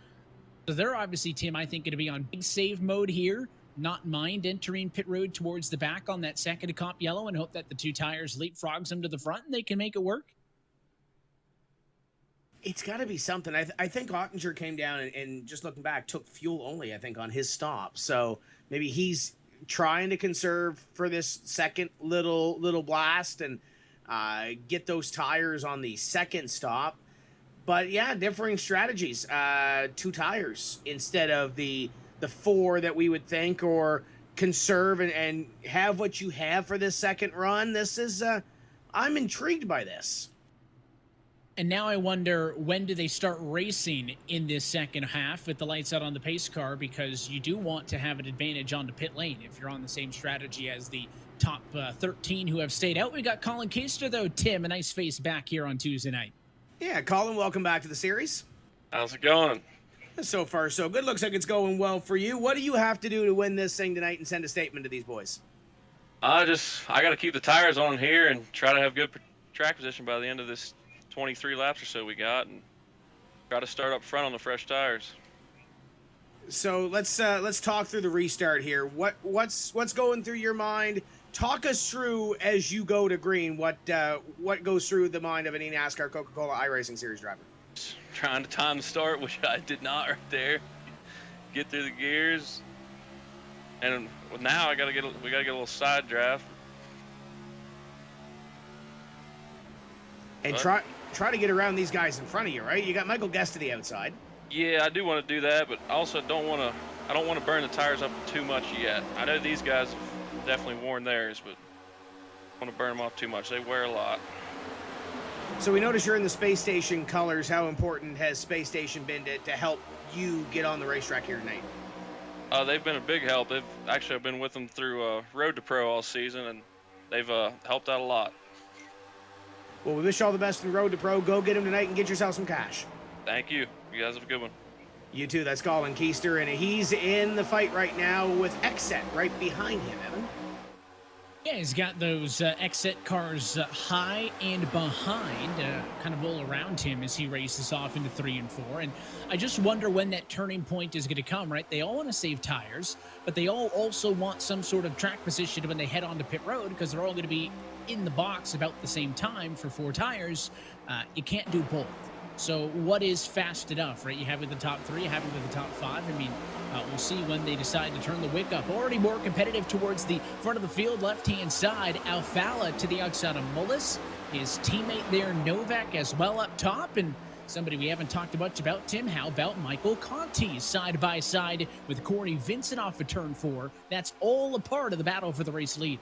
So they're obviously, Tim, I think, going to be on big save mode here, not mind entering pit road towards the back on that second comp yellow and hope that the 2 tires leapfrogs them to the front and they can make it work. It's got to be something. I think Ottinger came down and just looking back, took fuel only, I think, on his stop. So maybe he's trying to conserve for this second little blast and get those tires on the second stop. But yeah, differing strategies. 2 tires instead of the 4 that we would think, or conserve and have what you have for this second run. This is, I'm intrigued by this. And now I wonder, when do they start racing in this second half with the lights out on the pace car? Because you do want to have an advantage on the pit lane if you're on the same strategy as the top 13 who have stayed out. We got Colin Keister, though. Tim, a nice face back here on Tuesday night. Yeah, Colin, welcome back to the series. How's it going? So far, so good. Looks like it's going well for you. What do you have to do to win this thing tonight and send a statement to these boys? I got to keep the tires on here and try to have good track position by the end of this 23 laps or so we got, and try to start up front on the fresh tires. So let's talk through the restart here. What's going through your mind? Talk us through as you go to green. What goes through the mind of an eNASCAR Coca-Cola iRacing Series driver? Trying to time the start, which I did not right there. Get through the gears, and now we gotta get a little side draft. And try to get around these guys in front of you, right? You got Michael Guest to the outside. Yeah, I do want to do that, but also I don't want to burn the tires up too much yet. I know these guys have definitely worn theirs, but I want to burn them off too much. They wear a lot. So we notice you're in the Space Station colors. How important has Space Station been to help you get on the racetrack here tonight? They've been a big help. I've been with them through Road to Pro all season, and they've helped out a lot. Well, we wish you all the best in Road to Pro. Go get them tonight and get yourself some cash. Thank you. You guys have a good one. You too. That's Colin Keister, and he's in the fight right now with Exet right behind him, Evan. Yeah, he's got those exit cars high and behind, kind of all around him as he races off into 3 and 4. And I just wonder when that turning point is going to come, right? They all want to save tires, but they all also want some sort of track position when they head onto pit road, because they're all going to be in the box about the same time for 4 tires. You can't do both. So what is fast enough, right? You have it with the top 3, you have it with the top 5. I mean, we'll see when they decide to turn the wick up. Already more competitive towards the front of the field, left-hand side. Alfala to the outside of Mullis. His teammate there, Novak, as well up top. And somebody we haven't talked much about, Tim, how about Michael Conti side by side with Corey Vincent off of turn 4? That's all a part of the battle for the race lead.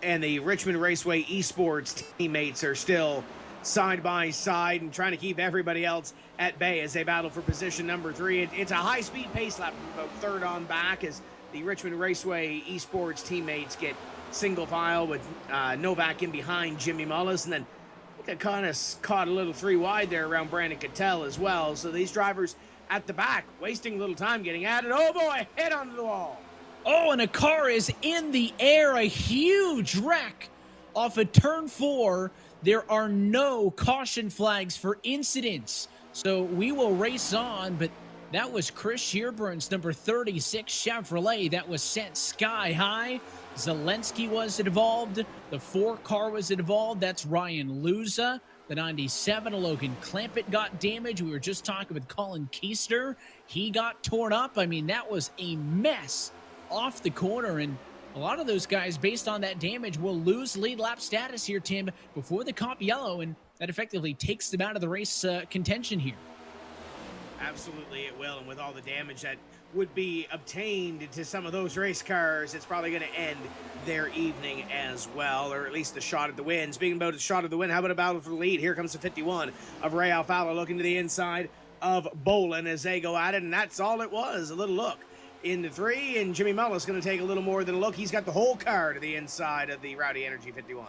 And the Richmond Raceway Esports teammates are still side by side and trying to keep everybody else at bay as they battle for position number 3. It's a high-speed pace lap from about 3rd on back as the Richmond Raceway Esports teammates get single file with Novak in behind Jimmy Mullis, and then I think I kind of caught a little 3 wide there around Brandon Cattell as well. So these drivers at the back wasting a little time getting at it. Oh boy, head onto the wall. Oh, and a car is in the air, a huge wreck off of turn 4. There are no caution flags for incidents, so we will race on, but that was Chris Shearburn's number 36 Chevrolet that was sent sky high. Zelensky was involved. The 4 car was involved. That's Ryan Luza. The 97, Logan Clampett got damaged. We were just talking with Colin Keister. He got torn up. I mean, that was a mess off the corner, and a lot of those guys, based on that damage, will lose lead lap status here, Tim, before the comp yellow, and that effectively takes them out of the race contention here. Absolutely it will, and with all the damage that would be obtained to some of those race cars, it's probably going to end their evening as well, or at least a shot at the win. Speaking about a shot at the win, how about a battle for the lead? Here comes the 51 of Ray Alfala looking to the inside. of Bolin as they go at it, and that's all it was. A little look into 3, and Jimmy Mullis going to take a little more than a look. He's got the whole car to the inside of the Rowdy Energy 51.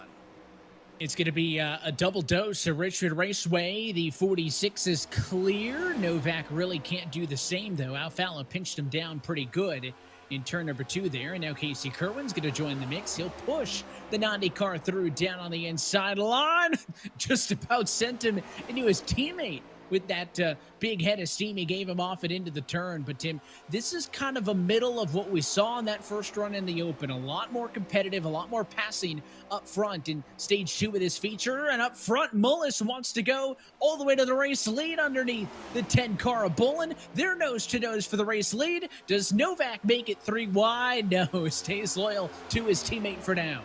It's going to be a double dose of Richmond Raceway. The 46 is clear. Novak really can't do the same, though. Alfala pinched him down pretty good in turn number 2 there. And now Casey Kerwin's going to join the mix. He'll push the 90 car through down on the inside line. Just about sent him into his teammate with that big head of steam he gave him off it into the turn. But, Tim, this is kind of a middle of what we saw in that first run in the Open. A lot more competitive, a lot more passing up front in stage 2 of this feature. And up front, Mullis wants to go all the way to the race lead underneath the 10 car of Bolin. They're nose-to-nose for the race lead. Does Novak make it 3 wide? No, stays loyal to his teammate for now.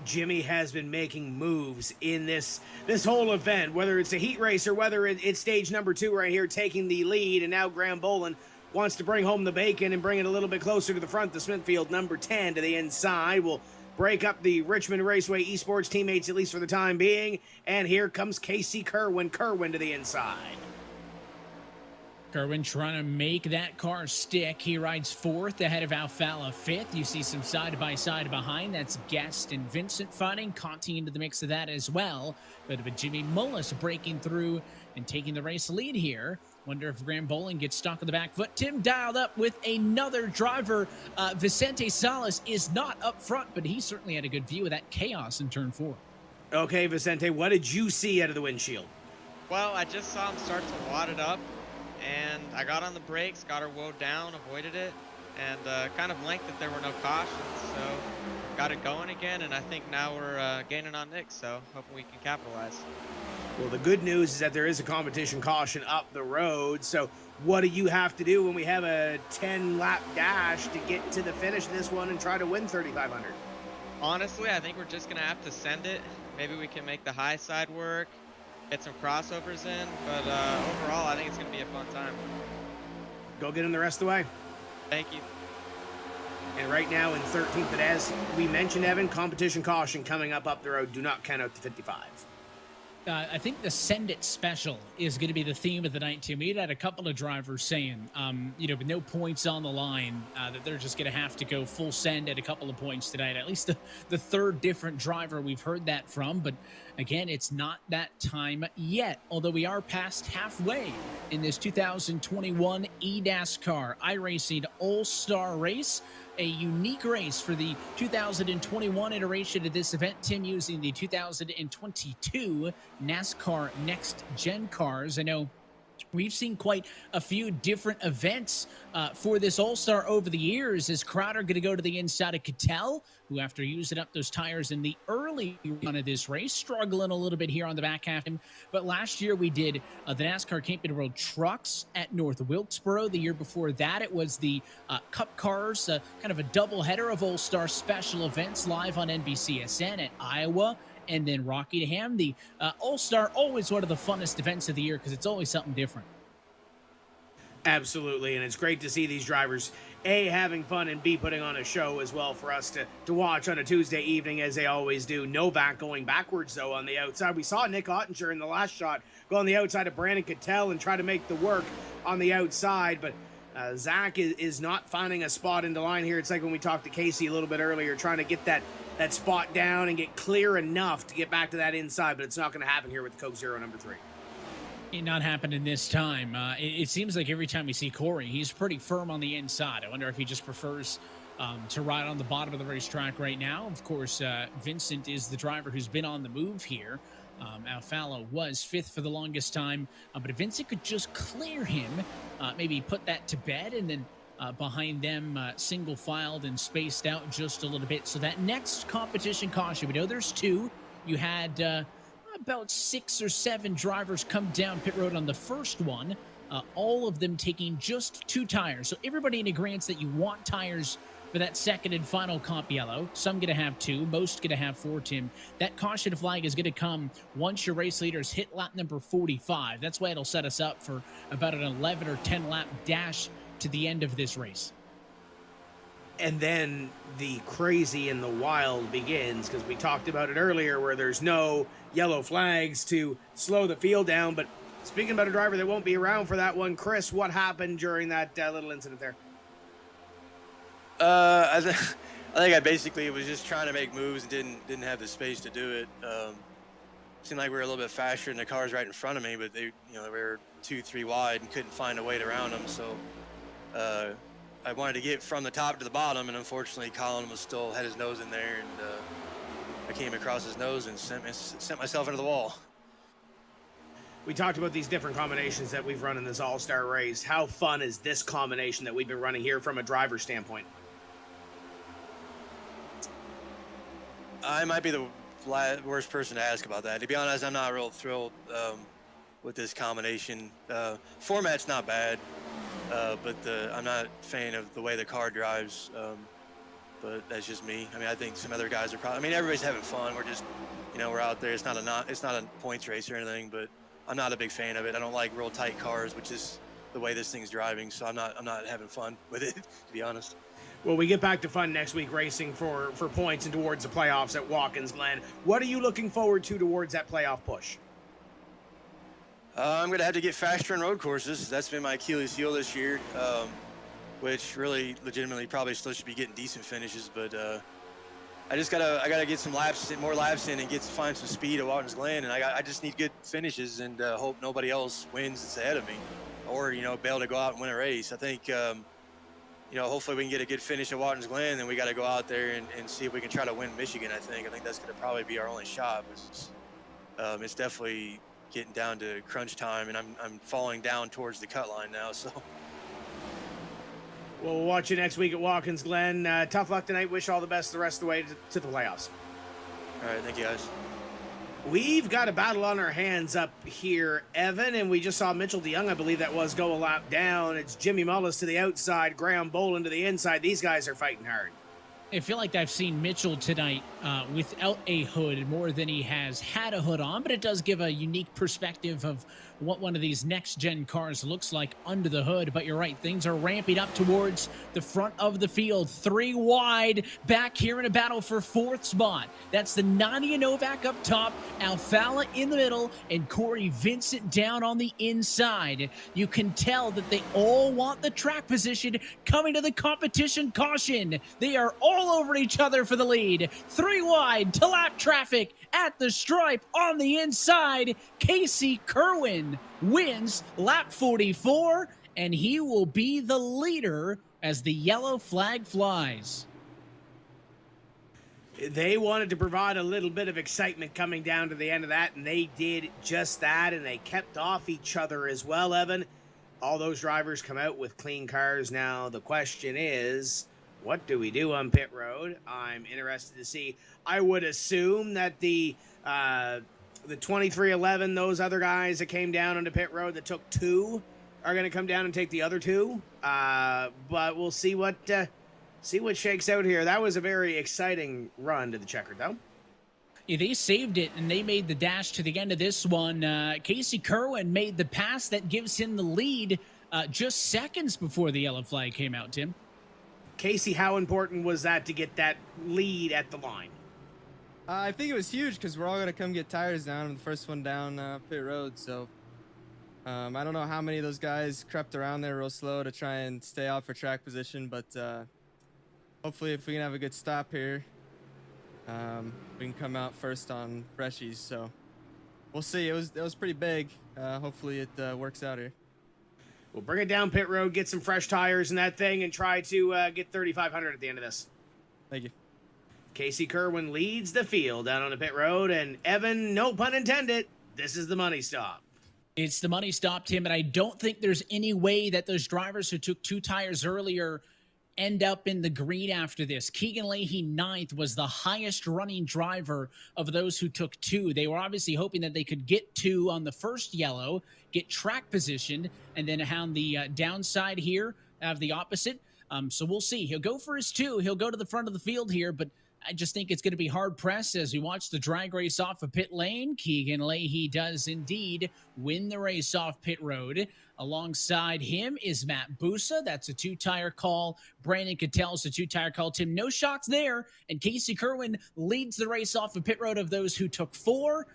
Jimmy has been making moves in this whole event, whether it's a heat race or whether it's stage number 2 right here taking the lead, and now Graham Bolin wants to bring home the bacon and bring it a little bit closer to the front. The Smithfield number 10 to the inside will break up the Richmond Raceway Esports teammates, at least for the time being, and here comes Casey Kerwin to the inside. Kerwin trying to make that car stick. He rides 4th ahead of Alfala 5th. You see some side-by-side behind. That's Guest and Vincent fighting. Conti into the mix of that as well. But Jimmy Mullis breaking through and taking the race lead here. Wonder if Graham Bolin gets stuck on the back foot. Tim dialed up with another driver. Vicente Salas is not up front, but he certainly had a good view of that chaos in turn 4. Okay, Vicente, what did you see out of the windshield? Well, I just saw him start to wad it up, and I got on the brakes, got her woed down, avoided it, and kind of linked that there were no cautions, so got it going again, and I think now we're gaining on Nick, so hoping we can capitalize. Well, the good news is that there is a competition caution up the road, so what do you have to do when we have a 10-lap dash to get to the finish of this one and try to win 3,500? Honestly, I think we're just going to have to send it. Maybe we can make the high side work, get some crossovers in, but overall, I think it's going to be a fun time. Go get him the rest of the way. Thank you. And right now in 13th, but as we mentioned, Evan, competition caution coming up the road. Do not count out the 55. I think the send it special is going to be the theme of the night, too. We had a couple of drivers saying, with no points on the line, that they're just going to have to go full send at a couple of points tonight. At least the third different driver we've heard that from. But again, it's not that time yet, although we are past halfway in this 2021 eNASCAR iRacing All-Star Race. A unique race for the 2021 iteration of this event, Tim, using the 2022 NASCAR Next Gen cars. I know we've seen quite a few different events for this All-Star over the years. Is Crowder going to go to the inside of Cattell, who after using up those tires in the early run of this race, struggling a little bit here on the back half. But last year we did the NASCAR Camping World Trucks at North Wilkesboro. The year before that, it was the Cup Cars, kind of a doubleheader of All-Star special events live on NBCSN at Iowa. And then Rockingham, the All-Star, always one of the funnest events of the year because it's always something different. Absolutely, and it's great to see these drivers, A, having fun, and B, putting on a show as well for us to watch on a Tuesday evening, as they always do. Novak going backwards, though, on the outside. We saw Nick Ottinger in the last shot go on the outside of Brandon Cattell and try to make the work on the outside, but Zach is not finding a spot in the line here. It's like when we talked to Casey a little bit earlier, trying to get that spot down and get clear enough to get back to that inside, but it's not going to happen here with the Coke Zero number 3. It not happening this time. It seems like every time we see Corey, he's pretty firm on the inside. I wonder if he just prefers to ride on the bottom of the racetrack right now. Of course, Vincent is the driver who's been on the move here. Alfala was 5th for the longest time, but if Vincent could just clear him, maybe put that to bed, and then behind them, single filed and spaced out just a little bit. So that next competition caution, we know there's 2. You had about 6 or 7 drivers come down pit road on the first one, all of them taking just 2 tires. So everybody in agreement that you want tires for that second and final comp yellow. Some going to have 2, most going to have 4, Tim. That caution flag is going to come once your race leaders hit lap number 45. That's why it'll set us up for about an 11 or 10 lap dash to the end of this race. And then the crazy and the wild begins, because we talked about it earlier where there's no yellow flags to slow the field down, but Speaking about a driver that won't be around for that one, Chris, what happened during that little incident there? I think I basically was just trying to make moves and didn't have the space to do it. Seemed like we were a little bit faster than the cars right in front of me, but they were 2-3 wide and couldn't find a way around them. So I wanted to get from the top to the bottom, and unfortunately Colin had his nose in there, and I came across his nose and sent myself into the wall. We talked about these different combinations that we've run in this all-star race. How fun is this combination that we've been running here from a driver standpoint? I might be the worst person to ask about that. To be honest, I'm not real thrilled with this combination. Format's not bad, but I'm not a fan of the way the car drives. But that's just me. I mean, I think some other guys are probably. I mean, everybody's having fun. We're just, we're out there. It's not a points race or anything, but I'm not a big fan of it. I don't like real tight cars, which is the way this thing's driving. So I'm not having fun with it, to be honest. Well, we get back to fun next week, racing for points and towards the playoffs at Watkins Glen. What are you looking forward to towards that playoff push? I'm going to have to get faster in road courses. That's been my Achilles heel this year, which really legitimately probably still should be getting decent finishes. But I gotta get some more laps in and find some speed at Watkins Glen. And I just need good finishes and hope nobody else wins that's ahead of me, or be able to go out and win a race. I think. Hopefully we can get a good finish at Watkins Glen, and we got to go out there and see if we can try to win Michigan. I think that's going to probably be our only shot. It's definitely getting down to crunch time, and I'm falling down towards the cut line now. So. Well, we'll watch you next week at Watkins Glen. Tough luck tonight. Wish all the best the rest of the way to the playoffs. All right, thank you guys. We've got a battle on our hands up here, Evan, and we just saw Mitchell DeYoung, I believe that was, go a lap down. It's Jimmy Mullis to the outside, Graham Boland to the inside. These guys are fighting hard. I feel like I've seen Mitchell tonight without a hood more than he has had a hood on, but it does give a unique perspective of what one of these next-gen cars looks like under the hood. But you're right, things are ramping up towards the front of the field. 3 wide back here in a battle for 4th spot. That's the Nadia Novak up top, Alfala in the middle, and Corey Vincent down on the inside. You can tell that they all want the track position coming to the competition caution. They are all over each other for the lead. 3 wide to lap traffic at the stripe on the inside. Casey Kerwin wins lap 44, and he will be the leader as the yellow flag flies. They wanted to provide a little bit of excitement coming down to the end of that, and they did just that, and they kept off each other as well, Evan. All those drivers come out with clean cars now. The question is, what do we do on pit road? I'm interested to see. I would assume that the 2311, those other guys that came down onto pit road that took 2 are going to come down and take the other 2. But we'll see what shakes out here. That was a very exciting run to the checkered, though. Yeah, they saved it, and they made the dash to the end of this one. Casey Kerwin made the pass that gives him the lead just seconds before the yellow flag came out, Tim. Casey, how important was that to get that lead at the line? I think it was huge because we're all going to come get tires down. I'm the first one down pit road, so I don't know how many of those guys crept around there real slow to try and stay out for track position, but hopefully if we can have a good stop here, we can come out first on freshies. So we'll see. It was pretty big. Hopefully it works out here. We'll bring it down pit road, get some fresh tires in that thing, and try to get 3,500 at the end of this. Thank you. Casey Kerwin leads the field down on the pit road, and Evan, no pun intended, this is the money stop. It's the money stop, Tim, and I don't think there's any way that those drivers who took 2 tires earlier end up in the green after this. Keegan Leahy, 9th, was the highest running driver of those who took 2. They were obviously hoping that they could get 2 on the first yellow, get track positioned, and then on the downside here, have the opposite. So we'll see. He'll go for his 2. He'll go to the front of the field here, but I just think it's going to be hard-pressed as we watch the drag race off of pit lane. Keegan Leahy does indeed win the race off pit road. Alongside him is Matt Busa. That's a 2-tire call. Brandon Cattell's a 2-tire call. Tim, no shocks there. And Casey Kerwin leads the race off of pit road of those who took 4.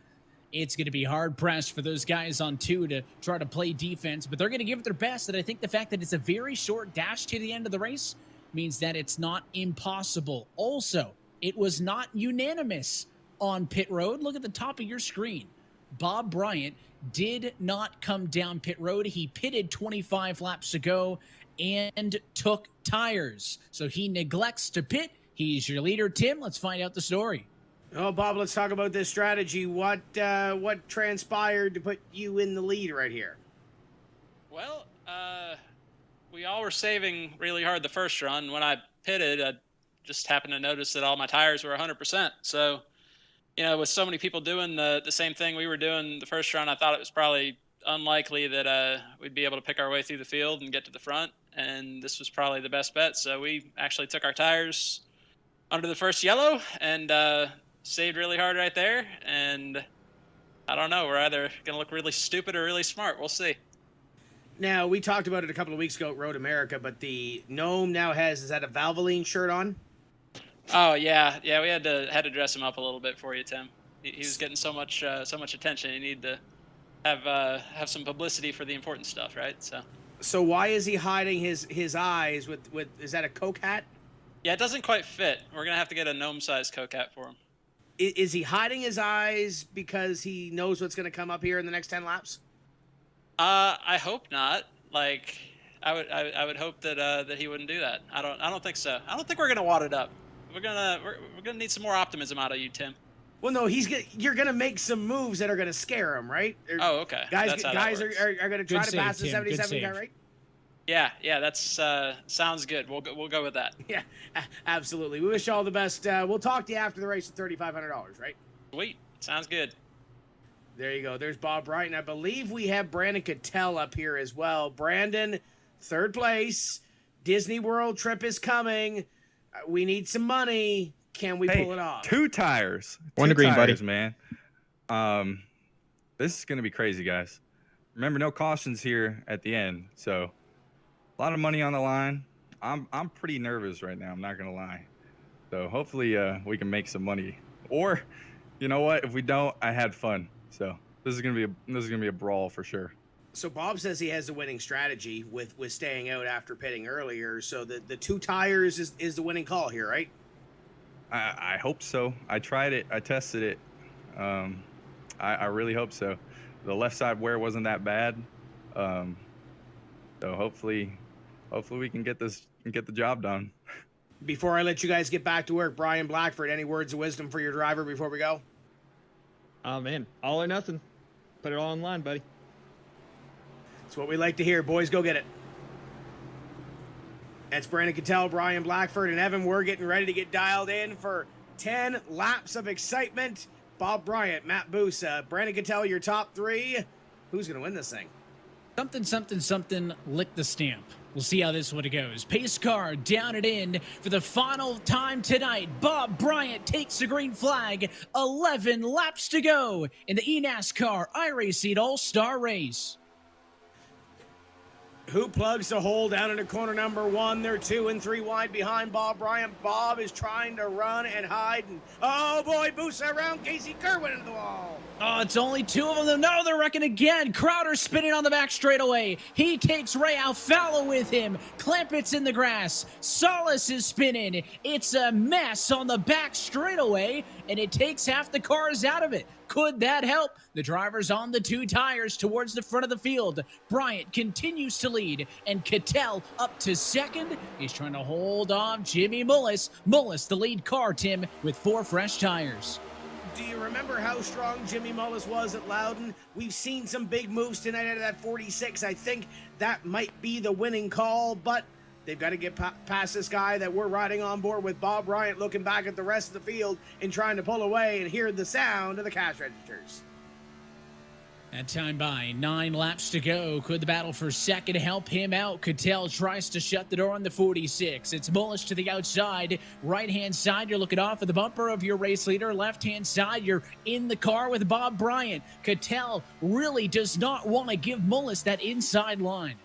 It's going to be hard pressed for those guys on 2 to try to play defense, but they're going to give it their best. And I think the fact that it's a very short dash to the end of the race means that it's not impossible. Also, it was not unanimous on pit road. Look at the top of your screen. Bob Bryant did not come down pit road. He pitted 25 laps ago and took tires. So he neglects to pit. He's your leader, Tim. Let's find out the story. Oh, Bob, let's talk about this strategy. What transpired to put you in the lead right here? Well, we all were saving really hard the first run. When I pitted, I just happened to notice that all my tires were 100%. So, with so many people doing the same thing we were doing the first run, I thought it was probably unlikely that we'd be able to pick our way through the field and get to the front. And this was probably the best bet. So we actually took our tires under the first yellow and saved really hard right there. And I don't know, we're either going to look really stupid or really smart. We'll see. Now, we talked about it a couple of weeks ago at Road America, but the Gnome now is that a Valvoline shirt on? Oh, yeah. Yeah, we had to dress him up a little bit for you, Tim. He was getting so much attention. You need to have some publicity for the important stuff, right? So why is he hiding his eyes with is that a Coke hat? Yeah, it doesn't quite fit. We're going to have to get a gnome-sized Coke hat for him. Is he hiding his eyes because he knows what's going to come up here in the next 10 laps? I hope not. Like, I would hope that he wouldn't do that. I don't think so. I don't think we're gonna wad it up. We're gonna need some more optimism out of you, Tim. Well, no, you're gonna make some moves that are gonna scare him, right? Oh, okay. Guys are gonna try to pass the 77 guy, right? Yeah, that's sounds good. We'll go with that. Yeah, absolutely. We wish you all the best. We'll talk to you after the race at $3,500, right? Sweet. Sounds good. There you go. There's Bob Bryant. And I believe we have Brandon Cattell up here as well. Brandon, third place. Disney World trip is coming. We need some money. Can we pull it off? 2 tires. One to green, buddy. Man. This is going to be crazy, guys. Remember, no cautions here at the end. So, a lot of money on the line. I'm pretty nervous right now. I'm not going to lie. So, hopefully we can make some money. Or, you know what? If we don't, I had fun. So this is gonna be a brawl for sure. So Bob says he has the winning strategy with staying out after pitting earlier. So the 2 tires is the winning call here, right? I hope so. I tried it. I tested it. I really hope so. The left side wear wasn't that bad. So hopefully we can get this and get the job done. Before I let you guys get back to work, Brian Blackford, any words of wisdom for your driver before we go? Oh, man. All or nothing. Put it all in line, buddy. That's what we like to hear. Boys, go get it. That's Brandon Cattell, Brian Blackford, and Evan. We're getting ready to get dialed in for 10 laps of excitement. Bob Bryant, Matt Busa, Brandon Cattell, your top 3. Who's going to win this thing? Something, lick the stamp. We'll see how this one goes. Pace car down and in for the final time tonight. Bob Bryant takes the green flag. 11 laps to go in the eNASCAR iRacing All-Star Race. Who plugs the hole down into corner number 1? They're 2 and 3 wide behind Bob Bryant. Bob is trying to run and hide. And, oh, boy, boosts around Casey Kerwin into the wall. Oh, it's only 2 of them. No, they're wrecking again. Crowder spinning on the back straightaway. He takes Ray Alfalo with him. Clampett's in the grass. Solis is spinning. It's a mess on the back straightaway, and it takes half the cars out of it. Could that help? The driver's on the 2 tires towards the front of the field. Bryant continues to lead, and Cattell up to second. He's trying to hold off Jimmy Mullis. Mullis, the lead car, Tim, with 4 fresh tires. Do you remember how strong Jimmy Mullis was at Loudon? We've seen some big moves tonight out of that 46. I think that might be the winning call, but they've got to get past this guy that we're riding on board with. Bob Bryant looking back at the rest of the field and trying to pull away and hear the sound of the cash registers. That time by 9 laps to go. Could the battle for second help him out? Cattell tries to shut the door on the 46. It's Mullis to the outside. Right-hand side, you're looking off of the bumper of your race leader. Left-hand side, you're in the car with Bob Bryant. Cattell really does not want to give Mullis that inside line.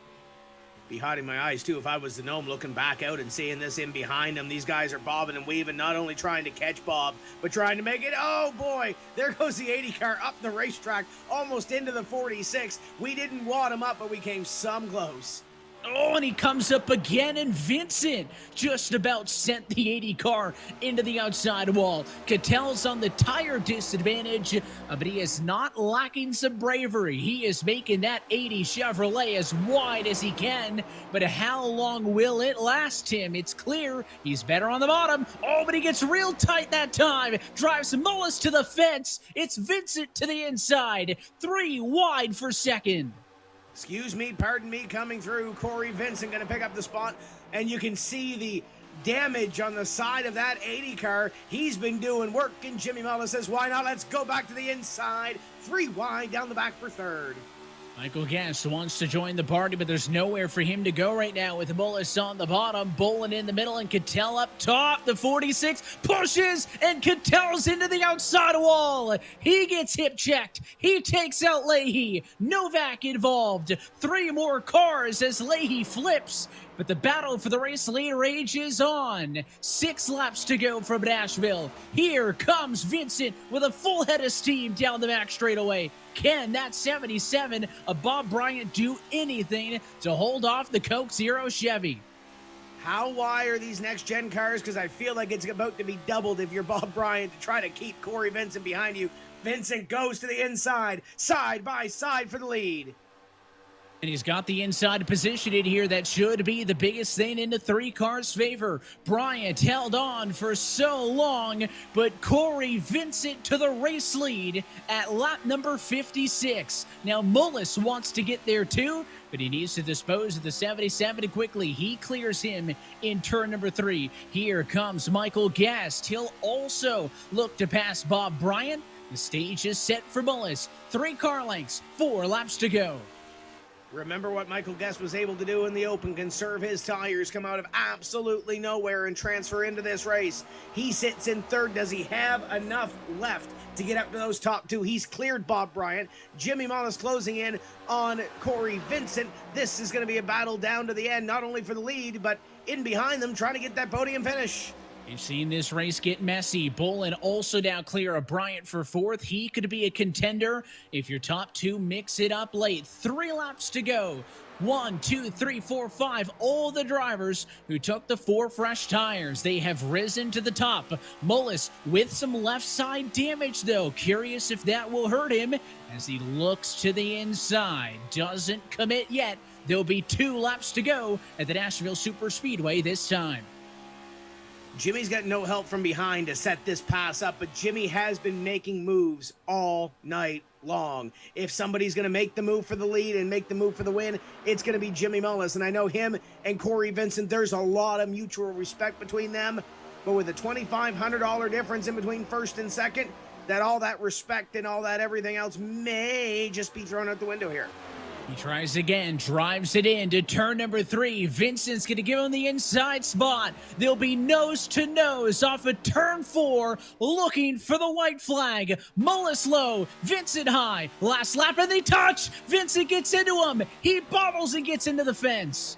be hiding my eyes too if I was the gnome, looking back out and seeing this in behind him. These guys are bobbing and weaving, not only trying to catch Bob, but trying to make it. Oh boy, there goes the 80 car up the racetrack, almost into the 46. We didn't wad him up, but we came some close. Oh, and he comes up again, and Vincent just about sent the 80 car into the outside wall. Cattell's on the tire disadvantage, but he is not lacking some bravery. He is making that 80 Chevrolet as wide as he can, but how long will it last him? It's clear he's better on the bottom. Oh, but he gets real tight that time. Drives Mullis to the fence. It's Vincent to the inside. 3 wide for second. Excuse me, pardon me, coming through. Corey Vincent going to pick up the spot, and you can see the damage on the side of that 80 car. He's been doing work, and Jimmy Mullis says, why not? Let's go back to the inside. 3 wide down the back for third. Michael Guest wants to join the party, but there's nowhere for him to go right now with Mullis on the bottom, Bolin in the middle, and Cattell up top. The 46 pushes, and Cattell's into the outside wall. He gets hip checked. He takes out Leahy. Novak involved. 3 more cars as Leahy flips. But the battle for the race lead rages on. 6 laps to go from Nashville. Here comes Vincent with a full head of steam down the back straightaway. Can that 77 of Bob Bryant do anything to hold off the Coke Zero Chevy? How wide are these next-gen cars? Because I feel like it's about to be doubled if you're Bob Bryant to try to keep Corey Vincent behind you. Vincent goes to the inside, side by side for the lead. And he's got the inside position in here. That should be the biggest thing in the 3 cars' favor. Bryant held on for so long, but Corey Vincent to the race lead at lap number 56. Now Mullis wants to get there too, but he needs to dispose of the 77 quickly. He clears him in turn number 3. Here comes Michael Guest. He'll also look to pass Bob Bryant. The stage is set for Mullis. 3 car lengths, 4 laps to go. Remember what Michael Guest was able to do in the open, conserve his tires, come out of absolutely nowhere and transfer into this race. He sits in third. Does he have enough left to get up to those top 2? He's cleared Bob Bryant. Jimmy Mullis closing in on Corey Vincent. This is going to be a battle down to the end, not only for the lead, but in behind them trying to get that podium finish. You've seen this race get messy. Bolin also now clear of Bryant for 4th. He could be a contender if your top 2 mix it up late. 3 laps to go. 1, 2, 3, 4, 5. All the drivers who took the 4 fresh tires, they have risen to the top. Mullis with some left side damage though. Curious if that will hurt him as he looks to the inside. Doesn't commit yet. There'll be 2 laps to go at the Nashville Super Speedway this time. Jimmy's got no help from behind to set this pass up, but Jimmy has been making moves all night long. If somebody's going to make the move for the lead and make the move for the win, it's going to be Jimmy Mullis. And I know him and Corey Vincent, there's a lot of mutual respect between them, but with a $2,500 difference in between first and second, all that respect and all that everything else may just be thrown out the window here. He tries again, drives it in to turn number 3. Vincent's going to give him the inside spot. There'll be nose to nose off of turn 4, looking for the white flag. Mullis low, Vincent high. Last lap and they touch. Vincent gets into him. He bobbles and gets into the fence.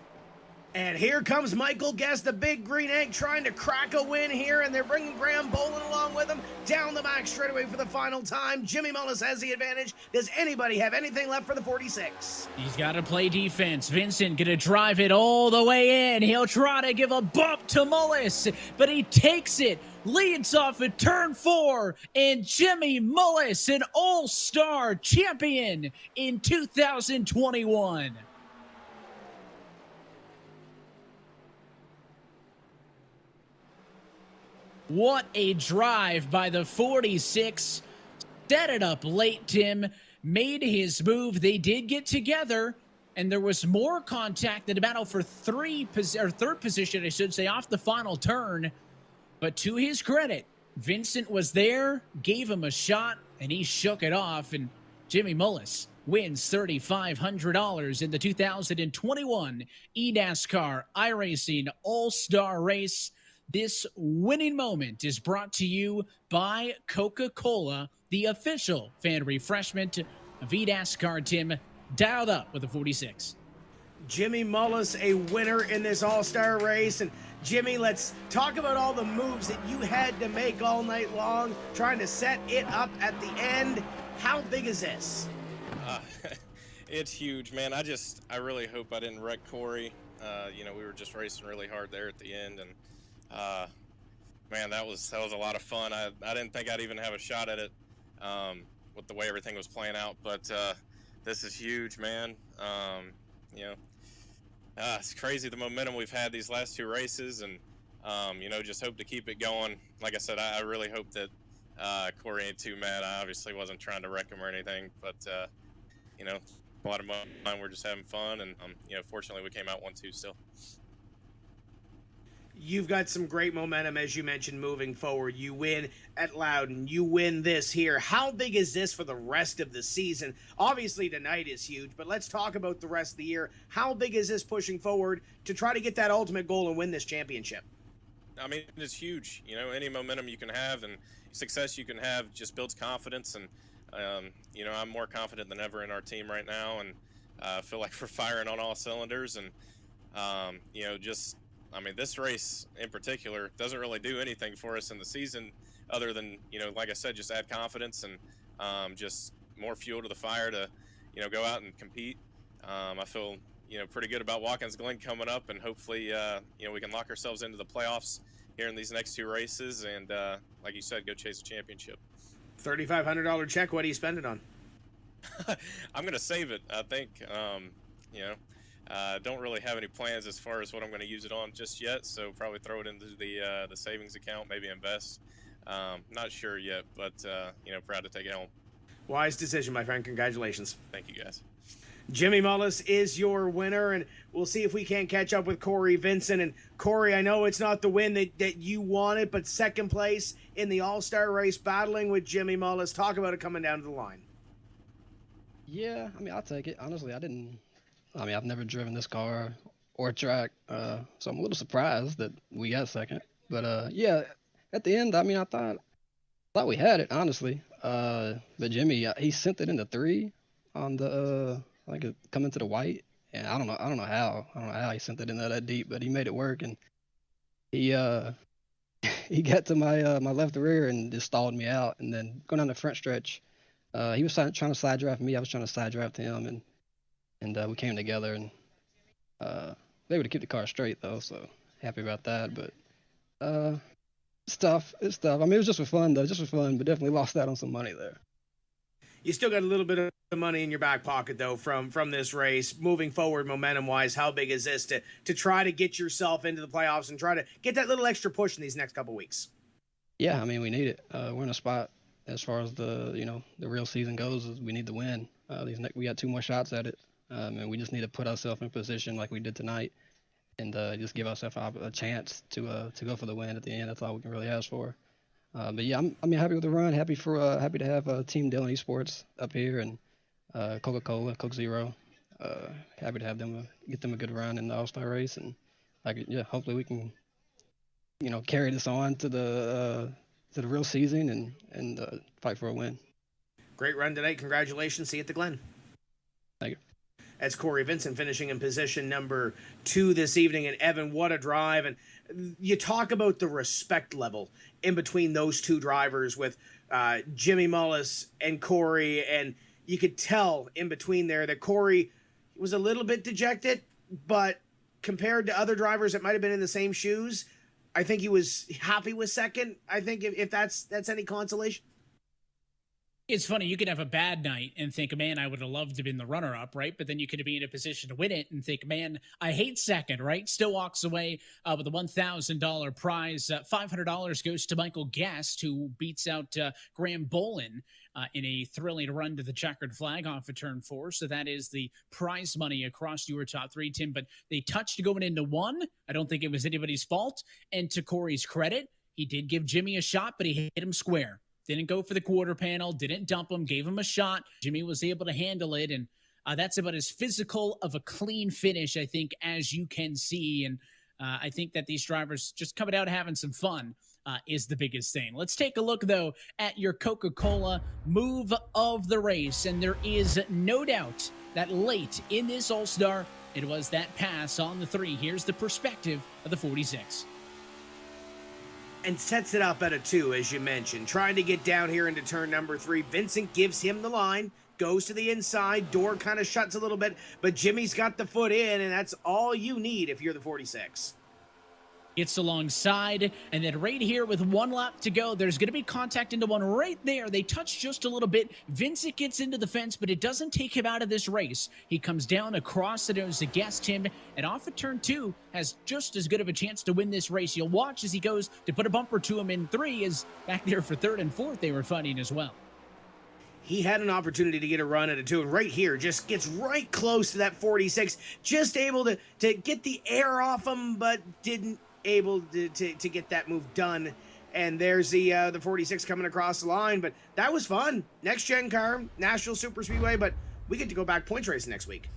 And here comes Michael Guest, the big green egg, trying to crack a win here, and they're bringing Graham Bolin along with them down the back straightaway for the final time. Jimmy Mullis has the advantage. Does anybody have anything left for the 46? He's got to play defense. Vincent going to drive it all the way in. He'll try to give a bump to Mullis, but he takes it. Leads off at turn 4, and Jimmy Mullis, an all-star champion in 2021. What a drive by the 46. Set it up late, Tim. Made his move. They did get together, and there was more contact in the battle for third position, I should say, off the final turn. But to his credit, Vincent was there, gave him a shot, and he shook it off. And Jimmy Mullis wins $3,500 in the 2021 eNASCAR iRacing All-Star Race. This winning moment is brought to you by Coca-Cola, the official fan refreshment of eNASCAR. Tim, dialed up with a 46. Jimmy Mullis, a winner in this all-star race. And Jimmy, let's talk about all the moves that you had to make all night long, trying to set it up at the end. How big is this? It's huge, man. I really hope I didn't wreck Corey. We were just racing really hard there at the end, and man, that was a lot of fun. I didn't think I'd even have a shot at it with the way everything was playing out, but this is huge, man. It's crazy the momentum we've had these last two races, and just hope to keep it going. Like I said, I really hope that Corey ain't too mad. I obviously wasn't trying to wreck him or anything, but a lot of mine, we're just having fun, and fortunately we came out 1-2 still. You've got some great momentum, as you mentioned, moving forward. You win at Loudon. You win this here. How big is this for the rest of the season? Obviously, tonight is huge, but let's talk about the rest of the year. How big is this pushing forward to try to get that ultimate goal and win this championship? I mean, it's huge. Any momentum you can have and success you can have just builds confidence. And, I'm more confident than ever in our team right now. And I feel like we're firing on all cylinders. And, this race in particular doesn't really do anything for us in the season other than, like I said, just add confidence and just more fuel to the fire to, go out and compete. I feel, pretty good about Watkins Glen coming up, and hopefully, we can lock ourselves into the playoffs here in these next two races and, like you said, go chase a championship. $3,500 check. What do you spend it on? I'm going to save it, I think. Don't really have any plans as far as what I'm going to use it on just yet, so probably throw it into the savings account, maybe invest. Not sure yet, but proud to take it home. Wise decision, my friend. Congratulations. Thank you, guys. Jimmy Mullis is your winner, and we'll see if we can't catch up with Corey Vincent. And Corey, I know it's not the win that you wanted, but second place in the All-Star race, battling with Jimmy Mullis. Talk about it coming down to the line. Yeah, I'll take it. Honestly, I've never driven this car or track, so I'm a little surprised that we got second. But yeah, at the end, I thought we had it, honestly. But Jimmy, he sent it into 3 on the coming to the white, and I don't know how he sent it in there that deep, but he made it work, and he got to my my left rear and just stalled me out, and then going down the front stretch, he was trying to side draft me, I was trying to side draft him, and we came together and able to keep the car straight though, so happy about that. But it's tough. It was just for fun though, but definitely lost out on some money there. You still got a little bit of money in your back pocket, though, from this race. Moving forward, momentum-wise, how big is this to try to get yourself into the playoffs and try to get that little extra push in these next couple weeks? Yeah, we need it. We're in a spot as far as the real season goes. We need to win. We got 2 more shots at it, and we just need to put ourselves in position like we did tonight, and just give ourselves a chance to go for the win at the end. That's all we can really ask for. But yeah, I'm happy with the run. Happy to have Team Dillon Esports up here and Coca-Cola, Coke Zero. Happy to have them get them a good run in the All-Star race, and hopefully we can carry this on to the real season and fight for a win. Great run tonight. Congratulations. See you at the Glen. Thank you. That's Corey Vincent finishing in position number 2 this evening. And Evan, what a drive. And you talk about the respect level in between those 2 drivers with Jimmy Mullis and Corey. And you could tell in between there that Corey was a little bit dejected, but compared to other drivers that might have been in the same shoes, I think he was happy with second. I think if that's any consolation. It's funny, you could have a bad night and think, man, I would have loved to have been the runner-up, right? But then you could be in a position to win it and think, man, I hate second, right? Still walks away with a $1,000 prize. $500 goes to Michael Guest, who beats out Graham Bolin in a thrilling run to the checkered flag off of turn 4. So that is the prize money across your top 3, Tim. But they touched going into 1. I don't think it was anybody's fault. And to Corey's credit, he did give Jimmy a shot, but he hit him square. Didn't go for the quarter panel, didn't dump him, gave him a shot. Jimmy was able to handle it, and that's about as physical of a clean finish, I think, as you can see. And I think that these drivers just coming out having some fun is the biggest thing. Let's take a look, though, at your Coca-Cola move of the race. And there is no doubt that late in this All-Star, It was that pass on the 3. Here's the perspective of the 46. And sets it up at a 2, as you mentioned. Trying to get down here into turn number 3. Vincent gives him the line, goes to the inside, door kind of shuts a little bit, but Jimmy's got the foot in, and that's all you need if you're the 46. Gets alongside, and then right here with 1 lap to go, there's going to be contact into 1 right there. They touch just a little bit. Vincent gets into the fence, but it doesn't take him out of this race. He comes down across the nose against him, and off of turn 2, has just as good of a chance to win this race. You'll watch as he goes to put a bumper to him in 3, as back there for 3rd and 4th, they were fighting as well. He had an opportunity to get a run at a 2, and right here just gets right close to that 46, just able to get the air off him, but didn't able to get that move done. And there's the 46 coming across the line, but that was fun. Next gen car, Nashville Super Speedway, but we get to go back points racing next week.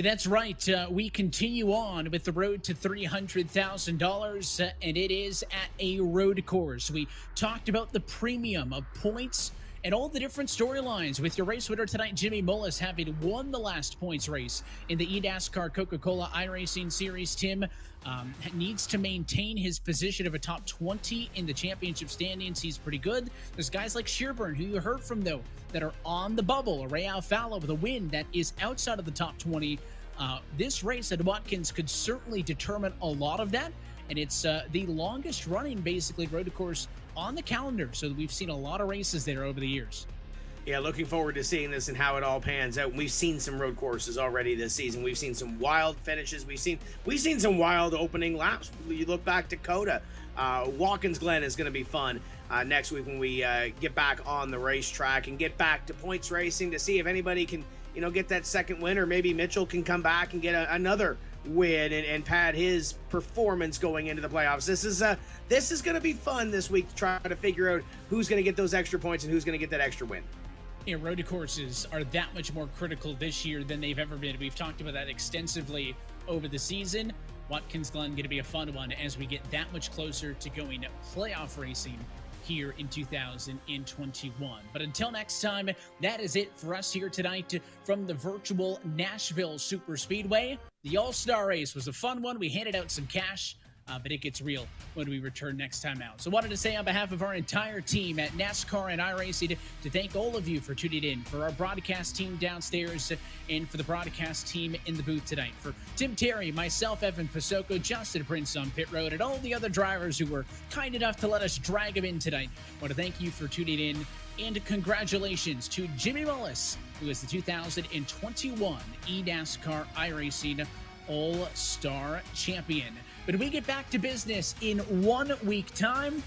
That's right. We continue on with the road to $300,000, and it is at a road course. We talked about the premium of points and all the different storylines with your race winner tonight, Jimmy Mullis, having won the last points race in the eNASCAR Coca-Cola iRacing Series. Tim needs to maintain his position of a top 20 in the championship standings. He's pretty good. There's guys like Shearburn, who you heard from, though, that are on the bubble. Ray Alfalo with a win that is outside of the top 20. This race at Watkins could certainly determine a lot of that, and it's the longest running, basically, road course on the calendar, so we've seen a lot of races there over the years. Yeah, looking forward to seeing this and how it all pans out. We've seen some road courses already this season. We've seen some wild finishes. We've seen some wild opening laps. You look back to Coda. Watkins Glen is going to be fun next week when we get back on the racetrack and get back to points racing to see if anybody can, get that second win, or maybe Mitchell can come back and get another win and pad his performance going into the playoffs. This is going to be fun this week to try to figure out who's going to get those extra points and who's going to get that extra win. Yeah, road courses are that much more critical this year than they've ever been. We've talked about that extensively over the season. Watkins Glen going to be a fun one as we get that much closer to going playoff racing here in 2021. But until next time, that is it for us here tonight from the virtual Nashville Super Speedway. The All-Star Race was a fun one. We handed out some cash, but it gets real when we return next time out. So wanted to say on behalf of our entire team at NASCAR and iRacing to thank all of you for tuning in, for our broadcast team downstairs, and for the broadcast team in the booth tonight. For Tim Terry, myself, Evan Pasoko, Justin Prince on pit road, and all the other drivers who were kind enough to let us drag them in tonight. I want to thank you for tuning in, and congratulations to Jimmy Mullis, who is the 2021 eNASCAR iRacing All-Star Champion. But we get back to business in 1 week time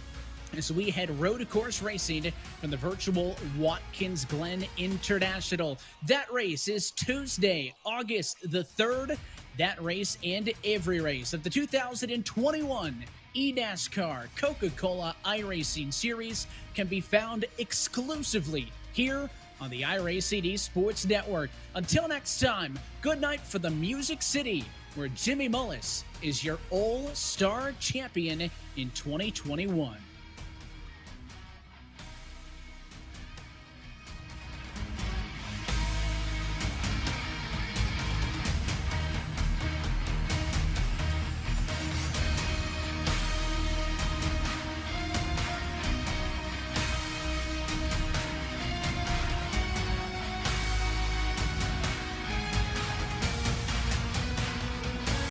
as we head road course racing from the virtual Watkins Glen International. That race is Tuesday, August the 3rd. That race and every race of the 2021 eNASCAR Coca-Cola iRacing Series can be found exclusively here on the iRacing Esports Network. Until next time, good night for the Music City, where Jimmy Mullis is your All-Star Champion in 2021.